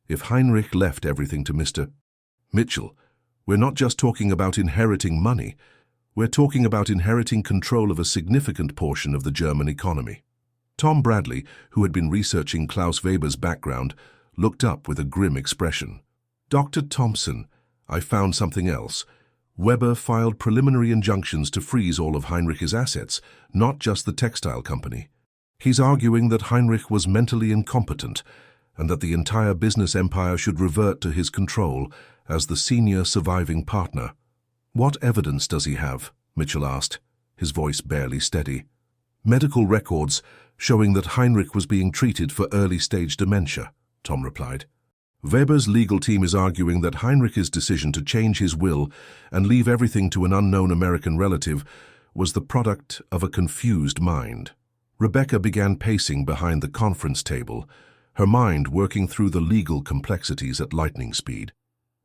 If Heinrich left everything to Mr. Mitchell, we're not just talking about inheriting money. We're talking about inheriting control of a significant portion of the German economy. Tom Bradley, who had been researching Klaus Weber's background, looked up with a grim expression. Dr. Thompson, I found something else. Weber filed preliminary injunctions to freeze all of Heinrich's assets, not just the textile company. He's arguing that Heinrich was mentally incompetent and that the entire business empire should revert to his control as the senior surviving partner. What evidence does he have? Mitchell asked, his voice barely steady. Medical records showing that Heinrich was being treated for early-stage dementia, Tom replied. Weber's legal team is arguing that Heinrich's decision to change his will and leave everything to an unknown American relative was the product of a confused mind. Rebecca began pacing behind the conference table, her mind working through the legal complexities at lightning speed.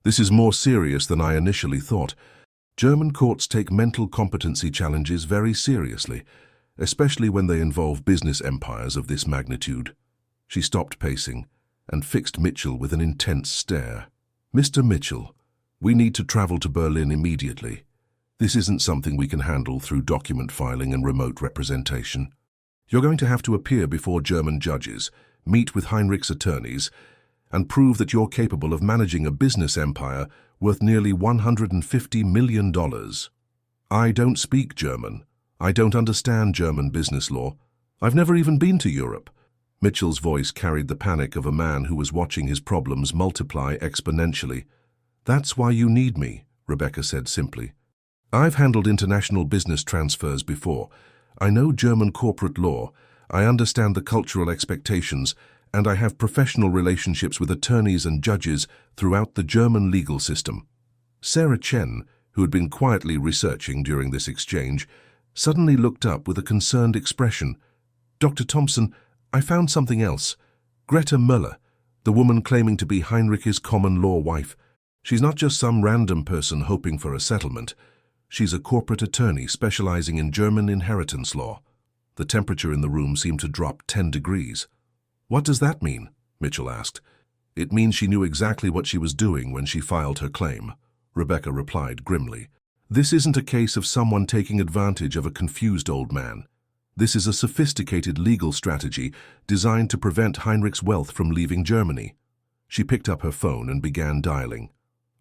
This is more serious than I initially thought. German courts take mental competency challenges very seriously, especially when they involve business empires of this magnitude. She stopped pacing and fixed Mitchell with an intense stare. Mr. Mitchell, we need to travel to Berlin immediately. This isn't something we can handle through document filing and remote representation. You're going to have to appear before German judges, meet with Heinrich's attorneys, and prove that you're capable of managing a business empire worth nearly $150 million. I don't speak German. I don't understand German business law. I've never even been to Europe. Mitchell's voice carried the panic of a man who was watching his problems multiply exponentially. That's why you need me, Rebecca said simply. I've handled international business transfers before. I know German corporate law. I understand the cultural expectations, and I have professional relationships with attorneys and judges throughout the German legal system. Sarah Chen, who had been quietly researching during this exchange, suddenly looked up with a concerned expression. Dr. Thompson, I found something else. Greta Müller, the woman claiming to be Heinrich's common-law wife. She's not just some random person hoping for a settlement. She's a corporate attorney specializing in German inheritance law. The temperature in the room seemed to drop 10 degrees. What does that mean? Mitchell asked. It means she knew exactly what she was doing when she filed her claim, Rebecca replied grimly. This isn't a case of someone taking advantage of a confused old man. This is a sophisticated legal strategy designed to prevent Heinrich's wealth from leaving Germany. She picked up her phone and began dialing.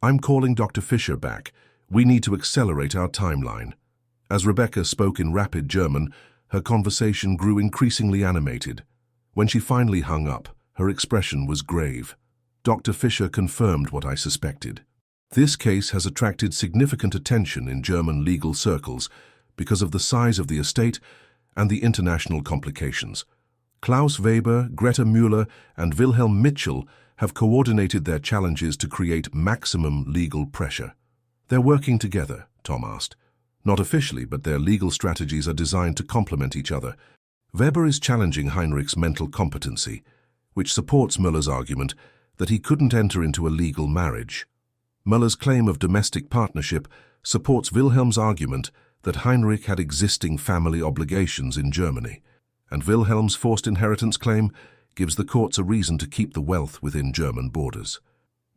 I'm calling Dr. Fischer back. We need to accelerate our timeline. As Rebecca spoke in rapid German, her conversation grew increasingly animated. When she finally hung up, her expression was grave. Dr. Fischer confirmed what I suspected. This case has attracted significant attention in German legal circles because of the size of the estate and the international complications. Klaus Weber, Greta Müller, and Wilhelm Mitchell have coordinated their challenges to create maximum legal pressure. They're working together, Tom asked. Not officially, but their legal strategies are designed to complement each other. Weber is challenging Heinrich's mental competency, which supports Müller's argument that he couldn't enter into a legal marriage. Müller's claim of domestic partnership supports Wilhelm's argument that Heinrich had existing family obligations in Germany, and Wilhelm's forced inheritance claim gives the courts a reason to keep the wealth within German borders.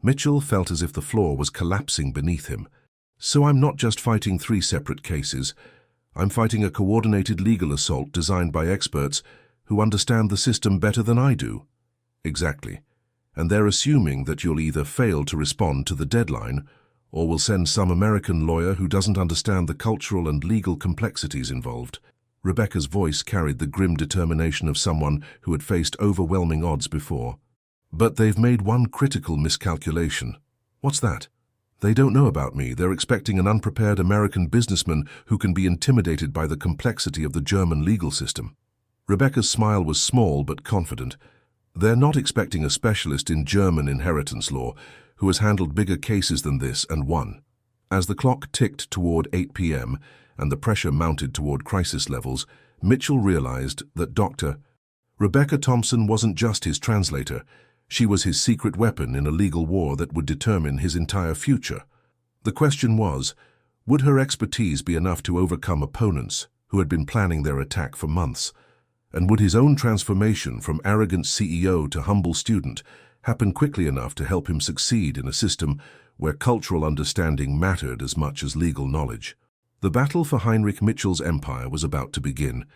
Mitchell felt as if the floor was collapsing beneath him. So I'm not just fighting 3 separate cases. I'm fighting a coordinated legal assault designed by experts who understand the system better than I do. Exactly. And they're assuming that you'll either fail to respond to the deadline or we'll send some American lawyer who doesn't understand the cultural and legal complexities involved." Rebecca's voice carried the grim determination of someone who had faced overwhelming odds before. "But they've made one critical miscalculation." "What's that?" "They don't know about me. They're expecting an unprepared American businessman who can be intimidated by the complexity of the German legal system." Rebecca's smile was small but confident. "They're not expecting a specialist in German inheritance law who has handled bigger cases than this and won." As the clock ticked toward 8 p.m. and the pressure mounted toward crisis levels, Mitchell realized that Dr. Rebecca Thompson wasn't just his translator. She was his secret weapon in a legal war that would determine his entire future. The question was, would her expertise be enough to overcome opponents who had been planning their attack for months? And would his own transformation from arrogant CEO to humble student happen quickly enough to help him succeed in a system where cultural understanding mattered as much as legal knowledge? The battle for Heinrich Mitchell's empire was about to begin,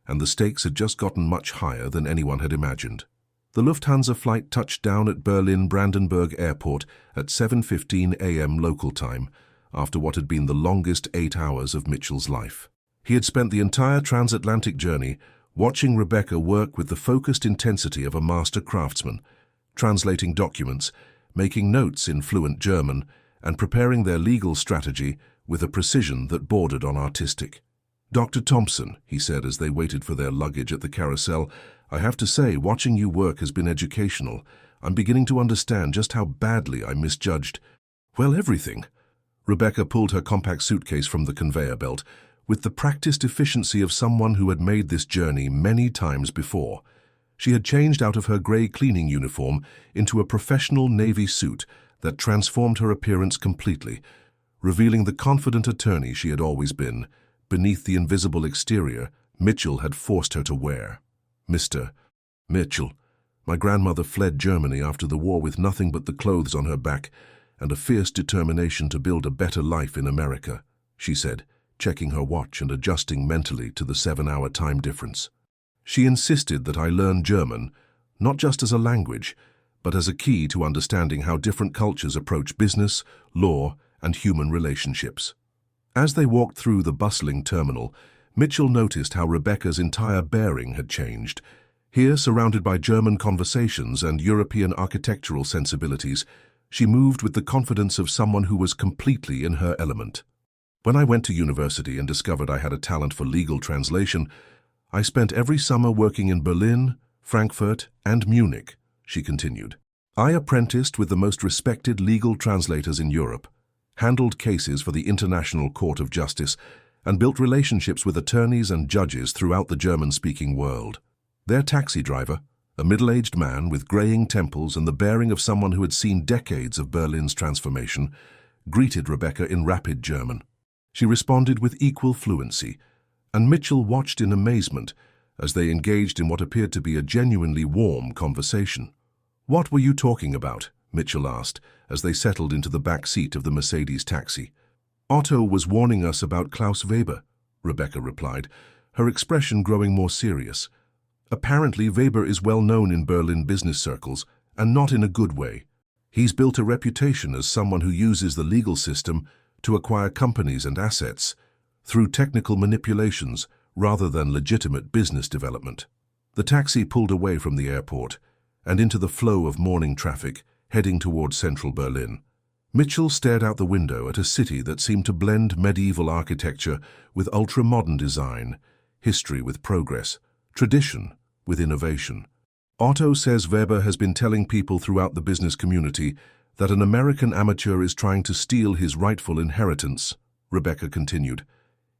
and the stakes had just gotten much higher than anyone had imagined. The Lufthansa flight touched down at Berlin-Brandenburg Airport at 7:15 a.m. local time, after what had been the longest 8 hours of Mitchell's life. He had spent the entire transatlantic journey watching Rebecca work with the focused intensity of a master craftsman, translating documents, making notes in fluent German, and preparing their legal strategy with a precision that bordered on artistic. "Dr. Thompson," he said as they waited for their luggage at the carousel, "I have to say, watching you work has been educational. I'm beginning to understand just how badly I misjudged, well, everything." Rebecca pulled her compact suitcase from the conveyor belt with the practiced efficiency of someone who had made this journey many times before. She had changed out of her gray cleaning uniform into a professional navy suit that transformed her appearance completely, revealing the confident attorney she had always been, beneath the invisible exterior Mitchell had forced her to wear. "Mr. Mitchell, my grandmother fled Germany after the war with nothing but the clothes on her back and a fierce determination to build a better life in America," she said, checking her watch and adjusting mentally to the 7-hour time difference. "She insisted that I learn German, not just as a language, but as a key to understanding how different cultures approach business, law, and human relationships." As they walked through the bustling terminal, Mitchell noticed how Rebecca's entire bearing had changed. Here, surrounded by German conversations and European architectural sensibilities, she moved with the confidence of someone who was completely in her element. "When I went to university and discovered I had a talent for legal translation, I spent every summer working in Berlin, Frankfurt, and Munich," she continued. "I apprenticed with the most respected legal translators in Europe, handled cases for the International Court of Justice, and built relationships with attorneys and judges throughout the German-speaking world." Their taxi driver, a middle-aged man with graying temples and the bearing of someone who had seen decades of Berlin's transformation, greeted Rebecca in rapid German. She responded with equal fluency, and Mitchell watched in amazement as they engaged in what appeared to be a genuinely warm conversation. "What were you talking about?" Mitchell asked as they settled into the back seat of the Mercedes taxi. "Otto was warning us about Klaus Weber," Rebecca replied, her expression growing more serious. "Apparently Weber is well known in Berlin business circles, and not in a good way. He's built a reputation as someone who uses the legal system to acquire companies and assets through technical manipulations rather than legitimate business development." The taxi pulled away from the airport and into the flow of morning traffic, heading towards central Berlin. Mitchell stared out the window at a city that seemed to blend medieval architecture with ultra-modern design, history with progress, tradition with innovation. "Otto says Weber has been telling people throughout the business community that an American amateur is trying to steal his rightful inheritance," Rebecca continued.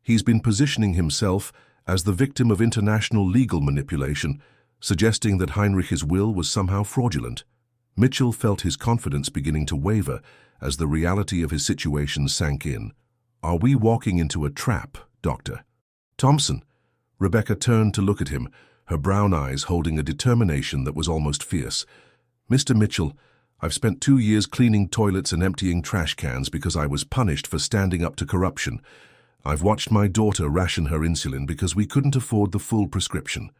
"He's been positioning himself as the victim of international legal manipulation, suggesting that Heinrich's will was somehow fraudulent." Mitchell felt his confidence beginning to waver as the reality of his situation sank in. "Are we walking into a trap, Doctor Thompson?" Rebecca turned to look at him, her brown eyes holding a determination that was almost fierce. "Mr. Mitchell, I've spent 2 years cleaning toilets and emptying trash cans because I was punished for standing up to corruption. I've watched my daughter ration her insulin because we couldn't afford the full prescription.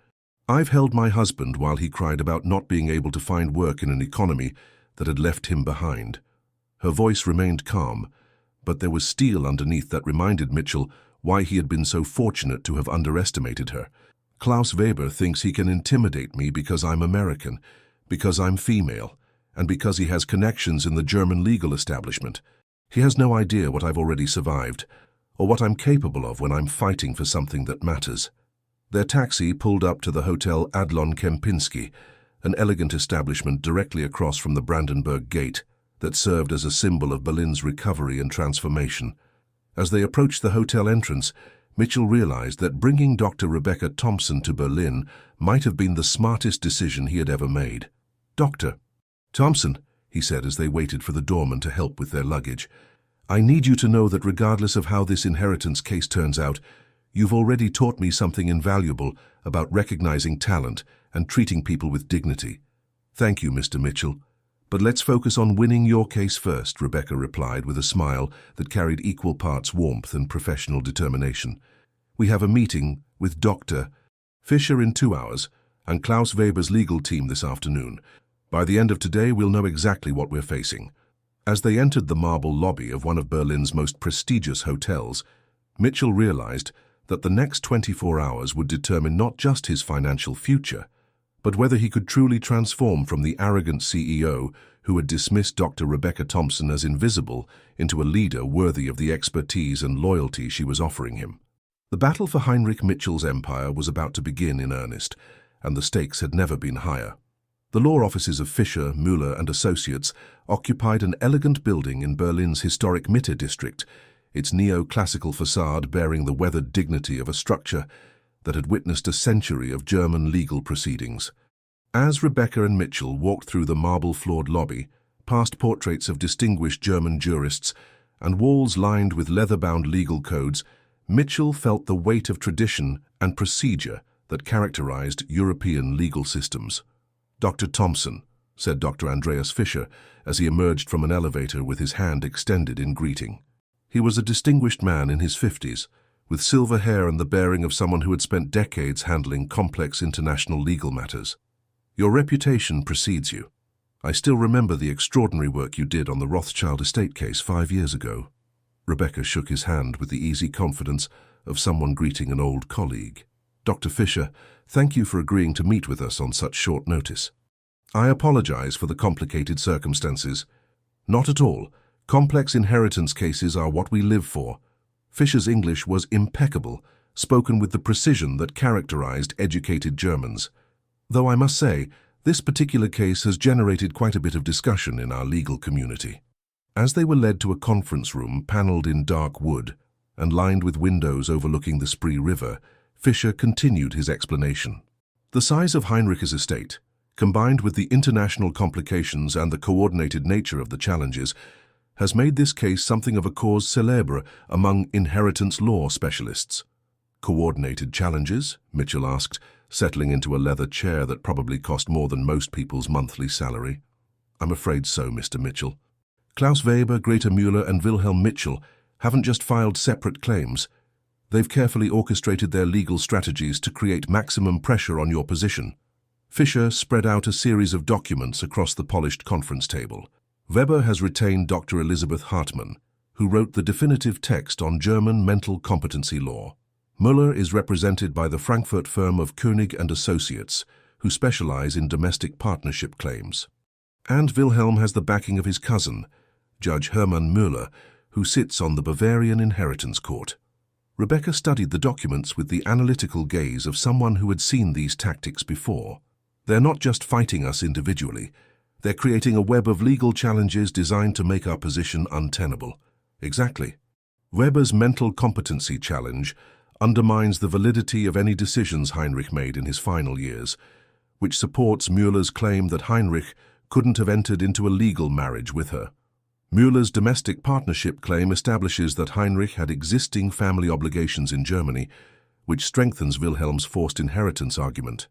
I've held my husband while he cried about not being able to find work in an economy that had left him behind." Her voice remained calm, but there was steel underneath that reminded Mitchell why he had been so fortunate to have underestimated her. Klaus Weber thinks he can intimidate me because I'm American, because I'm female, and because he has connections in the German legal establishment. He has no idea what I've already survived, or what I'm capable of when I'm fighting for something that matters. Their taxi pulled up to the Hotel Adlon Kempinski, an elegant establishment directly across from the Brandenburg Gate that served as a symbol of Berlin's recovery and transformation. As they approached the hotel entrance, Mitchell realized that bringing Dr. Rebecca Thompson to Berlin might have been the smartest decision he had ever made. "Dr. Thompson," he said as they waited for the doorman to help with their luggage, "I need you to know that regardless of how this inheritance case turns out, you've already taught me something invaluable about recognizing talent and treating people with dignity." "Thank you, Mr. Mitchell. But let's focus on winning your case first," Rebecca replied with a smile that carried equal parts warmth and professional determination. "We have a meeting with Dr. Fisher in 2 hours and Klaus Weber's legal team this afternoon. By the end of today, we'll know exactly what we're facing." As they entered the marble lobby of one of Berlin's most prestigious hotels, Mitchell realized that the next 24 hours would determine not just his financial future, but whether he could truly transform from the arrogant CEO who had dismissed Dr. Rebecca Thompson as invisible into a leader worthy of the expertise and loyalty she was offering him. The battle for Heinrich Mitchell's empire was about to begin in earnest, and the stakes had never been higher. The law offices of Fischer, Müller and Associates occupied an elegant building in Berlin's historic Mitte district, its neo-classical facade bearing the weathered dignity of a structure that had witnessed a century of German legal proceedings. As Rebecca and Mitchell walked through the marble-floored lobby, past portraits of distinguished German jurists and walls lined with leather-bound legal codes, Mitchell felt the weight of tradition and procedure that characterized European legal systems. "Dr. Thompson," said Dr. Andreas Fischer as he emerged from an elevator with his hand extended in greeting. He was a distinguished man in his 50s, with silver hair and the bearing of someone who had spent decades handling complex international legal matters. "Your reputation precedes you. I still remember the extraordinary work you did on the Rothschild estate case 5 years ago." Rebecca shook his hand with the easy confidence of someone greeting an old colleague. "Dr. Fischer, thank you for agreeing to meet with us on such short notice. I apologize for the complicated circumstances." "Not at all. Complex inheritance cases are what we live for." Fischer's English was impeccable, spoken with the precision that characterized educated Germans. "Though I must say, this particular case has generated quite a bit of discussion in our legal community." As they were led to a conference room paneled in dark wood and lined with windows overlooking the Spree River, Fischer continued his explanation. "The size of Heinrich's estate, combined with the international complications and the coordinated nature of the challenges, has made this case something of a cause célèbre among inheritance law specialists." "Coordinated challenges?" Mitchell asked, settling into a leather chair that probably cost more than most people's monthly salary. "I'm afraid so, Mr. Mitchell. Klaus Weber, Greta Müller and Wilhelm Mitchell haven't just filed separate claims. They've carefully orchestrated their legal strategies to create maximum pressure on your position." Fischer spread out a series of documents across the polished conference table. "Weber has retained Dr. Elisabeth Hartmann, who wrote the definitive text on German mental competency law. Müller is represented by the Frankfurt firm of König and Associates, who specialize in domestic partnership claims. And Wilhelm has the backing of his cousin, Judge Hermann Müller, who sits on the Bavarian Inheritance Court." Rebecca studied the documents with the analytical gaze of someone who had seen these tactics before. "They're not just fighting us individually. They're creating a web of legal challenges designed to make our position untenable." "Exactly. Weber's mental competency challenge undermines the validity of any decisions Heinrich made in his final years, which supports Müller's claim that Heinrich couldn't have entered into a legal marriage with her. Müller's domestic partnership claim establishes that Heinrich had existing family obligations in Germany, which strengthens Wilhelm's forced inheritance argument."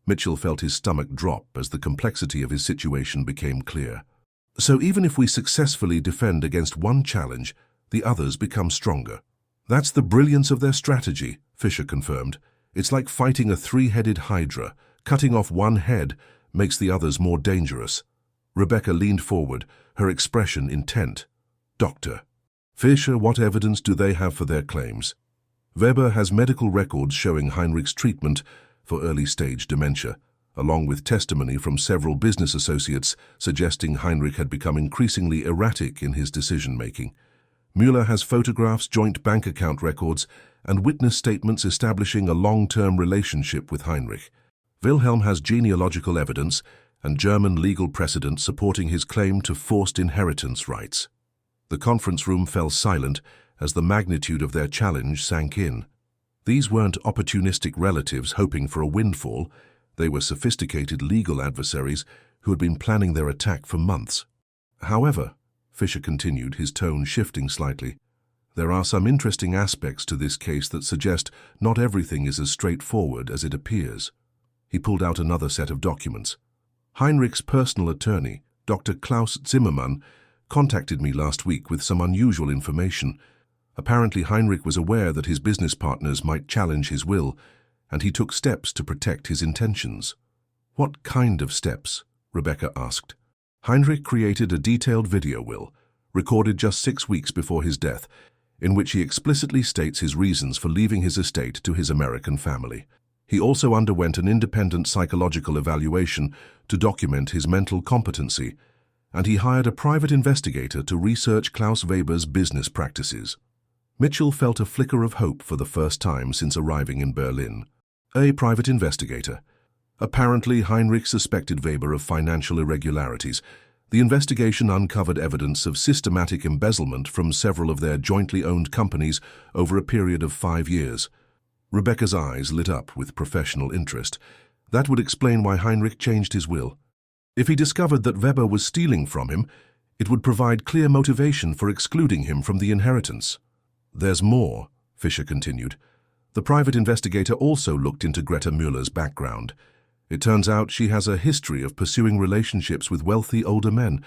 Mitchell felt his stomach drop as the complexity of his situation became clear. "So even if we successfully defend against one challenge, the others become stronger." "That's the brilliance of their strategy," Fischer confirmed. "It's like fighting a three-headed hydra. Cutting off one head makes the others more dangerous." Rebecca leaned forward, her expression intent. "Doctor Fischer, what evidence do they have for their claims? Weber has medical records showing Heinrich's treatment for early-stage dementia, along with testimony from several business associates suggesting Heinrich had become increasingly erratic in his decision-making. Müller has photographs, joint bank account records, and witness statements establishing a long-term relationship with Heinrich. Wilhelm has genealogical evidence and German legal precedent supporting his claim to forced inheritance rights. The conference room fell silent as the magnitude of their challenge sank in. These weren't opportunistic relatives hoping for a windfall. They were sophisticated legal adversaries who had been planning their attack for months. However, Fischer continued, his tone shifting slightly, there are some interesting aspects to this case that suggest not everything is as straightforward as it appears. He pulled out another set of documents. Heinrich's personal attorney, Dr. Klaus Zimmermann, contacted me last week with some unusual information. Apparently, Heinrich was aware that his business partners might challenge his will, and he took steps to protect his intentions. What kind of steps? Rebecca asked. Heinrich created a detailed video will, recorded just 6 weeks before his death, in which he explicitly states his reasons for leaving his estate to his American family. He also underwent an independent psychological evaluation to document his mental competency, and he hired a private investigator to research Klaus Weber's business practices. Mitchell felt a flicker of hope for the first time since arriving in Berlin. A private investigator. Apparently, Heinrich suspected Weber of financial irregularities. The investigation uncovered evidence of systematic embezzlement from several of their jointly owned companies over a period of 5 years. Rebecca's eyes lit up with professional interest. That would explain why Heinrich changed his will. If he discovered that Weber was stealing from him, it would provide clear motivation for excluding him from the inheritance. There's more, Fischer continued. The private investigator also looked into Greta Müller's background. It turns out she has a history of pursuing relationships with wealthy older men,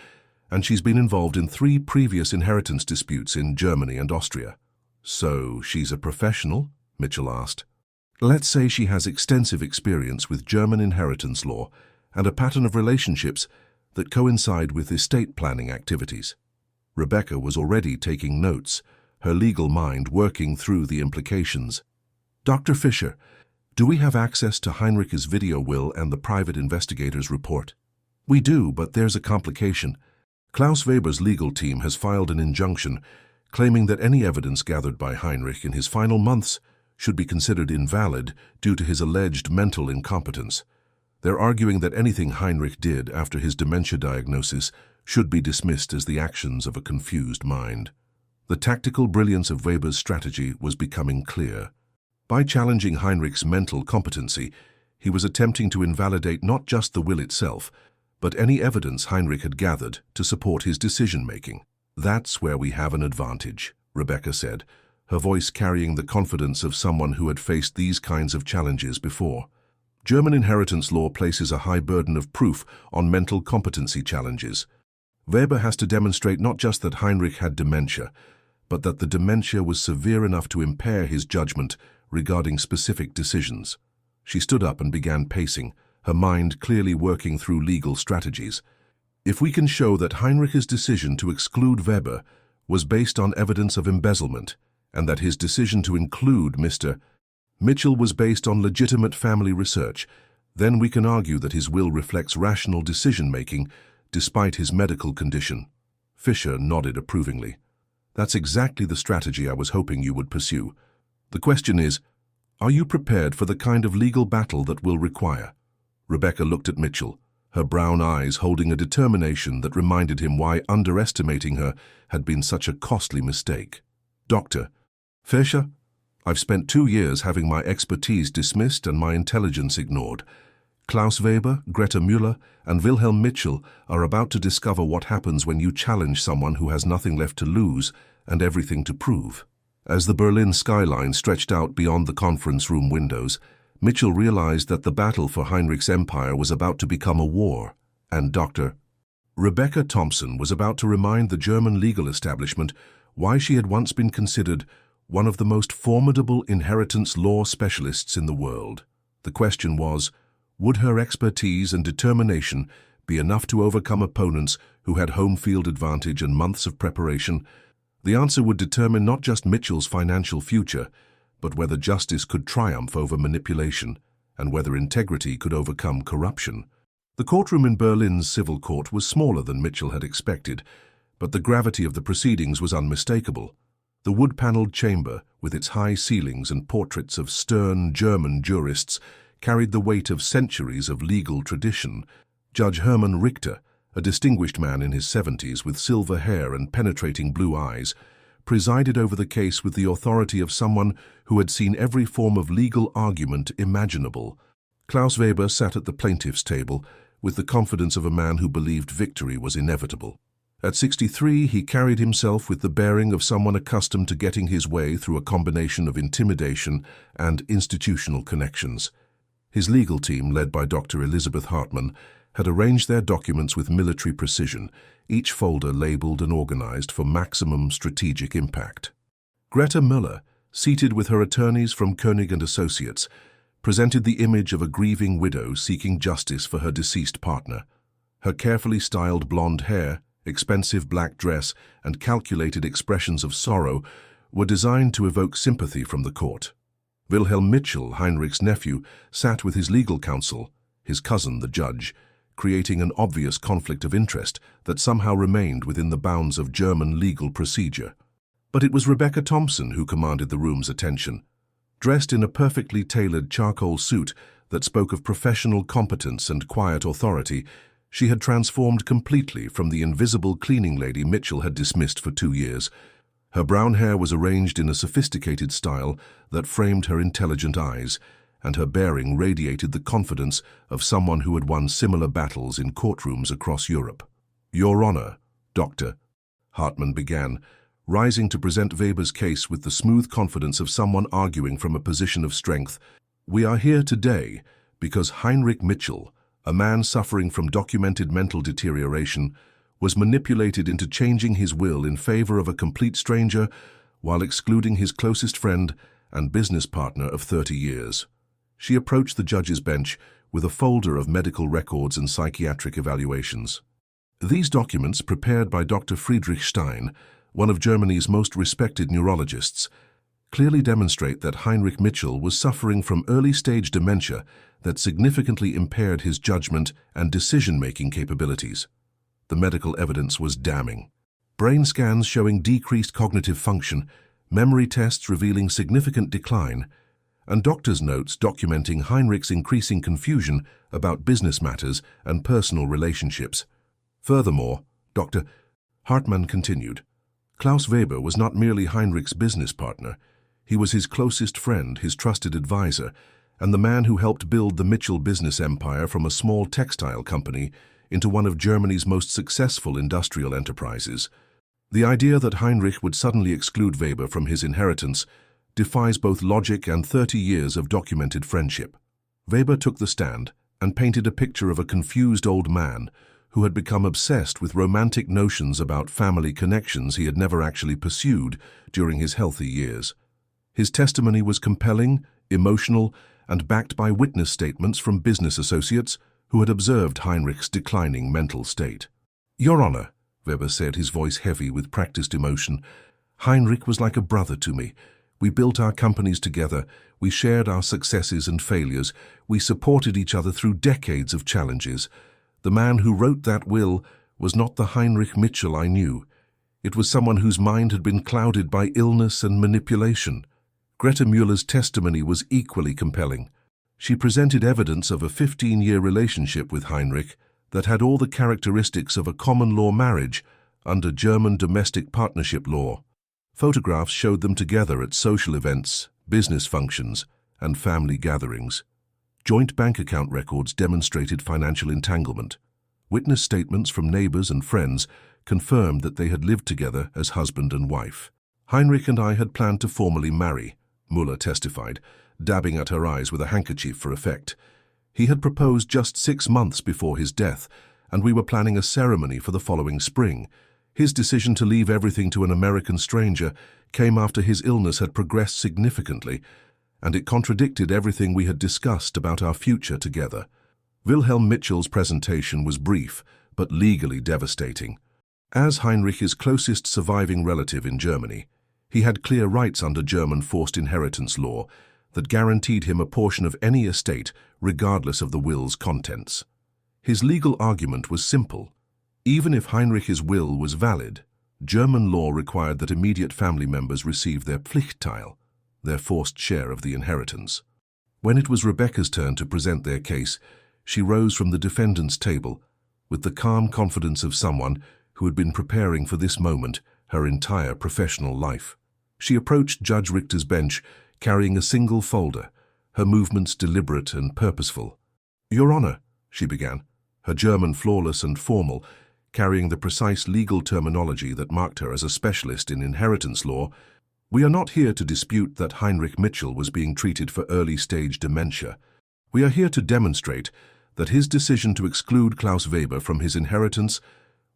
and she's been involved in 3 previous inheritance disputes in Germany and Austria. So she's a professional? Mitchell asked. Let's say she has extensive experience with German inheritance law and a pattern of relationships that coincide with estate planning activities. Rebecca was already taking notes, her legal mind working through the implications. Dr. Fischer, do we have access to Heinrich's video will and the private investigator's report? We do, but there's a complication. Klaus Weber's legal team has filed an injunction claiming that any evidence gathered by Heinrich in his final months should be considered invalid due to his alleged mental incompetence. They're arguing that anything Heinrich did after his dementia diagnosis should be dismissed as the actions of a confused mind. The tactical brilliance of Weber's strategy was becoming clear. By challenging Heinrich's mental competency, he was attempting to invalidate not just the will itself, but any evidence Heinrich had gathered to support his decision-making. That's where we have an advantage, Rebecca said, her voice carrying the confidence of someone who had faced these kinds of challenges before. German inheritance law places a high burden of proof on mental competency challenges. Weber has to demonstrate not just that Heinrich had dementia, but that the dementia was severe enough to impair his judgment regarding specific decisions. She stood up and began pacing, her mind clearly working through legal strategies. If we can show that Heinrich's decision to exclude Weber was based on evidence of embezzlement, and that his decision to include Mr. Mitchell was based on legitimate family research, then we can argue that his will reflects rational decision-making despite his medical condition. Fischer nodded approvingly. That's exactly the strategy I was hoping you would pursue. The question is, are you prepared for the kind of legal battle that will require? Rebecca looked at Mitchell, her brown eyes holding a determination that reminded him why underestimating her had been such a costly mistake. Doctor, Fischer, I've spent 2 years having my expertise dismissed and my intelligence ignored. Klaus Weber, Greta Müller, and Wilhelm Mitchell are about to discover what happens when you challenge someone who has nothing left to lose and everything to prove. As the Berlin skyline stretched out beyond the conference room windows, Mitchell realized that the battle for Heinrich's empire was about to become a war, and Dr. Rebecca Thompson was about to remind the German legal establishment why she had once been considered one of the most formidable inheritance law specialists in the world. The question was, would her expertise and determination be enough to overcome opponents who had home field advantage and months of preparation? The answer would determine not just Mitchell's financial future, but whether justice could triumph over manipulation and whether integrity could overcome corruption. The courtroom in Berlin's civil court was smaller than Mitchell had expected, but the gravity of the proceedings was unmistakable. The wood-paneled chamber, with its high ceilings and portraits of stern German jurists, carried the weight of centuries of legal tradition. Judge Hermann Richter, a distinguished man in his 70s with silver hair and penetrating blue eyes, presided over the case with the authority of someone who had seen every form of legal argument imaginable. Klaus Weber sat at the plaintiff's table with the confidence of a man who believed victory was inevitable. At 63, he carried himself with the bearing of someone accustomed to getting his way through a combination of intimidation and institutional connections. His legal team, led by Dr. Elizabeth Hartmann, had arranged their documents with military precision, each folder labeled and organized for maximum strategic impact. Greta Müller, seated with her attorneys from Koenig & Associates, presented the image of a grieving widow seeking justice for her deceased partner. Her carefully styled blonde hair, expensive black dress, and calculated expressions of sorrow were designed to evoke sympathy from the court. Wilhelm Mitchell, Heinrich's nephew, sat with his legal counsel, his cousin the judge, creating an obvious conflict of interest that somehow remained within the bounds of German legal procedure. But it was Rebecca Thompson who commanded the room's attention. Dressed in a perfectly tailored charcoal suit that spoke of professional competence and quiet authority, she had transformed completely from the invisible cleaning lady Mitchell had dismissed for 2 years. Her brown hair was arranged in a sophisticated style that framed her intelligent eyes, and her bearing radiated the confidence of someone who had won similar battles in courtrooms across Europe. "Your Honor, Doctor," Hartmann began, rising to present Weber's case with the smooth confidence of someone arguing from a position of strength. "We are here today because Heinrich Mitchell, a man suffering from documented mental deterioration, was manipulated into changing his will in favor of a complete stranger while excluding his closest friend and business partner of 30 years. She approached the judge's bench with a folder of medical records and psychiatric evaluations. These documents, prepared by Dr. Friedrich Stein, one of Germany's most respected neurologists, clearly demonstrate that Heinrich Mitchell was suffering from early-stage dementia that significantly impaired his judgment and decision-making capabilities. The medical evidence was damning. Brain scans showing decreased cognitive function, memory tests revealing significant decline, and doctor's notes documenting Heinrich's increasing confusion about business matters and personal relationships. Furthermore, Dr. Hartmann continued, Klaus Weber was not merely Heinrich's business partner. He was his closest friend, his trusted advisor, and the man who helped build the Mitchell business empire from a small textile company into one of Germany's most successful industrial enterprises. The idea that Heinrich would suddenly exclude Weber from his inheritance defies both logic and 30 years of documented friendship. Weber took the stand and painted a picture of a confused old man who had become obsessed with romantic notions about family connections he had never actually pursued during his healthy years. His testimony was compelling, emotional, and backed by witness statements from business associates who had observed Heinrich's declining mental state. "Your Honor," Weber said, his voice heavy with practiced emotion, "Heinrich was like a brother to me. We built our companies together, we shared our successes and failures, we supported each other through decades of challenges. The man who wrote that will was not the Heinrich Mitchell I knew. It was someone whose mind had been clouded by illness and manipulation." Greta Müller's testimony was equally compelling. She presented evidence of a 15-year relationship with Heinrich that had all the characteristics of a common-law marriage under German domestic partnership law. Photographs showed them together at social events, business functions, and family gatherings. Joint bank account records demonstrated financial entanglement. Witness statements from neighbors and friends confirmed that they had lived together as husband and wife. "Heinrich and I had planned to formally marry," Müller testified, dabbing at her eyes with a handkerchief for effect. "He had proposed just 6 months before his death, and we were planning a ceremony for the following spring. His decision to leave everything to an American stranger came after his illness had progressed significantly, and it contradicted everything we had discussed about our future together." Wilhelm Mitchell's presentation was brief, but legally devastating. As Heinrich's closest surviving relative in Germany, he had clear rights under German forced inheritance law that guaranteed him a portion of any estate regardless of the will's contents. His legal argument was simple. Even if Heinrich's will was valid, German law required that immediate family members receive their Pflichtteil, their forced share of the inheritance. When it was Rebecca's turn to present their case, she rose from the defendant's table with the calm confidence of someone who had been preparing for this moment her entire professional life. She approached Judge Richter's bench carrying a single folder, her movements deliberate and purposeful. "Your Honor," she began, her German flawless and formal, carrying the precise legal terminology that marked her as a specialist in inheritance law, "we are not here to dispute that Heinrich Mitchell was being treated for early-stage dementia. We are here to demonstrate that his decision to exclude Klaus Weber from his inheritance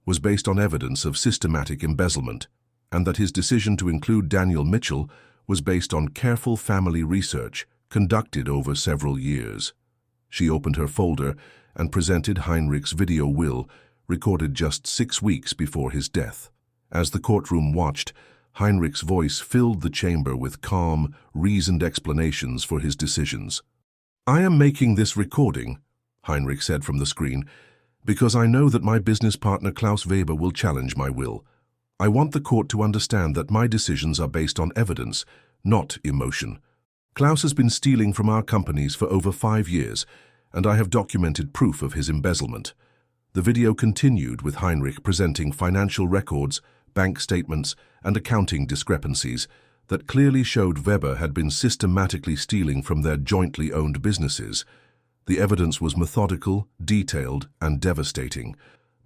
was based on evidence of systematic embezzlement, and that his decision to include Daniel Mitchell was based on careful family research conducted over several years." She opened her folder and presented Heinrich's video will, recorded just 6 weeks before his death. As the courtroom watched, Heinrich's voice filled the chamber with calm, reasoned explanations for his decisions. "I am making this recording," Heinrich said from the screen, "because I know that my business partner Klaus Weber will challenge my will. I want the court to understand that my decisions are based on evidence, not emotion. Klaus has been stealing from our companies for over 5 years, and I have documented proof of his embezzlement." The video continued with Heinrich presenting financial records, bank statements, and accounting discrepancies that clearly showed Weber had been systematically stealing from their jointly owned businesses. The evidence was methodical, detailed, and devastating.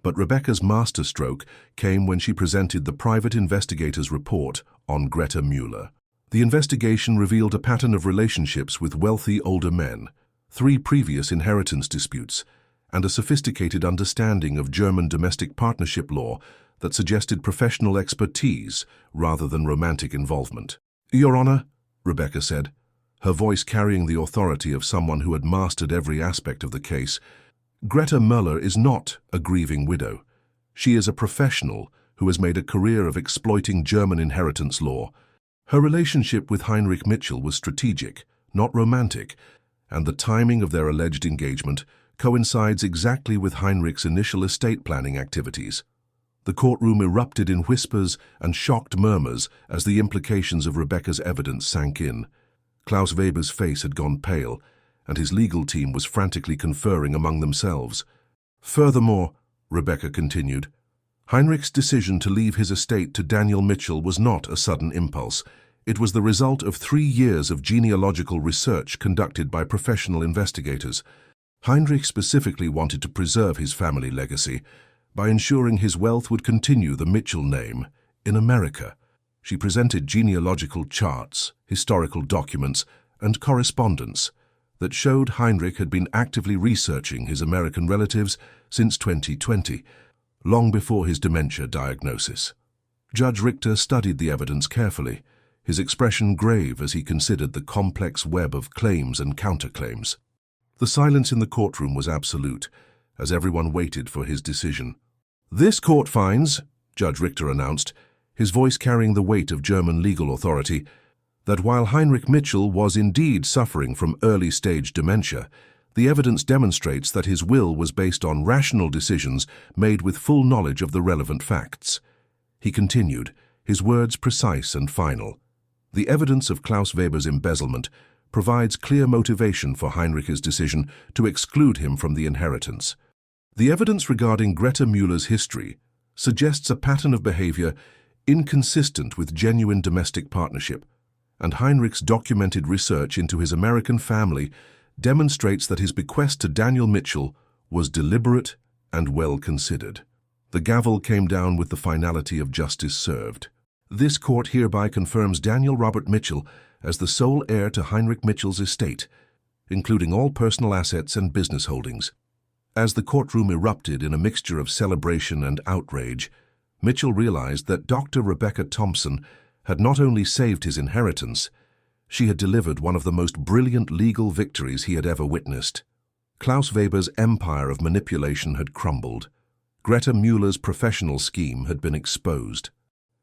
But Rebecca's masterstroke came when she presented the private investigator's report on Greta Müller. The investigation revealed a pattern of relationships with wealthy older men, 3 previous inheritance disputes, and a sophisticated understanding of German domestic partnership law that suggested professional expertise rather than romantic involvement. "Your Honor," Rebecca said, her voice carrying the authority of someone who had mastered every aspect of the case, "Greta Müller is not a grieving widow. She is a professional who has made a career of exploiting German inheritance law. Her relationship with Heinrich Mitchell was strategic, not romantic, and the timing of their alleged engagement coincides exactly with Heinrich's initial estate planning activities." The courtroom erupted in whispers and shocked murmurs as the implications of Rebecca's evidence sank in. Klaus Weber's face had gone pale, and his legal team was frantically conferring among themselves. "Furthermore," Rebecca continued, "Heinrich's decision to leave his estate to Daniel Mitchell was not a sudden impulse. It was the result of 3 years of genealogical research conducted by professional investigators. Heinrich specifically wanted to preserve his family legacy by ensuring his wealth would continue the Mitchell name in America." She presented genealogical charts, historical documents, and correspondence that showed Heinrich had been actively researching his American relatives since 2020, long before his dementia diagnosis. Judge Richter studied the evidence carefully, his expression grave as he considered the complex web of claims and counterclaims. The silence in the courtroom was absolute, as everyone waited for his decision. "This court finds," Judge Richter announced, his voice carrying the weight of German legal authority, "that while Heinrich Mitchell was indeed suffering from early-stage dementia, the evidence demonstrates that his will was based on rational decisions made with full knowledge of the relevant facts." He continued, his words precise and final. "The evidence of Klaus Weber's embezzlement provides clear motivation for Heinrich's decision to exclude him from the inheritance. The evidence regarding Greta Müller's history suggests a pattern of behavior inconsistent with genuine domestic partnership, and Heinrich's documented research into his American family demonstrates that his bequest to Daniel Mitchell was deliberate and well considered." The gavel came down with the finality of justice served. "This court hereby confirms Daniel Robert Mitchell as the sole heir to Heinrich Mitchell's estate, including all personal assets and business holdings." As the courtroom erupted in a mixture of celebration and outrage, Mitchell realized that Dr. Rebecca Thompson had not only saved his inheritance, she had delivered one of the most brilliant legal victories he had ever witnessed. Klaus Weber's empire of manipulation had crumbled. Greta Mueller's professional scheme had been exposed.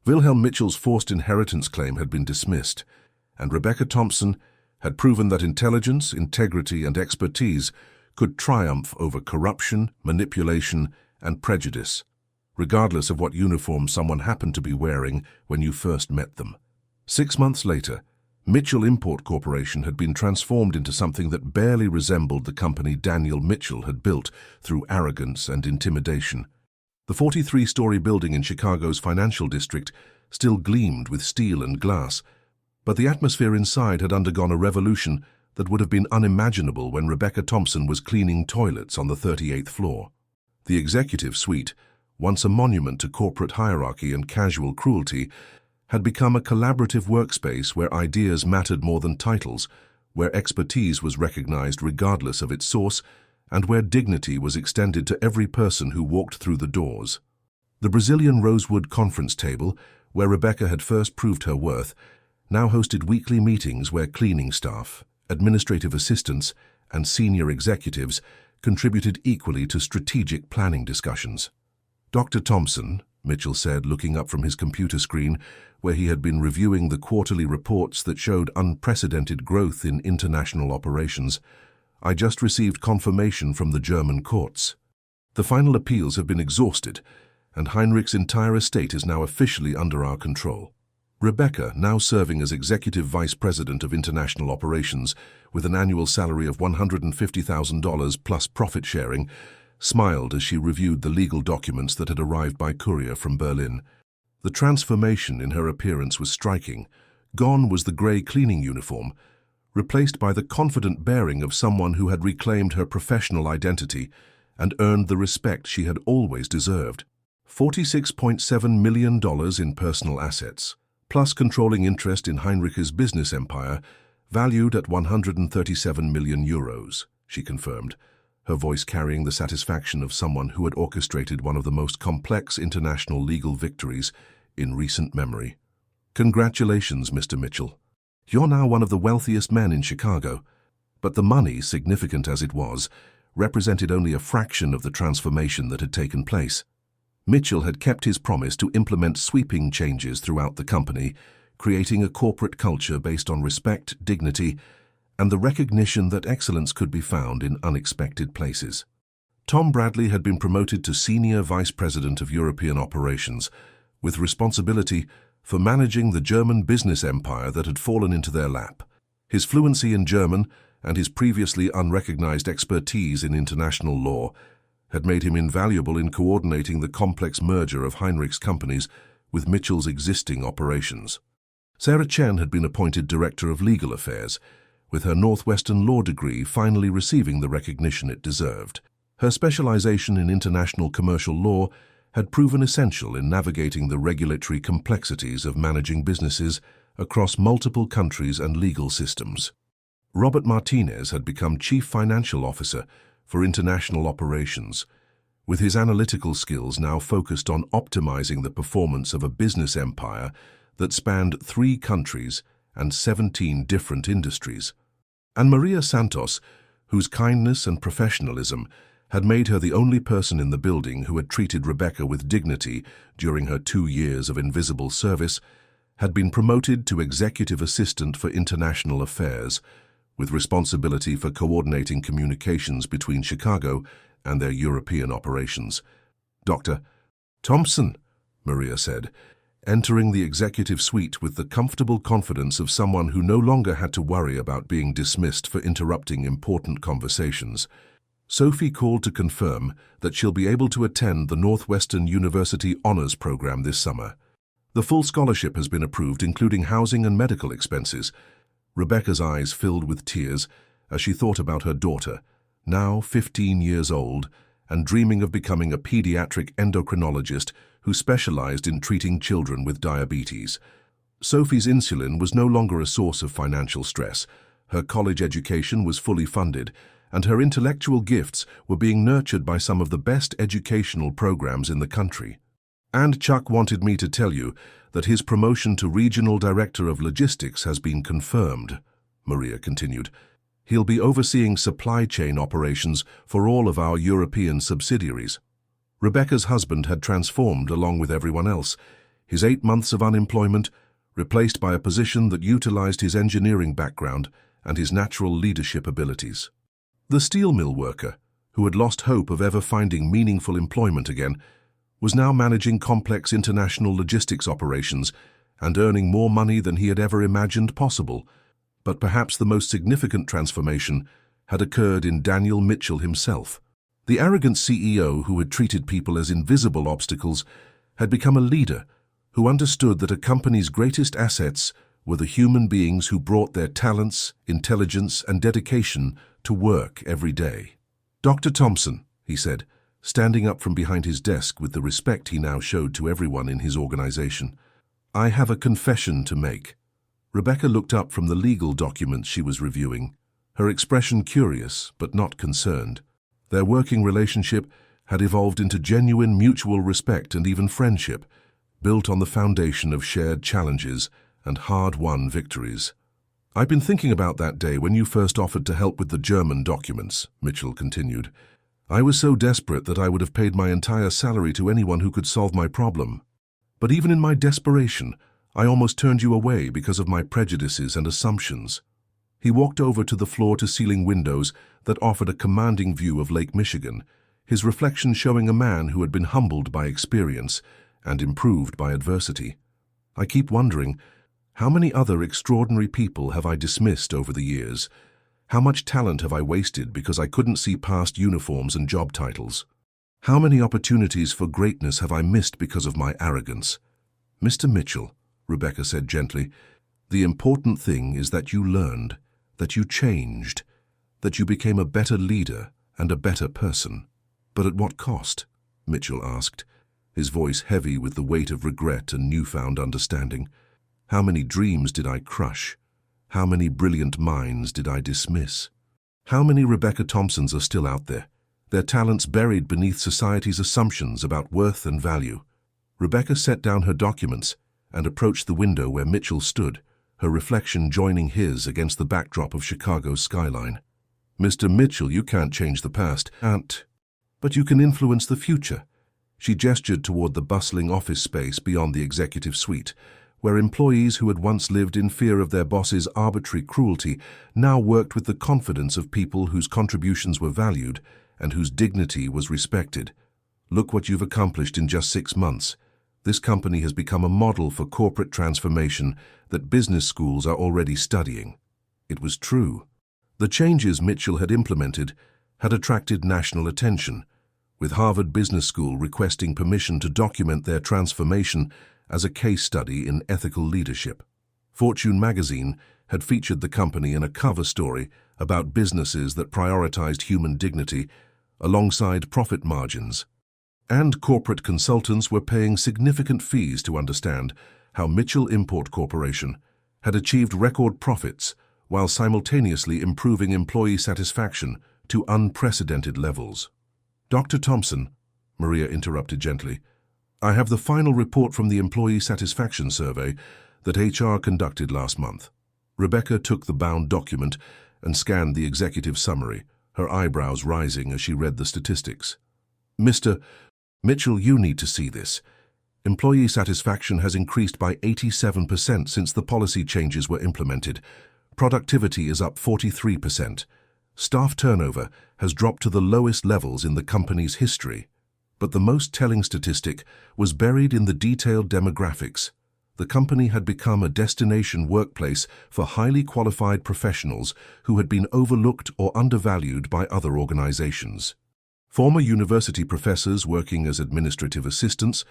Wilhelm Mitchell's forced inheritance claim had been dismissed, and Rebecca Thompson had proven that intelligence, integrity, and expertise could triumph over corruption, manipulation, and prejudice, regardless of what uniform someone happened to be wearing when you first met them. 6 months later, Mitchell Import Corporation had been transformed into something that barely resembled the company Daniel Mitchell had built through arrogance and intimidation. The 43-story building in Chicago's financial district still gleamed with steel and glass, but the atmosphere inside had undergone a revolution that would have been unimaginable when Rebecca Thompson was cleaning toilets on the 38th floor. The executive suite, once a monument to corporate hierarchy and casual cruelty, had become a collaborative workspace where ideas mattered more than titles, where expertise was recognized regardless of its source, and where dignity was extended to every person who walked through the doors. The Brazilian rosewood conference table, where Rebecca had first proved her worth, now hosted weekly meetings where cleaning staff, administrative assistants, and senior executives contributed equally to strategic planning discussions. Dr. Thompson, Mitchell said, looking up from his computer screen, where he had been reviewing the quarterly reports that showed unprecedented growth in international operations, I just received confirmation from the German courts. The final appeals have been exhausted, and Heinrich's entire estate is now officially under our control. Rebecca, now serving as Executive Vice President of International Operations with an annual salary of $150,000 plus profit sharing, smiled as she reviewed the legal documents that had arrived by courier from Berlin. The transformation in her appearance was striking. Gone was the grey cleaning uniform, replaced by the confident bearing of someone who had reclaimed her professional identity and earned the respect she had always deserved. $46.7 million in personal assets, plus controlling interest in Heinrich's business empire, valued at €137 million, she confirmed, her voice carrying the satisfaction of someone who had orchestrated one of the most complex international legal victories in recent memory. Congratulations, Mr. Mitchell. You're now one of the wealthiest men in Chicago. But the money, significant as it was, represented only a fraction of the transformation that had taken place. Mitchell had kept his promise to implement sweeping changes throughout the company, creating a corporate culture based on respect, dignity, and the recognition that excellence could be found in unexpected places. Tom Bradley had been promoted to Senior Vice President of European Operations, with responsibility for managing the German business empire that had fallen into their lap. His fluency in German and his previously unrecognized expertise in international law had made him invaluable in coordinating the complex merger of Heinrich's companies with Mitchell's existing operations. Sarah Chen had been appointed Director of Legal Affairs, with her Northwestern law degree finally receiving the recognition it deserved. Her specialization in international commercial law had proven essential in navigating the regulatory complexities of managing businesses across multiple countries and legal systems. Robert Martinez had become Chief Financial Officer for international operations, with his analytical skills now focused on optimizing the performance of a business empire that spanned 3 countries and 17 different industries. And Maria Santos, whose kindness and professionalism had made her the only person in the building who had treated Rebecca with dignity during her 2 years of invisible service, had been promoted to Executive Assistant for International Affairs, with responsibility for coordinating communications between Chicago and their European operations. Dr. Thompson, Maria said, entering the executive suite with the comfortable confidence of someone who no longer had to worry about being dismissed for interrupting important conversations. Sophie called to confirm that she'll be able to attend the Northwestern University Honors Program this summer. The full scholarship has been approved, including housing and medical expenses. Rebecca's eyes filled with tears as she thought about her daughter, now 15 years old, and dreaming of becoming a pediatric endocrinologist who specialized in treating children with diabetes. Sophie's insulin was no longer a source of financial stress. Her college education was fully funded, and her intellectual gifts were being nurtured by some of the best educational programs in the country. And Chuck wanted me to tell you that his promotion to Regional Director of Logistics has been confirmed, Maria continued. He'll be overseeing supply chain operations for all of our European subsidiaries. Rebecca's husband had transformed along with everyone else. His 8 months of unemployment replaced by a position that utilized his engineering background and his natural leadership abilities. The steel mill worker, who had lost hope of ever finding meaningful employment again, was now managing complex international logistics operations and earning more money than he had ever imagined possible. But perhaps the most significant transformation had occurred in Daniel Mitchell himself. The arrogant CEO who had treated people as invisible obstacles had become a leader who understood that a company's greatest assets were the human beings who brought their talents, intelligence, and dedication to work every day. "Dr. Thompson," he said, standing up from behind his desk with the respect he now showed to everyone in his organization, "I have a confession to make." Rebecca looked up from the legal documents she was reviewing, her expression curious but not concerned. Their working relationship had evolved into genuine mutual respect and even friendship, built on the foundation of shared challenges and hard-won victories. "I've been thinking about that day when you first offered to help with the German documents," Mitchell continued. "I was so desperate that I would have paid my entire salary to anyone who could solve my problem. But even in my desperation, I almost turned you away because of my prejudices and assumptions." He walked over to the floor-to-ceiling windows that offered a commanding view of Lake Michigan, his reflection showing a man who had been humbled by experience and improved by adversity. "I keep wondering, how many other extraordinary people have I dismissed over the years? How much talent have I wasted because I couldn't see past uniforms and job titles? How many opportunities for greatness have I missed because of my arrogance?" "Mr. Mitchell," Rebecca said gently, "the important thing is that you learned, that you changed, that you became a better leader and a better person." "But at what cost?" Mitchell asked, his voice heavy with the weight of regret and newfound understanding. "How many dreams did I crush? How many brilliant minds did I dismiss? How many Rebecca Thompsons are still out there, their talents buried beneath society's assumptions about worth and value?" Rebecca set down her documents and approached the window where Mitchell stood, her reflection joining his against the backdrop of Chicago's skyline. "Mr. Mitchell, you can't change the past, can't. But you can influence the future." She gestured toward the bustling office space beyond the executive suite, where employees who had once lived in fear of their boss's arbitrary cruelty now worked with the confidence of people whose contributions were valued and whose dignity was respected. "Look what you've accomplished in just 6 months. This company has become a model for corporate transformation that business schools are already studying." It was true. The changes Mitchell had implemented had attracted national attention, with Harvard Business School requesting permission to document their transformation as a case study in ethical leadership. Fortune magazine had featured the company in a cover story about businesses that prioritized human dignity alongside profit margins. And corporate consultants were paying significant fees to understand how Mitchell Import Corporation had achieved record profits while simultaneously improving employee satisfaction to unprecedented levels. "Dr. Thompson," Maria interrupted gently, "I have the final report from the employee satisfaction survey that HR conducted last month." Rebecca took the bound document and scanned the executive summary, her eyebrows rising as she read the statistics. "Mr. Mitchell, you need to see this. Employee satisfaction has increased by 87% since the policy changes were implemented. Productivity is up 43%. Staff turnover has dropped to the lowest levels in the company's history. But the most telling statistic was buried in the detailed demographics. The company had become a destination workplace for highly qualified professionals who had been overlooked or undervalued by other organizations. Former university professors working as administrative assistants,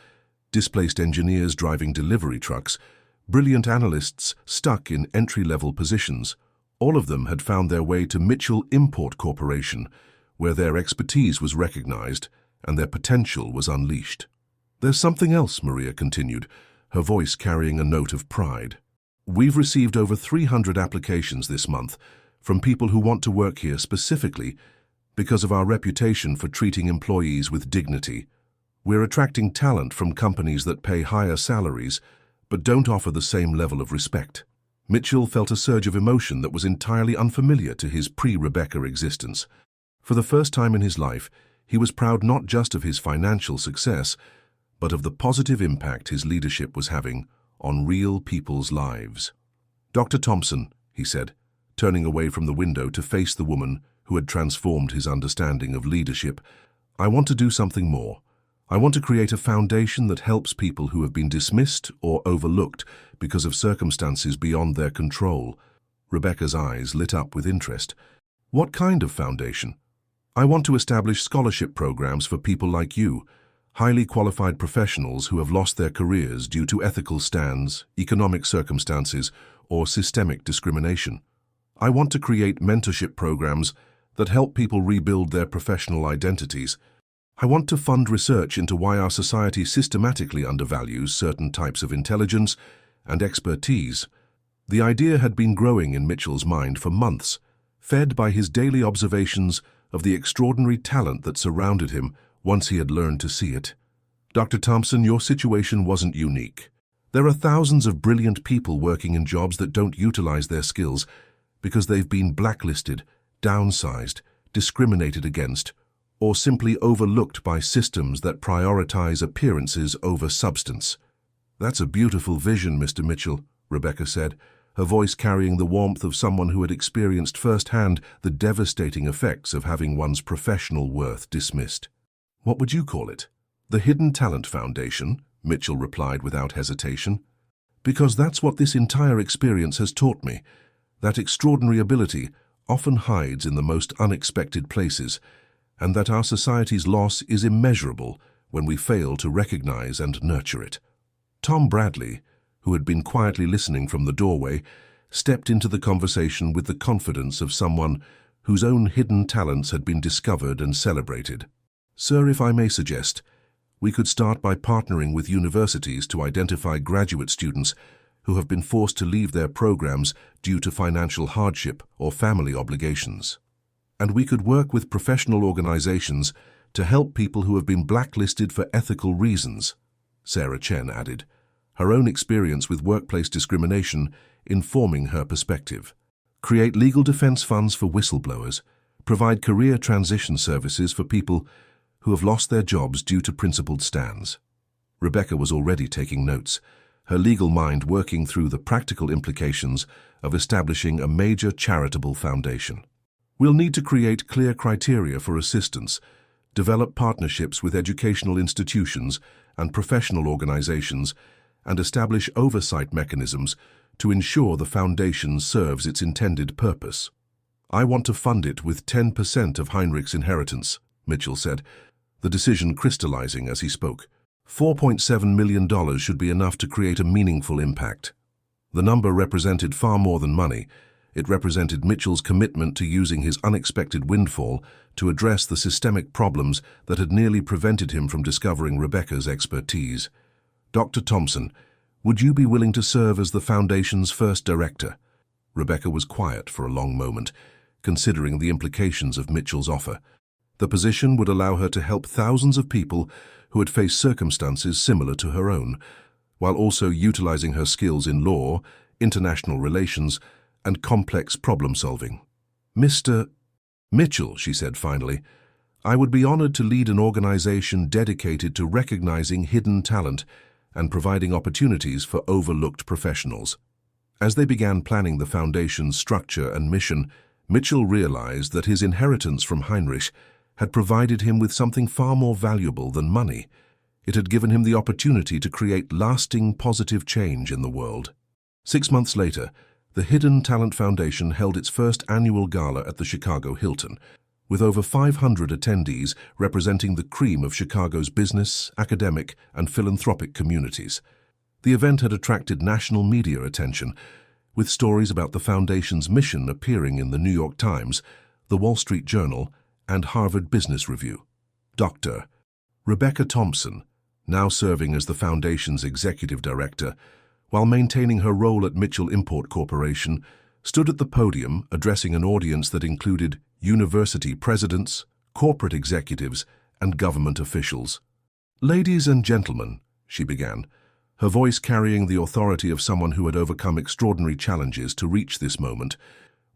displaced engineers driving delivery trucks, brilliant analysts stuck in entry-level positions. All of them had found their way to Mitchell Import Corporation, where their expertise was recognized and their potential was unleashed. "There's something else," Maria continued, her voice carrying a note of pride. "We've received over 300 applications this month from people who want to work here specifically because of our reputation for treating employees with dignity. We're attracting talent from companies that pay higher salaries but don't offer the same level of respect." Mitchell felt a surge of emotion that was entirely unfamiliar to his pre-Rebecca existence. For the first time in his life, He was proud not just of his financial success, but of the positive impact his leadership was having on real people's lives. "Dr. Thompson," he said, turning away from the window to face the woman who had transformed his understanding of leadership, "I want to do something more. I want to create a foundation that helps people who have been dismissed or overlooked because of circumstances beyond their control." Rebecca's eyes lit up with interest. "What kind of foundation?" "I want to establish scholarship programs for people like you, highly qualified professionals who have lost their careers due to ethical stands, economic circumstances, or systemic discrimination. I want to create mentorship programs that help people rebuild their professional identities. I want to fund research into why our society systematically undervalues certain types of intelligence and expertise." The idea had been growing in Mitchell's mind for months, fed by his daily observations of the extraordinary talent that surrounded him once he had learned to see it. "Dr. Thompson, your situation wasn't unique. There are thousands of brilliant people working in jobs that don't utilize their skills because they've been blacklisted, downsized, discriminated against, or simply overlooked by systems that prioritize appearances over substance." "That's a beautiful vision, Mr. Mitchell," Rebecca said, her voice carrying the warmth of someone who had experienced firsthand the devastating effects of having one's professional worth dismissed. "What would you call it?" "The Hidden Talent Foundation," Mitchell replied without hesitation. "Because that's what this entire experience has taught me. That extraordinary ability often hides in the most unexpected places, and that our society's loss is immeasurable when we fail to recognize and nurture it." Tom Bradley, who had been quietly listening from the doorway, stepped into the conversation with the confidence of someone whose own hidden talents had been discovered and celebrated. "Sir, if I may suggest, we could start by partnering with universities to identify graduate students who have been forced to leave their programs due to financial hardship or family obligations. And we could work with professional organizations to help people who have been blacklisted for ethical reasons," Sarah Chen added, her own experience with workplace discrimination informing her perspective. "Create legal defense funds for whistleblowers, provide career transition services for people who have lost their jobs due to principled stands." Rebecca was already taking notes, her legal mind working through the practical implications of establishing a major charitable foundation. "We'll need to create clear criteria for assistance, develop partnerships with educational institutions and professional organizations, and establish oversight mechanisms to ensure the foundation serves its intended purpose. I want to fund it with 10% of Heinrich's inheritance," Mitchell said, the decision crystallizing as he spoke. $4.7 million should be enough to create a meaningful impact. The number represented far more than money. It represented Mitchell's commitment to using his unexpected windfall to address the systemic problems that had nearly prevented him from discovering Rebecca's expertise. "Dr. Thompson, would you be willing to serve as the Foundation's first director?" Rebecca was quiet for a long moment, considering the implications of Mitchell's offer. The position would allow her to help thousands of people who had faced circumstances similar to her own, while also utilizing her skills in law, international relations, and complex problem-solving. "Mr. Mitchell," she said finally, "I would be honored to lead an organization dedicated to recognizing hidden talent and providing opportunities for overlooked professionals." As they began planning the foundation's structure and mission, Mitchell realized that his inheritance from Heinrich had provided him with something far more valuable than money. It had given him the opportunity to create lasting positive change in the world. 6 months later, the Hidden Talent Foundation held its first annual gala at the Chicago Hilton, with over 500 attendees representing the cream of Chicago's business, academic, and philanthropic communities. The event had attracted national media attention, with stories about the Foundation's mission appearing in the New York Times, the Wall Street Journal, and Harvard Business Review. Dr. Rebecca Thompson, now serving as the Foundation's executive director, while maintaining her role at Mitchell Import Corporation, stood at the podium addressing an audience that included university presidents, corporate executives, and government officials. "Ladies and gentlemen," she began, her voice carrying the authority of someone who had overcome extraordinary challenges to reach this moment,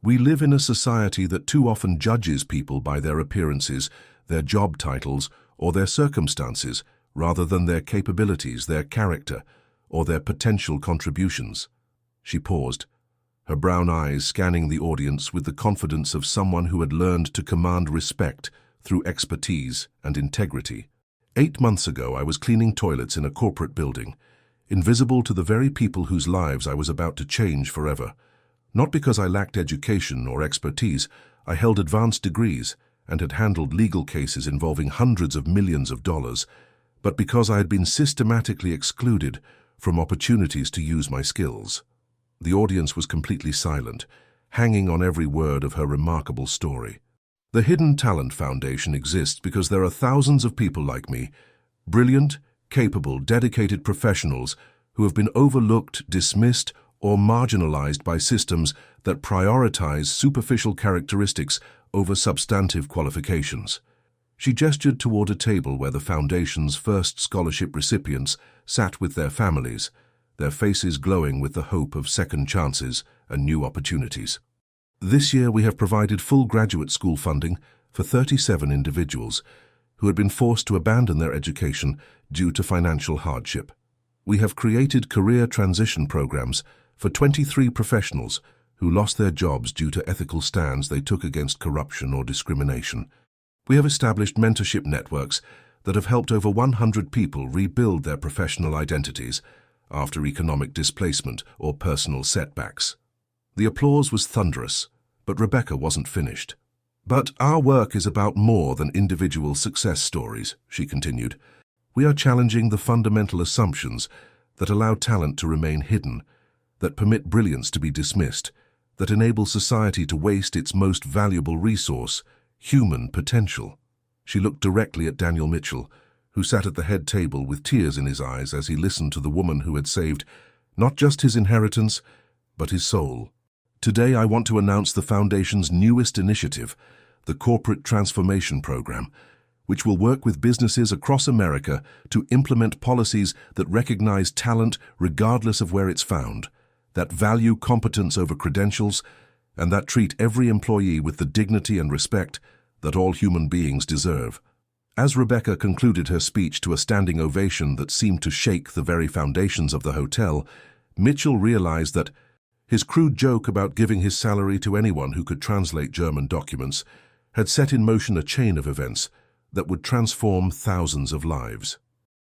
"we live in a society that too often judges people by their appearances their job titles, or their circumstances, rather than their capabilities, their character, or their potential contributions. She paused, her brown eyes scanning the audience with the confidence of someone who had learned to command respect through expertise and integrity. 8 months ago, I was cleaning toilets in a corporate building, invisible to the very people whose lives I was about to change forever. Not because I lacked education or expertise. I held advanced degrees and had handled legal cases involving hundreds of millions of dollars, but because I had been systematically excluded from opportunities to use my skills. The audience was completely silent, hanging on every word of her remarkable story. The Hidden Talent Foundation exists because there are thousands of people like me, brilliant, capable, dedicated professionals who have been overlooked, dismissed, or marginalized by systems that prioritize superficial characteristics over substantive qualifications. She gestured toward a table where the foundation's first scholarship recipients sat with their families, their faces glowing with the hope of second chances and new opportunities. This year we have provided full graduate school funding for 37 individuals who had been forced to abandon their education due to financial hardship. We have created career transition programs for 23 professionals who lost their jobs due to ethical stands they took against corruption or discrimination. We have established mentorship networks that have helped over 100 people rebuild their professional identities after economic displacement or personal setbacks. The applause was thunderous, but Rebecca wasn't finished. But our work is about more than individual success stories, she continued. We are challenging the fundamental assumptions that allow talent to remain hidden, that permit brilliance to be dismissed, that enable society to waste its most valuable resource, human potential. She looked directly at Daniel Mitchell, who sat at the head table with tears in his eyes as he listened to the woman who had saved not just his inheritance, but his soul. Today I want to announce the Foundation's newest initiative, the Corporate Transformation Program, which will work with businesses across America to implement policies that recognize talent regardless of where it's found, that value competence over credentials, and that treat every employee with the dignity and respect that all human beings deserve. As Rebecca concluded her speech to a standing ovation that seemed to shake the very foundations of the hotel, Mitchell realized that his crude joke about giving his salary to anyone who could translate German documents had set in motion a chain of events that would transform thousands of lives.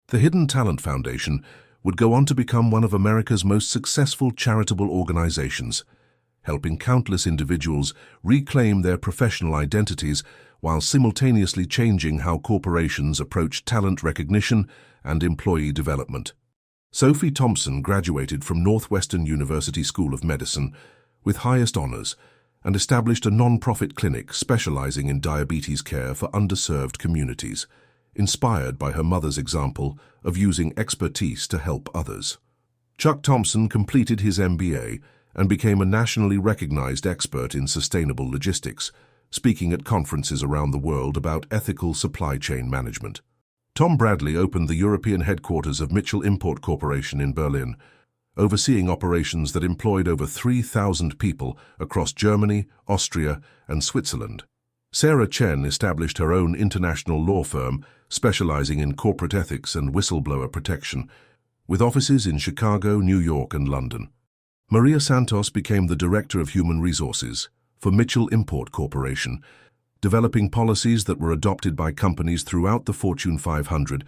The Hidden Talent Foundation would go on to become one of America's most successful charitable organizations, helping countless individuals reclaim their professional identities while simultaneously changing how corporations approach talent recognition and employee development. Sophie Thompson graduated from Northwestern University School of Medicine with highest honors and established a non-profit clinic specializing in diabetes care for underserved communities, inspired by her mother's example of using expertise to help others. Chuck Thompson completed his MBA and became a nationally recognized expert in sustainable logistics, speaking at conferences around the world about ethical supply chain management. Tom Bradley opened the European headquarters of Mitchell Import Corporation in Berlin, overseeing operations that employed over 3,000 people across Germany, Austria, and Switzerland. Sarah Chen established her own international law firm specializing in corporate ethics and whistleblower protection, with offices in Chicago, New York, and London. Maria Santos became the Director of Human Resources for Mitchell Import Corporation, developing policies that were adopted by companies throughout the Fortune 500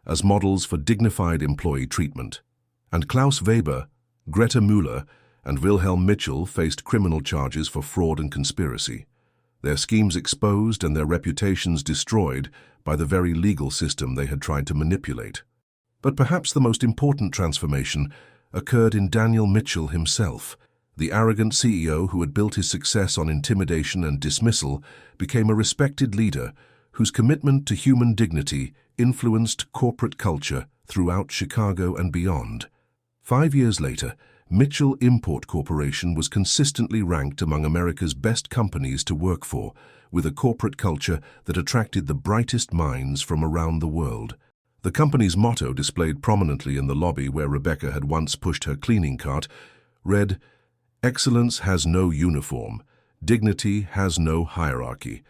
as models for dignified employee treatment. And Klaus Weber, Greta Müller, and Wilhelm Mitchell faced criminal charges for fraud and conspiracy, their schemes exposed and their reputations destroyed by the very legal system they had tried to manipulate. But perhaps the most important transformation occurred in Daniel Mitchell himself. The arrogant CEO who had built his success on intimidation and dismissal became a respected leader whose commitment to human dignity influenced corporate culture throughout Chicago and beyond. 5 years later, Mitchell Import Corporation was consistently ranked among America's best companies to work for, with a corporate culture that attracted the brightest minds from around the world. The company's motto, displayed prominently in the lobby where Rebecca had once pushed her cleaning cart, read, "Excellence has no uniform, dignity has no hierarchy,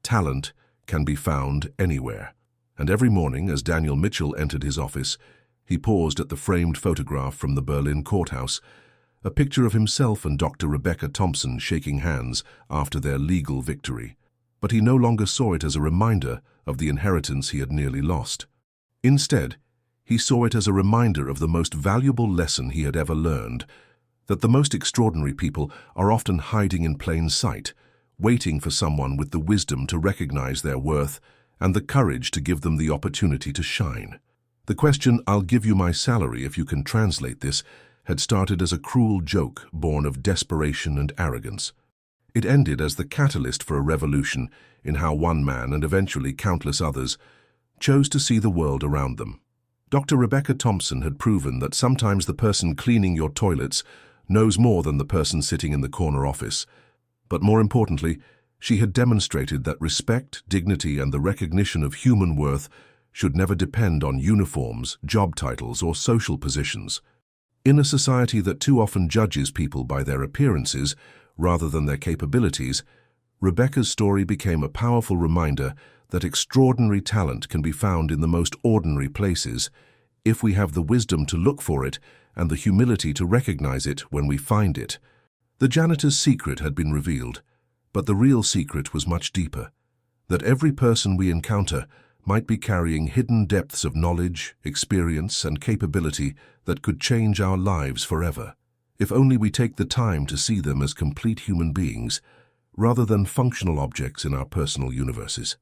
talent can be found anywhere. And every morning, as Daniel Mitchell entered his office, he paused at the framed photograph from the Berlin courthouse, a picture of himself and Dr. Rebecca Thompson shaking hands after their legal victory. But he no longer saw it as a reminder of the inheritance he had nearly lost. Instead, he saw it as a reminder of the most valuable lesson he had ever learned, that the most extraordinary people are often hiding in plain sight, waiting for someone with the wisdom to recognize their worth and the courage to give them the opportunity to shine. The question, "I'll give you my salary if you can translate this," had started as a cruel joke born of desperation and arrogance. It ended as the catalyst for a revolution in how one man, and eventually countless others, chose to see the world around them. Dr. Rebecca Thompson had proven that sometimes the person cleaning your toilets knows more than the person sitting in the corner office. But more importantly, she had demonstrated that respect, dignity, and the recognition of human worth should never depend on uniforms, job titles, or social positions. In a society that too often judges people by their appearances rather than their capabilities, Rebecca's story became a powerful reminder that extraordinary talent can be found in the most ordinary places if we have the wisdom to look for it and the humility to recognize it when we find it. The janitor's secret had been revealed, but the real secret was much deeper, that every person we encounter might be carrying hidden depths of knowledge, experience, and capability that could change our lives forever, if only we take the time to see them as complete human beings, rather than functional objects in our personal universes.